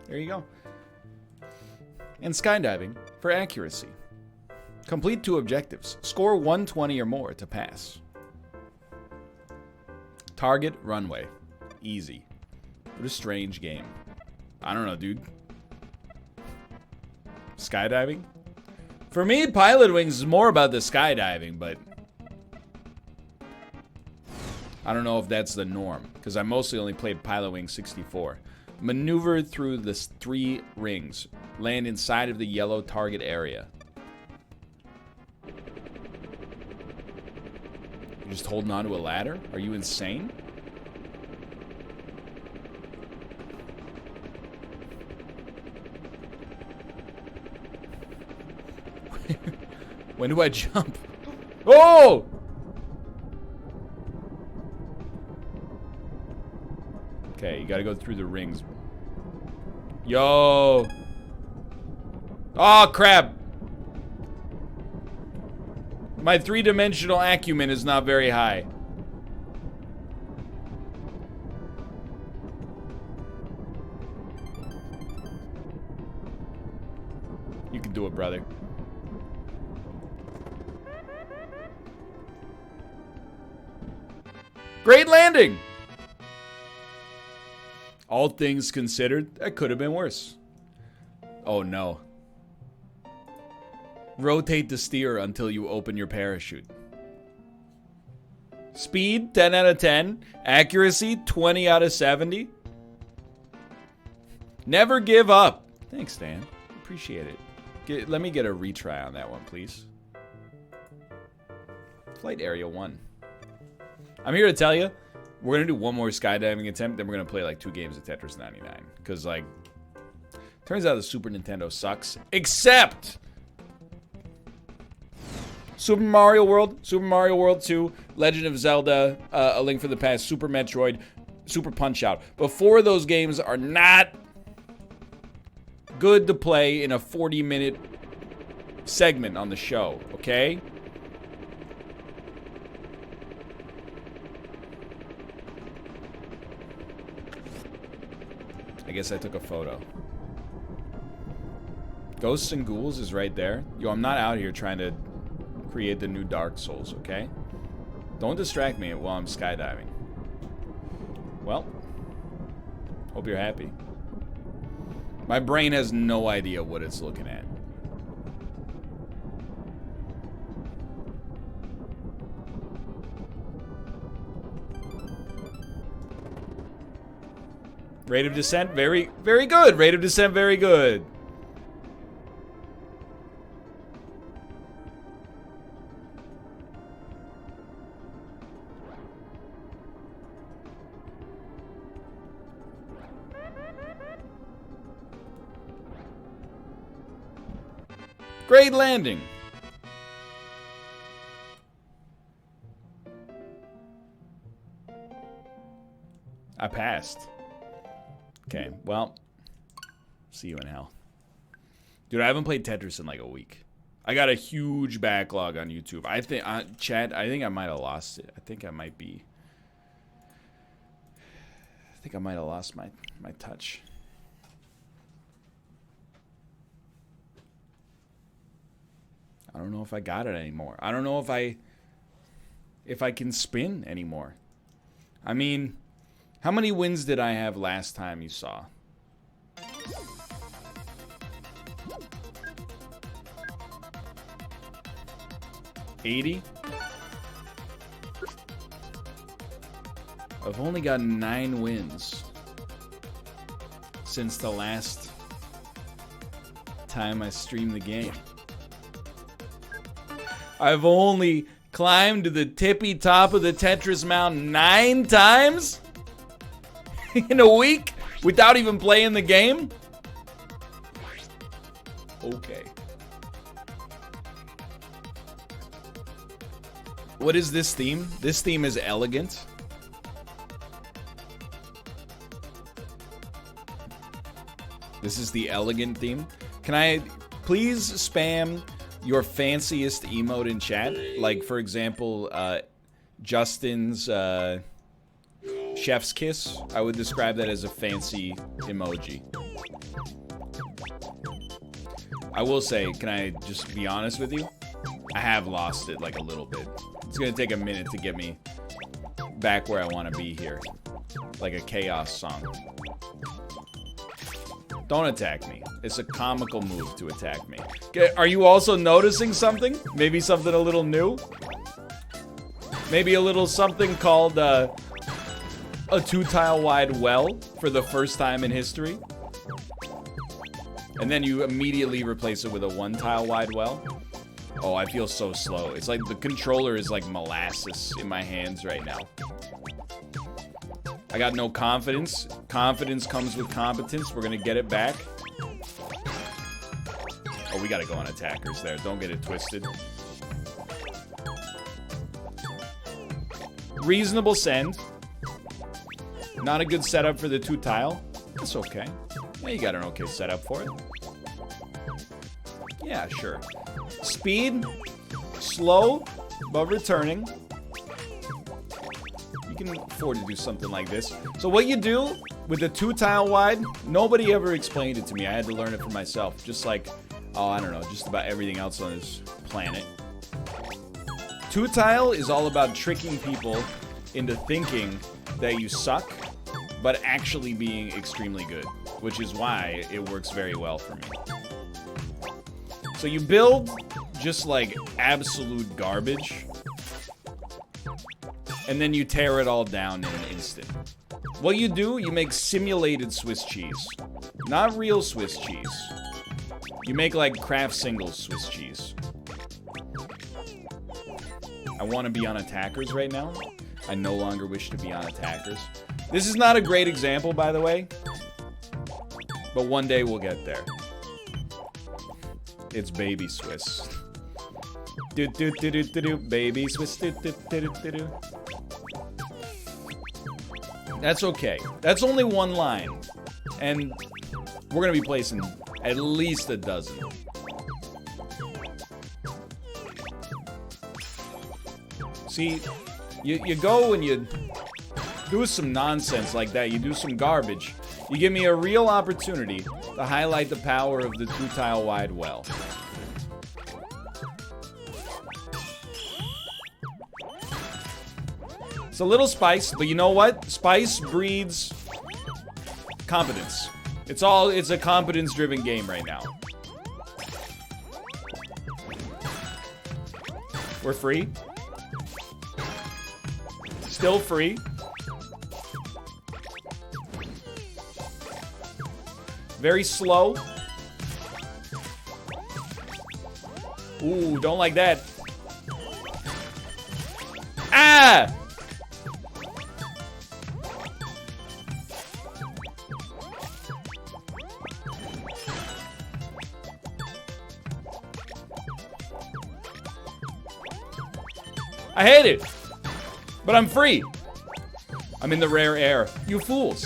There you go. And skydiving for accuracy. Complete 2 objectives. Score 120 or more to pass. Target runway. Easy. What a strange game. I don't know, dude. Skydiving? For me, Pilotwings is more about the skydiving, but I don't know if that's the norm, because I mostly only played Pilotwings 64. Maneuver through the 3 rings. Land inside of the yellow target area. You're just holding on to a ladder? Are you insane? When do I jump? Oh! Okay, you gotta go through the rings. Yo! Oh, crap! My 3-dimensional acumen is not very high. You can do it, brother. Great landing! All things considered, that could have been worse. Oh no. Rotate the steer until you open your parachute. Speed, 10 out of 10. Accuracy, 20 out of 70. Never give up. Thanks, Dan. Appreciate it. Let me get a retry on that one, please. Flight Area 1. I'm here to tell you, we're going to do one more skydiving attempt, then we're going to play like 2 games of Tetris 99. Because, like, turns out the Super Nintendo sucks. Except Super Mario World, Super Mario World 2, Legend of Zelda, A Link for the Past, Super Metroid, Super Punch-Out. But 4 of those games are not good to play in a 40-minute segment on the show, okay? I guess I took a photo. Ghosts and Ghouls is right there. Yo, I'm not out here trying to create the new Dark Souls, okay? Don't distract me while I'm skydiving. Well, hope you're happy. My brain has no idea what it's looking at. Rate of descent, very, very good. Rate of descent, very good. Great landing. I passed. Okay, well, see you in hell. Dude, I haven't played Tetris in like a week. I got a huge backlog on YouTube. I think, chat, I think I might have lost it. I think I might have lost my touch. I don't know if I got it anymore. I don't know if I can spin anymore. I mean, how many wins did I have last time you saw? $80? I've only got 9 wins since the last time I streamed the game. I've only climbed to the tippy top of the Tetris mountain 9 times in a week without even playing the game? Okay. What is this theme? This theme is elegant. This is the elegant theme. Can I please spam your fanciest emote in chat? Like, for example, Justin's chef's kiss. I would describe that as a fancy emoji. I will say, can I just be honest with you? I have lost it like a little bit. It's gonna take a minute to get me back where I want to be here. Like a chaos song. Don't attack me. It's a comical move to attack me. Are you also noticing something? Maybe something a little new? Maybe a little something called a 2-tile wide well for the first time in history? And then you immediately replace it with a 1-tile wide well? Oh, I feel so slow. It's like the controller is like molasses in my hands right now. I got no confidence. Confidence comes with competence. We're gonna get it back. Oh, we gotta go on attackers there. Don't get it twisted. Reasonable send. Not a good setup for the 2-tile. That's okay. Yeah, you got an okay setup for it. Yeah, sure. Speed. Slow, but returning. You can afford to do something like this. So what you do with the 2-tile wide, nobody ever explained it to me. I had to learn it for myself. Just like Oh, I don't know, just about everything else on this planet. 2-tile is all about tricking people into thinking that you suck, but actually being extremely good, which is why it works very well for me. So you build just like absolute garbage, and then you tear it all down in an instant. What you do, you make simulated Swiss cheese, not real Swiss cheese. You make like Kraft Singles Swiss cheese. I want to be on attackers right now. I no longer wish to be on attackers. This is not a great example, by the way, but one day we'll get there. It's baby Swiss. Do do do do do do, baby Swiss. Do do do do do do. That's okay. That's only one line, and we're gonna be placing at least a dozen. See, you go and you do some nonsense like that. You do some garbage. You give me a real opportunity to highlight the power of the 2-tile wide well. It's a little spice, but you know what? Spice breeds competence. It's a competence-driven game right now. We're free. Still free. Very slow. Ooh, don't like that. Ah! I hate it, but I'm free. I'm in the rare air. You fools.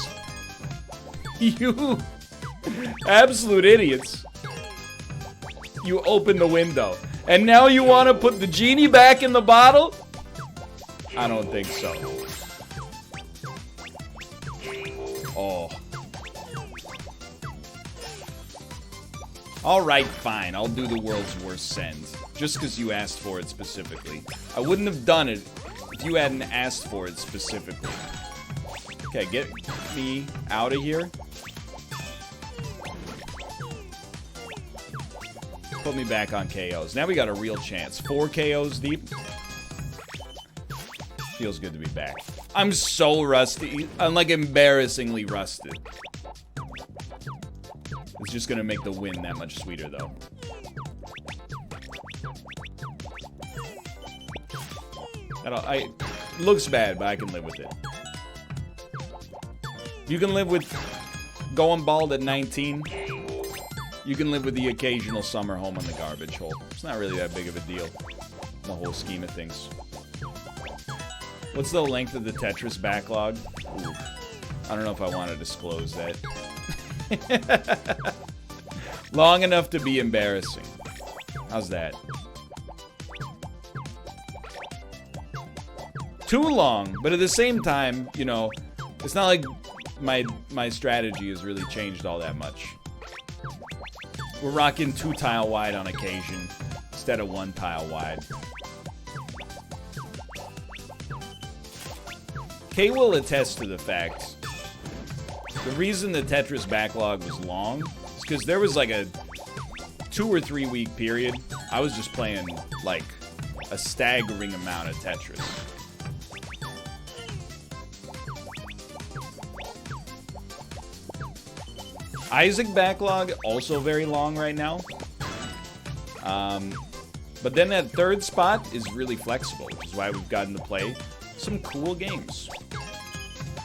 You absolute idiots. You opened the window, and now you want to put the genie back in the bottle? I don't think so. Oh. Alright, fine. I'll do the world's worst send. Just because you asked for it specifically. I wouldn't have done it if you hadn't asked for it specifically. Okay, get me out of here. Put me back on KOs. Now we got a real chance. 4 KOs deep. Feels good to be back. I'm so rusty. I'm like embarrassingly rusted. It's just gonna make the win that much sweeter though. It looks bad, but I can live with it. You can live with going bald at 19. You can live with the occasional summer home on the garbage hole. It's not really that big of a deal in the whole scheme of things. What's the length of the Tetris backlog? Ooh, I don't know if I want to disclose that. Long enough to be embarrassing. How's that? Too long, but at the same time, you know, it's not like my strategy has really changed all that much. We're rocking 2-tile wide on occasion instead of 1-tile wide. Kay will attest to the fact the reason the Tetris backlog was long is because there was like a 2 or 3 week period I was just playing like a staggering amount of Tetris. Isaac backlog, also very long right now. But then that third spot is really flexible, which is why we've gotten to play some cool games.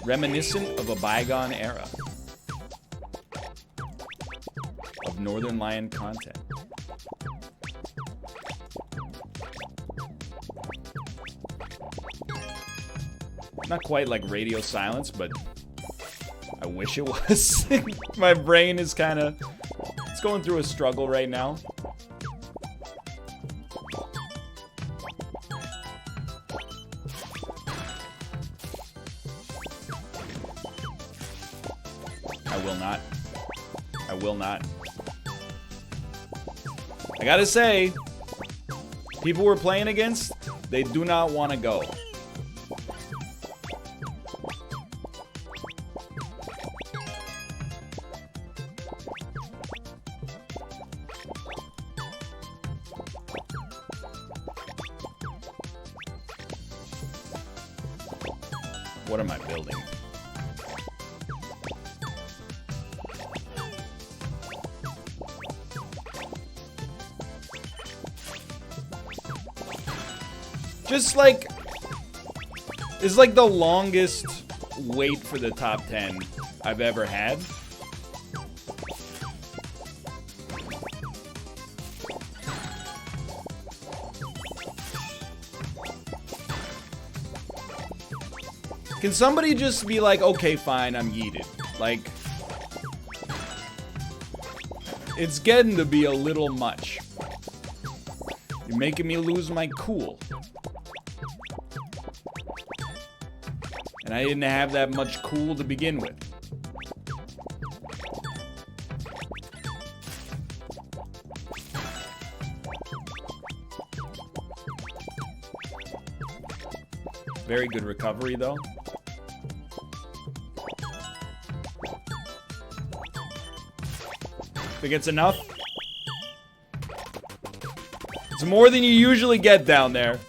Reminiscent of a bygone era of Northern Lion content. Not quite like Radio Silence, but I wish it was. My brain is kind of... It's going through a struggle right now. I will not. I will not. I gotta say, people we're playing against, they do not want to go. What am I building? Just like, it's like the longest wait for the top 10 I've ever had. Can somebody just be like, okay, fine, I'm yeeted. Like, it's getting to be a little much. You're making me lose my cool. And I didn't have that much cool to begin with. Very good recovery, though. Think it's enough? It's more than you usually get down there.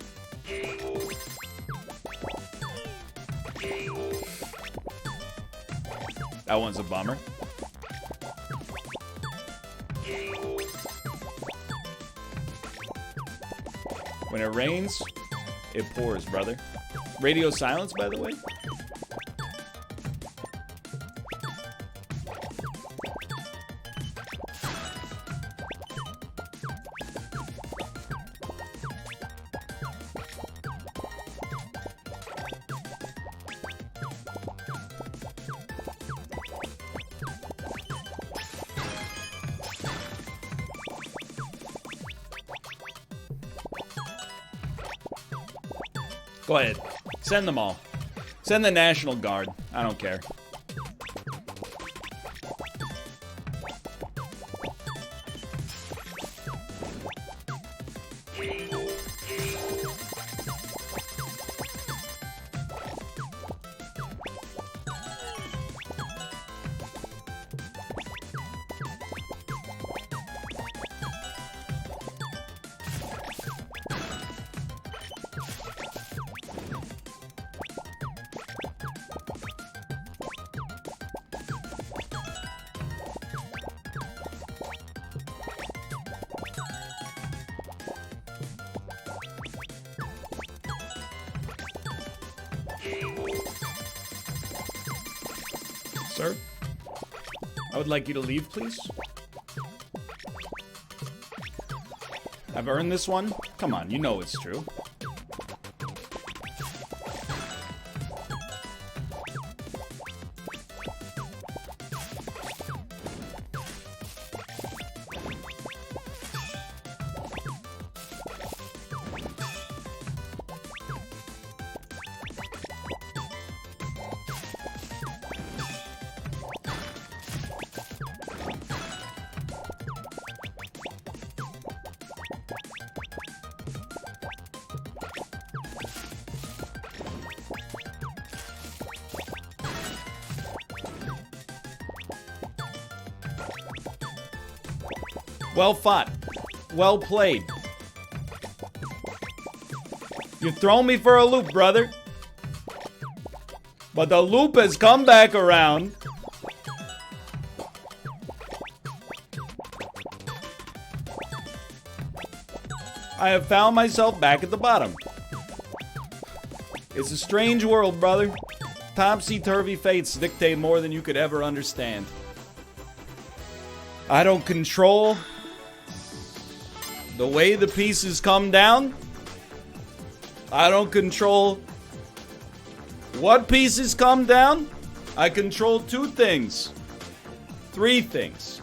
That one's a bummer. When it rains, it pours, brother. Radio silence, by the way. Go ahead. Send them all. Send the National Guard. I don't care. Sir? I would like you to leave, please. I've earned this one? Come on, you know it's true. Well fought. Well played. You've thrown me for a loop, brother. But the loop has come back around. I have found myself back at the bottom. It's a strange world, brother. Topsy-turvy fates dictate more than you could ever understand. I don't control the way the pieces come down. I don't control what pieces come down. I control two things. Three things.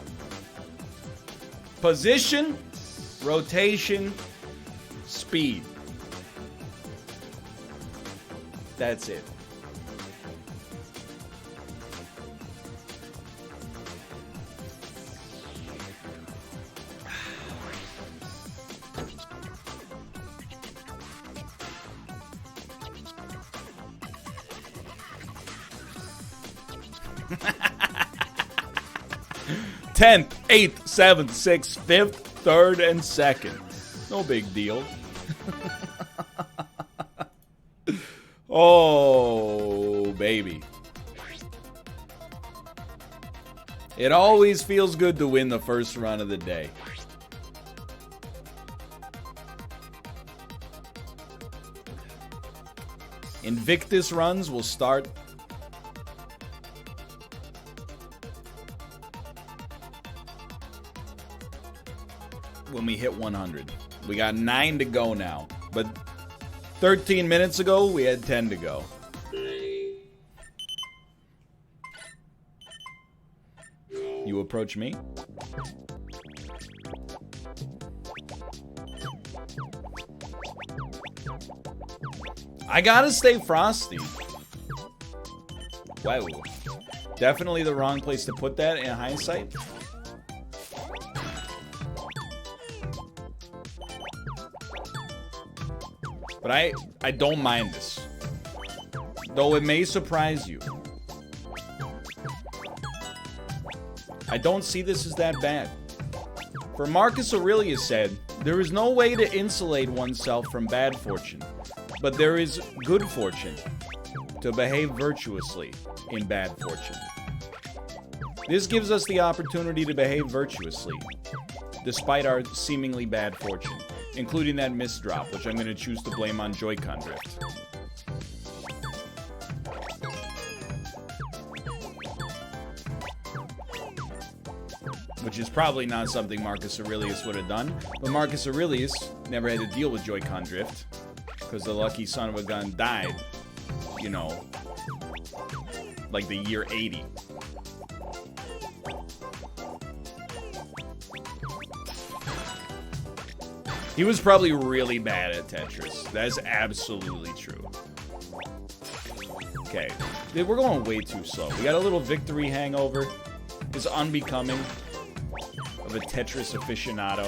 Position, rotation, speed. That's it. 10th, 8th, 7th, 6th, 5th, 3rd, and 2nd. No big deal. Oh, baby. It always feels good to win the first run of the day. Invictus runs will start when we hit 100. We got 9 to go now, but 13 minutes ago we had 10 to go. You approach me? I gotta stay frosty. Wow. Definitely the wrong place to put that in hindsight. But I don't mind this. Though it may surprise you. I don't see this as that bad. For Marcus Aurelius said, there is no way to insulate oneself from bad fortune, but there is good fortune to behave virtuously in bad fortune. This gives us the opportunity to behave virtuously, despite our seemingly bad fortune, including that misdrop, which I'm going to choose to blame on Joy-Con drift. Which is probably not something Marcus Aurelius would have done, but Marcus Aurelius never had to deal with Joy-Con drift, because the lucky son of a gun died, you know, like the year 80. He was probably really bad at Tetris. That is absolutely true. Okay, we're going way too slow. We got a little victory hangover. It's unbecoming of a Tetris aficionado.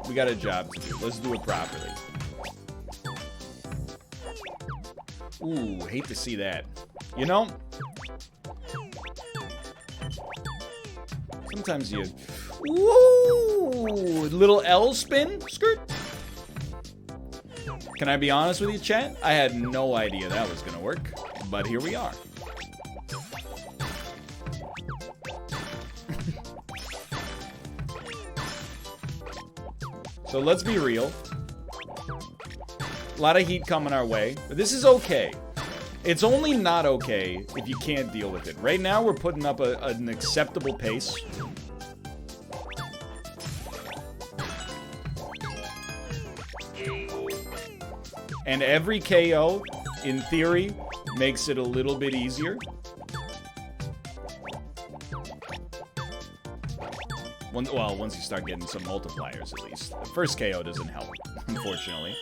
We got a job to do. Let's do it properly. Ooh, hate to see that. You know, sometimes you... Ooh, little L spin, skirt. Can I be honest with you, chat? I had no idea that was gonna work, but here we are. So let's be real. A lot of heat coming our way, but this is okay. It's only not okay if you can't deal with it. Right now, we're putting up an acceptable pace. And every KO, in theory, makes it a little bit easier. Well, once you start getting some multipliers, at least. The first KO doesn't help, unfortunately.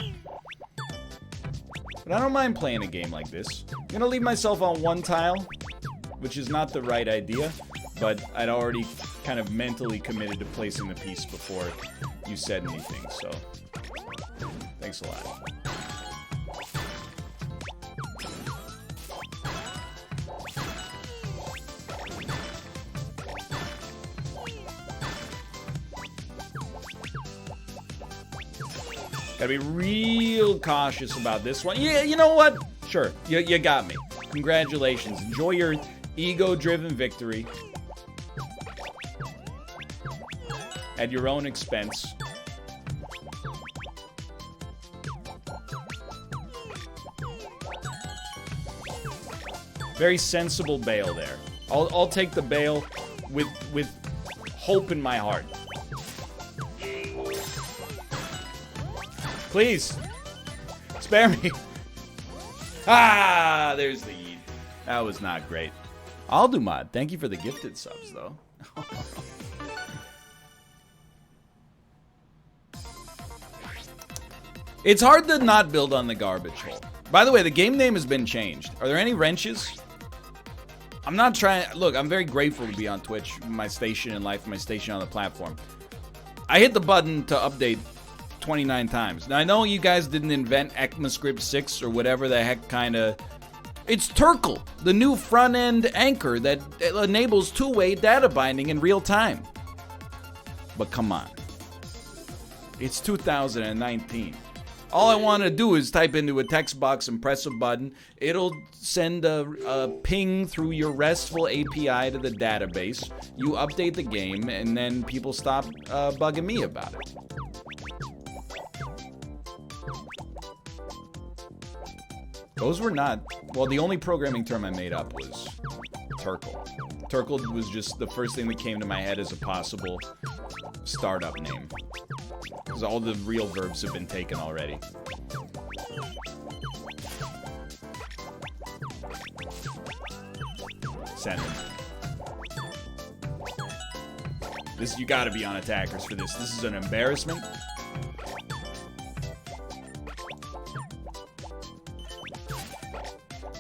But I don't mind playing a game like this. I'm gonna leave myself on one tile, which is not the right idea, but I'd already kind of mentally committed to placing the piece before you said anything, so thanks a lot. Gotta be real cautious about this one. Yeah, you know what? Sure, you got me. Congratulations. Enjoy your ego-driven victory. At your own expense. Very sensible bail there. I'll take the bail with hope in my heart. Please, spare me. Ah, there's the E.D.F. That was not great. I'll do mod. Thank you for the gifted subs, though. It's hard to not build on the garbage hole. By the way, the game name has been changed. Are there any wrenches? I'm not trying... Look, I'm very grateful to be on Twitch, my station in life, my station on the platform. I hit the button to update 29 times. Now, I know you guys didn't invent ECMAScript 6 or whatever the heck kind of It's Turkle, the new front-end anchor that enables two-way data binding in real time. But come on. It's 2019. All I want to do is type into a text box and press a button. It'll send a ping through your RESTful API to the database. You update the game, and then people stop bugging me about it. Those were not... Well, the only programming term I made up was Turkle. Turkle was just the first thing that came to my head as a possible startup name. Because all the real verbs have been taken already. Send them. You gotta be on attackers for this. This is an embarrassment.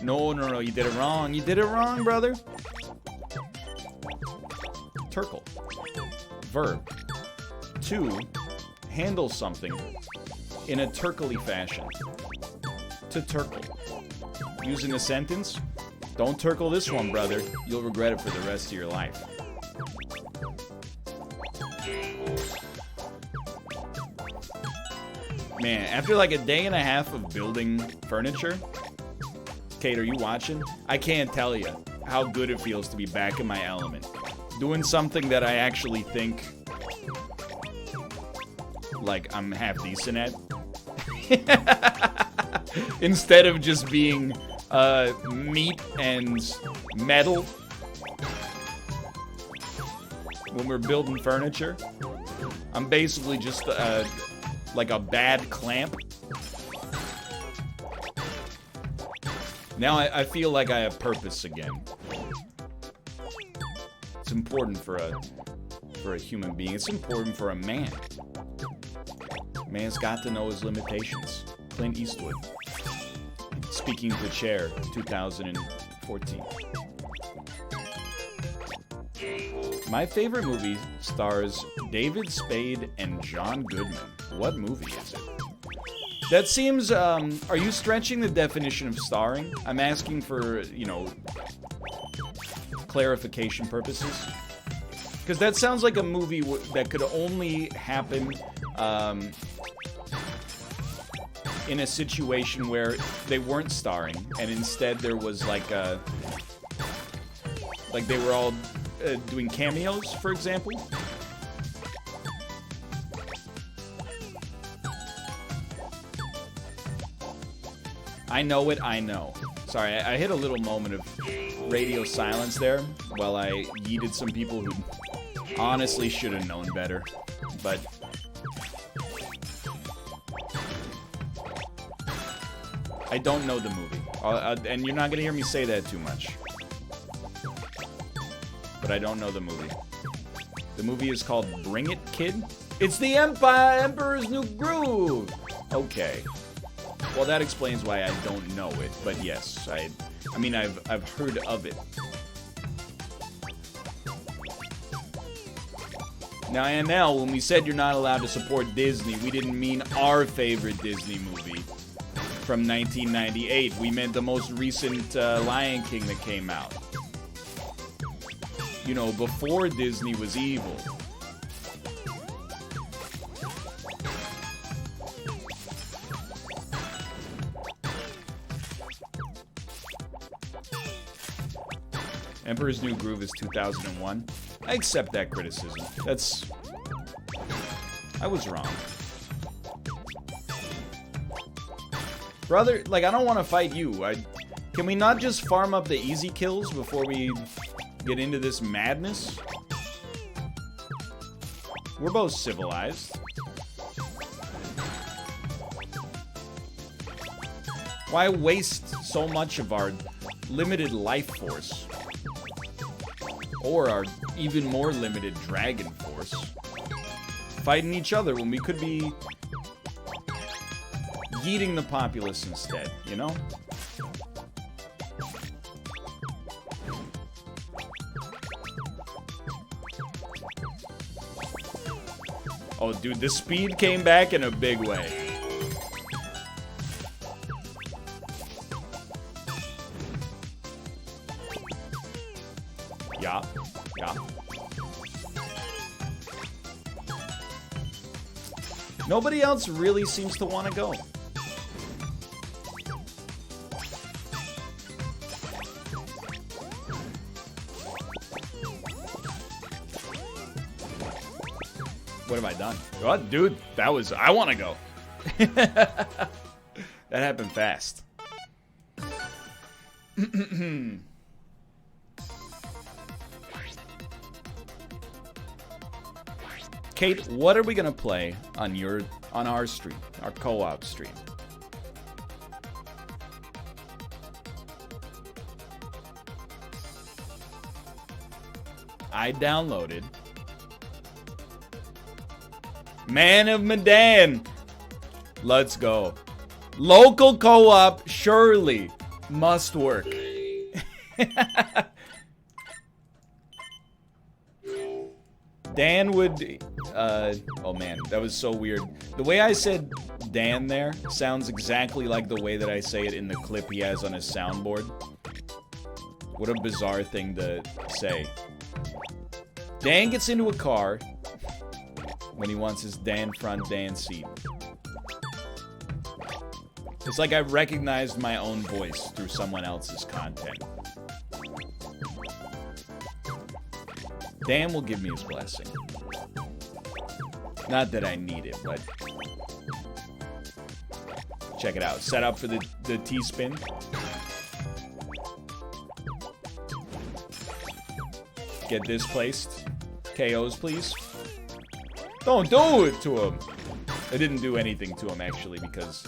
No, you did it wrong. You did it wrong, brother. Turkle. Verb. To handle something in a turkly fashion. To turkle. Using a sentence. Don't turkle this one, brother. You'll regret it for the rest of your life. Man, after like a day and a half of building furniture... Kate, are you watching? I can't tell you how good it feels to be back in my element. Doing something that I actually think, like, I'm half decent at. Instead of just being, meat and metal. When we're building furniture. I'm basically just, like a bad clamp. Now I feel like I have purpose again. It's important for a human being. It's important for a man. Man's got to know his limitations. Clint Eastwood. Speaking to the Chair, 2014. My favorite movie stars David Spade and John Goodman. What movie is it? That seems, are you stretching the definition of starring? I'm asking for, you know, clarification purposes. Because that sounds like a movie that could only happen, in a situation where they weren't starring, and instead there was like a... Like they were all doing cameos, for example. I know it, I know. Sorry, I hit a little moment of radio silence there while I yeeted some people who honestly should have known better. But I don't know the movie. And you're not going to hear me say that too much. But I don't know the movie. The movie is called Bring It, Kid? It's the Emperor's New Groove! Okay. Well, that explains why I don't know it, but yes, I mean, I've heard of it. Now, Annelle, when we said you're not allowed to support Disney, we didn't mean our favorite Disney movie from 1998. We meant the most recent Lion King that came out. You know, before Disney was evil. Emperor's New Groove is 2001. I accept that criticism. I was wrong. Brother, like, I don't want to fight you. Can we not just farm up the easy kills before we get into this madness? We're both civilized. Why waste so much of our limited life force? Or our even more limited dragon force fighting each other when we could be yeeting the populace instead, you know? Oh, dude, the speed came back in a big way. Nobody else really seems to want to go. What have I done? Oh, dude, that was... I want to go. That happened fast. Kate, what are we gonna play on our stream, our co-op stream? I downloaded Man of Medan. Let's go. Local co-op surely must work. Dan would... oh man, that was so weird. The way I said Dan there sounds exactly like the way that I say it in the clip he has on his soundboard. What a bizarre thing to say. Dan gets into a car when he wants his Dan front, Dan seat. It's like I recognized my own voice through someone else's content. Dan will give me his blessing. Not that I need it, but... check it out. Set up for the T-spin. Get this placed. KOs, please. Don't do it to him. I didn't do anything to him, actually, because...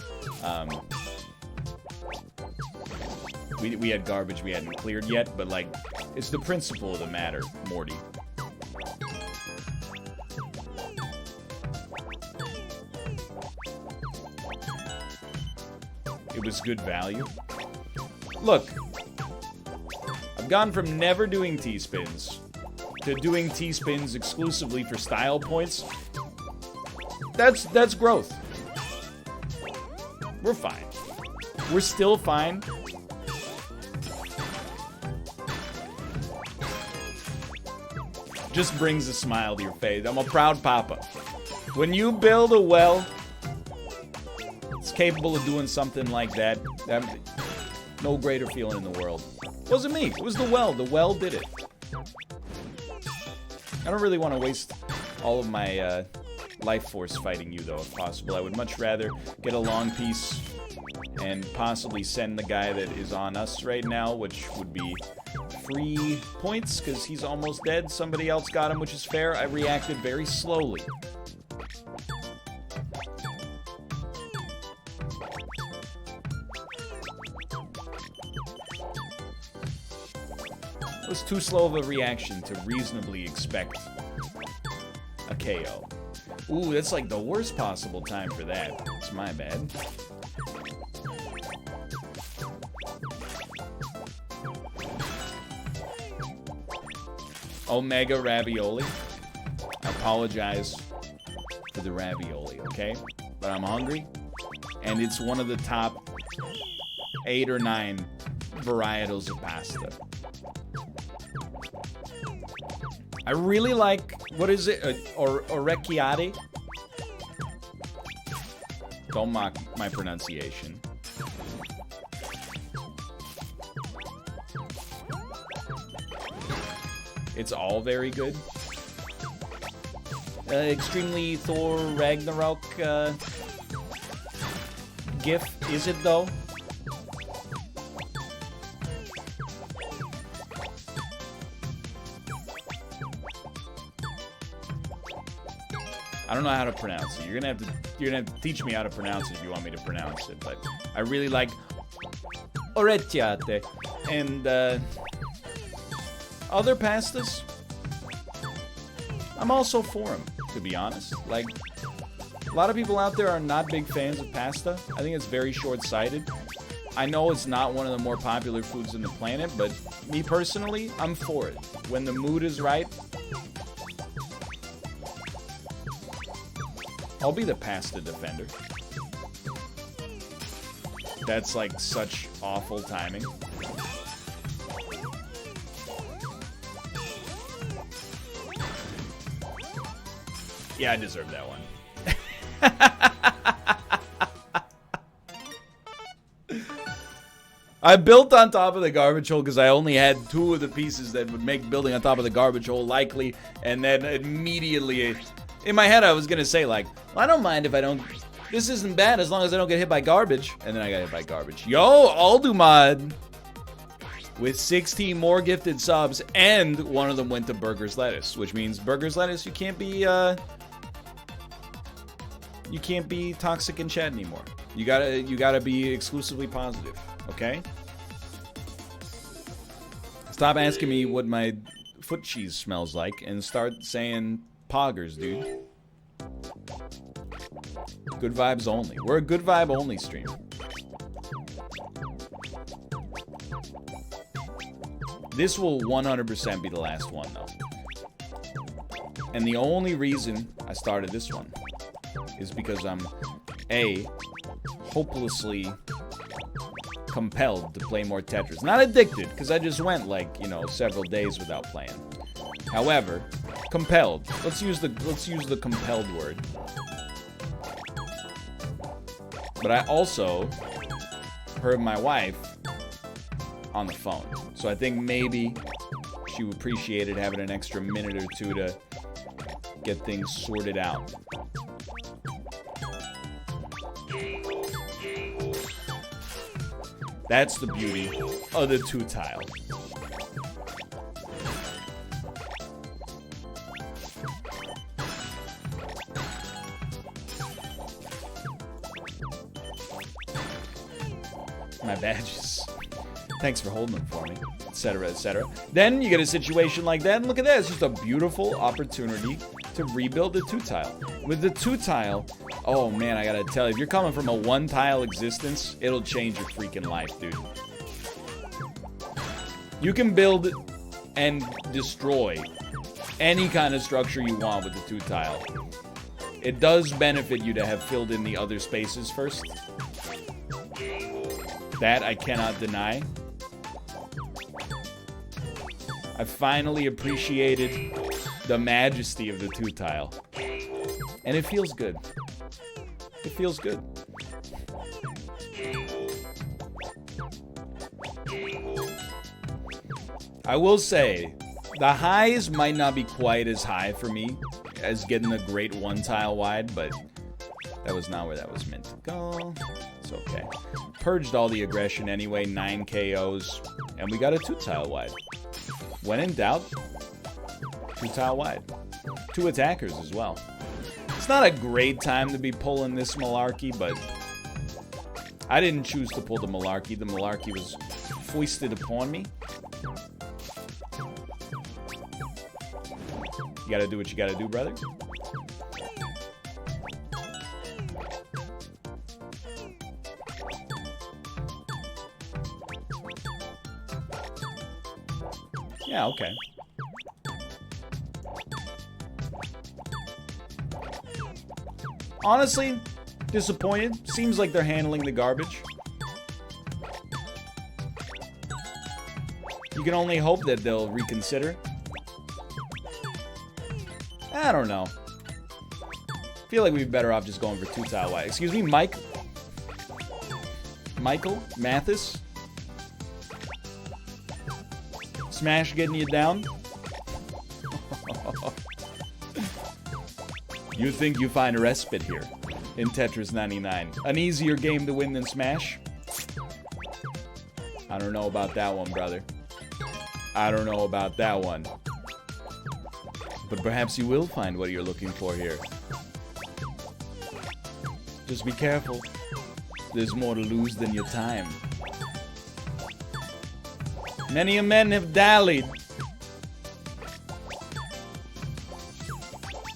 we had garbage we hadn't cleared yet, but, like, it's the principle of the matter, Morty. It was good value. Look, I've gone from never doing T-spins to doing T-spins exclusively for style points. That's growth. We're fine. We're still fine. Just brings a smile to your face. I'm a proud papa. When you build a well that's capable of doing something like that, no greater feeling in the world. It wasn't me. It was the well. The well did it. I don't really want to waste all of my life force fighting you, though, if possible. I would much rather get a long piece and possibly send the guy that is on us right now, which would be free points, because he's almost dead. Somebody else got him, which is fair. I reacted very slowly. It was too slow of a reaction to reasonably expect a KO. Ooh, that's like the worst possible time for that. It's my bad. Omega ravioli. I apologize for the ravioli, okay? But I'm hungry, and it's one of the top 8 or 9 varietals of pasta. I really like, what is it, orecchiati? Don't mock my pronunciation. It's all very good. Extremely Thor Ragnarok GIF, is it though? I don't know how to pronounce it. You're gonna have to teach me how to pronounce it if you want me to pronounce it. But I really like orecchiate and other pastas. I'm also for them, to be honest. Like, a lot of people out there are not big fans of pasta. I think it's very short-sighted. I know it's not one of the more popular foods on the planet, but me personally, I'm for it. When the mood is right, I'll be the pasta defender. That's like such awful timing. Yeah, I deserve that one. I built on top of the garbage hole because I only had 2 of the pieces that would make building on top of the garbage hole likely. And then immediately, in my head, I was going to say, like, well, I don't mind if I don't... This isn't bad as long as I don't get hit by garbage. And then I got hit by garbage. Yo, Aldumod! With 16 more gifted subs, and one of them went to Burger's Lettuce. Which means Burger's Lettuce, you can't be toxic in chat anymore. You gotta be exclusively positive. Okay? Stop asking me what my foot cheese smells like and start saying poggers, dude. Good vibes only. We're a good vibe only stream. This will 100% be the last one, though. And the only reason I started this one is because I'm, A, hopelessly compelled to play more Tetris. Not addicted, because I just went, like, you know, several days without playing. However, compelled. Let's use the compelled word. But I also heard my wife on the phone. So I think maybe she appreciated having an extra minute or 2 to get things sorted out. That's the beauty of the 2-tile. My badges. Thanks for holding them for me, etc., etc. Then you get a situation like that, and look at that. It's just a beautiful opportunity to rebuild the 2-tile. With the 2-tile, oh man, I gotta tell you, if you're coming from a 1-tile existence, it'll change your freaking life, dude. You can build and destroy any kind of structure you want with the 2-tile. It does benefit you to have filled in the other spaces first. That I cannot deny. I finally appreciated the majesty of the 2-tile. And it feels good. It feels good. I will say, the highs might not be quite as high for me as getting a great 1-tile wide, but that was not where that was meant to go. It's okay. Purged all the aggression anyway, 9 KOs, and we got a 2-tile wide. When in doubt, 2-tile wide. 2 attackers as well. It's not a great time to be pulling this malarkey, but I didn't choose to pull the malarkey. The malarkey was foisted upon me. You gotta do what you gotta do, brother. Yeah, okay. Honestly, disappointed. Seems like they're handling the garbage. You can only hope that they'll reconsider. I don't know. Feel like we'd be better off just going for 2-tile wide. Excuse me, Mike? Michael? Mathis? Smash getting you down? You think you find a respite here in Tetris 99. An easier game to win than Smash? I don't know about that one, brother. I don't know about that one. But perhaps you will find what you're looking for here. Just be careful. There's more to lose than your time. Many a men have dallied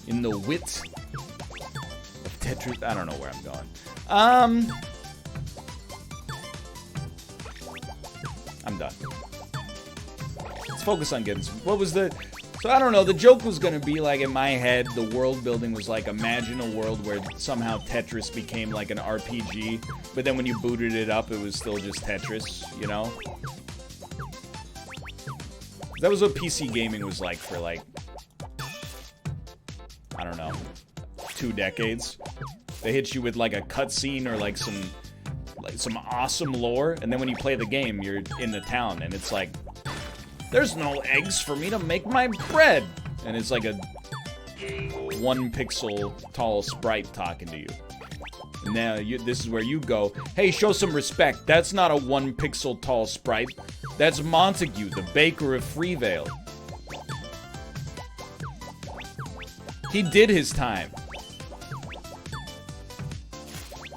in the wit of Tetris. I don't know where I'm going. I'm done. Let's focus on getting some. What was the... So I don't know, the joke was gonna be like, in my head, the world building was like, imagine a world where somehow Tetris became like an RPG, but then when you booted it up, it was still just Tetris, you know? That was what PC gaming was like for like, I don't know, 2 decades. They hit you with like a cutscene or like some awesome lore, and then when you play the game, you're in the town, and it's like, there's no eggs for me to make my bread, and it's like a 1 pixel tall sprite talking to you. Now this is where you go, hey, show some respect. That's not a 1 pixel tall sprite. That's Montague, the baker of Freevale. He did his time.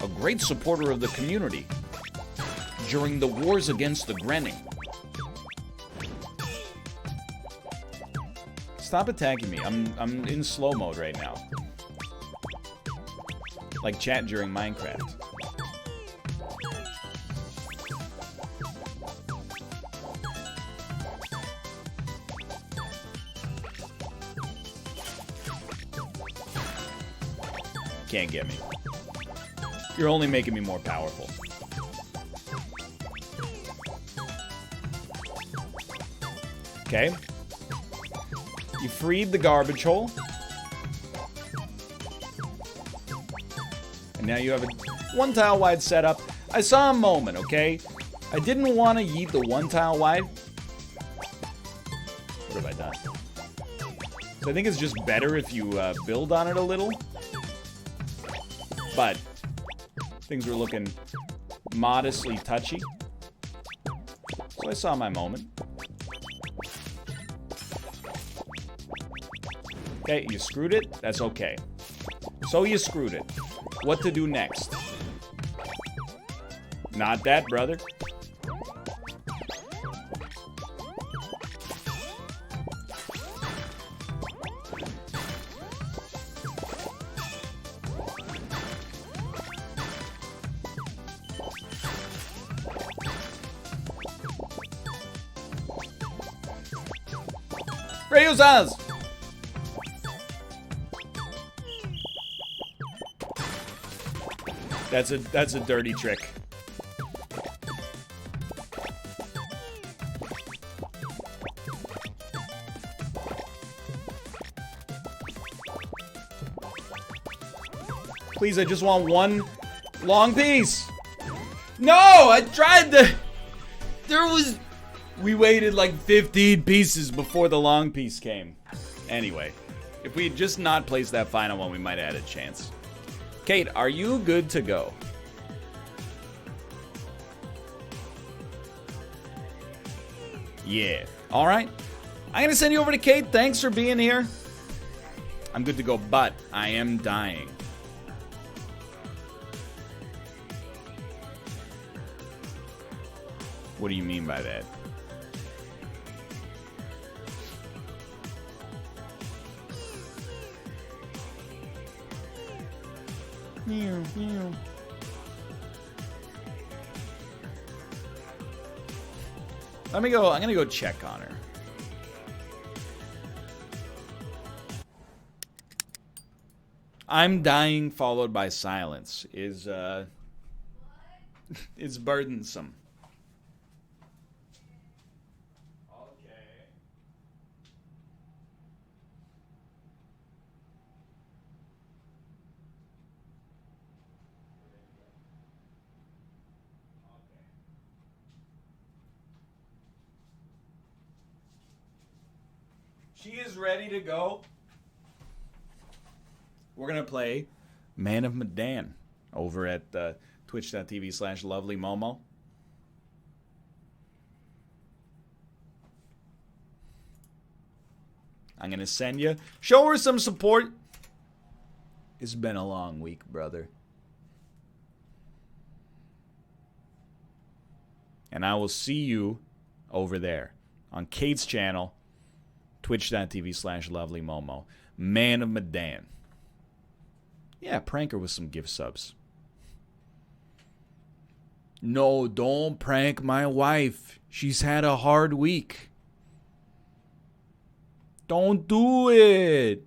A great supporter of the community during the wars against the Grenning. Stop attacking me. I'm in slow mode right now. Like chat during Minecraft. Can't get me. You're only making me more powerful. Okay. You freed the garbage hole. And now you have a 1 tile wide setup. I saw a moment, okay? I didn't want to yeet the 1 tile wide. What have I done? So I think it's just better if you build on it a little. But things were looking modestly touchy. So I saw my moment. Okay, you screwed it. That's okay. So you screwed it. What to do next? Not that, brother. Rayos! That's a dirty trick. Please, I just want 1 long piece. No, I tried to. We waited like 15 pieces before the long piece came. Anyway, if we had just not placed that final one, we might have had a chance. Kate, are you good to go? Yeah. All right. I'm going to send you over to Kate. Thanks for being here. I'm good to go, but I am dying. What do you mean by that? Meow, meow. Let me go. I'm gonna go check on her. I'm dying followed by silence is burdensome. She is ready to go. We're going to play Man of Medan over at twitch.tv/lovelymomo. I'm going to send you. Show her some support. It's been a long week, brother. And I will see you over there on Kate's channel. Twitch.tv/lovelymomo. Man of Medan. Yeah, prank her with some gift subs. No, don't prank my wife. She's had a hard week. Don't do it.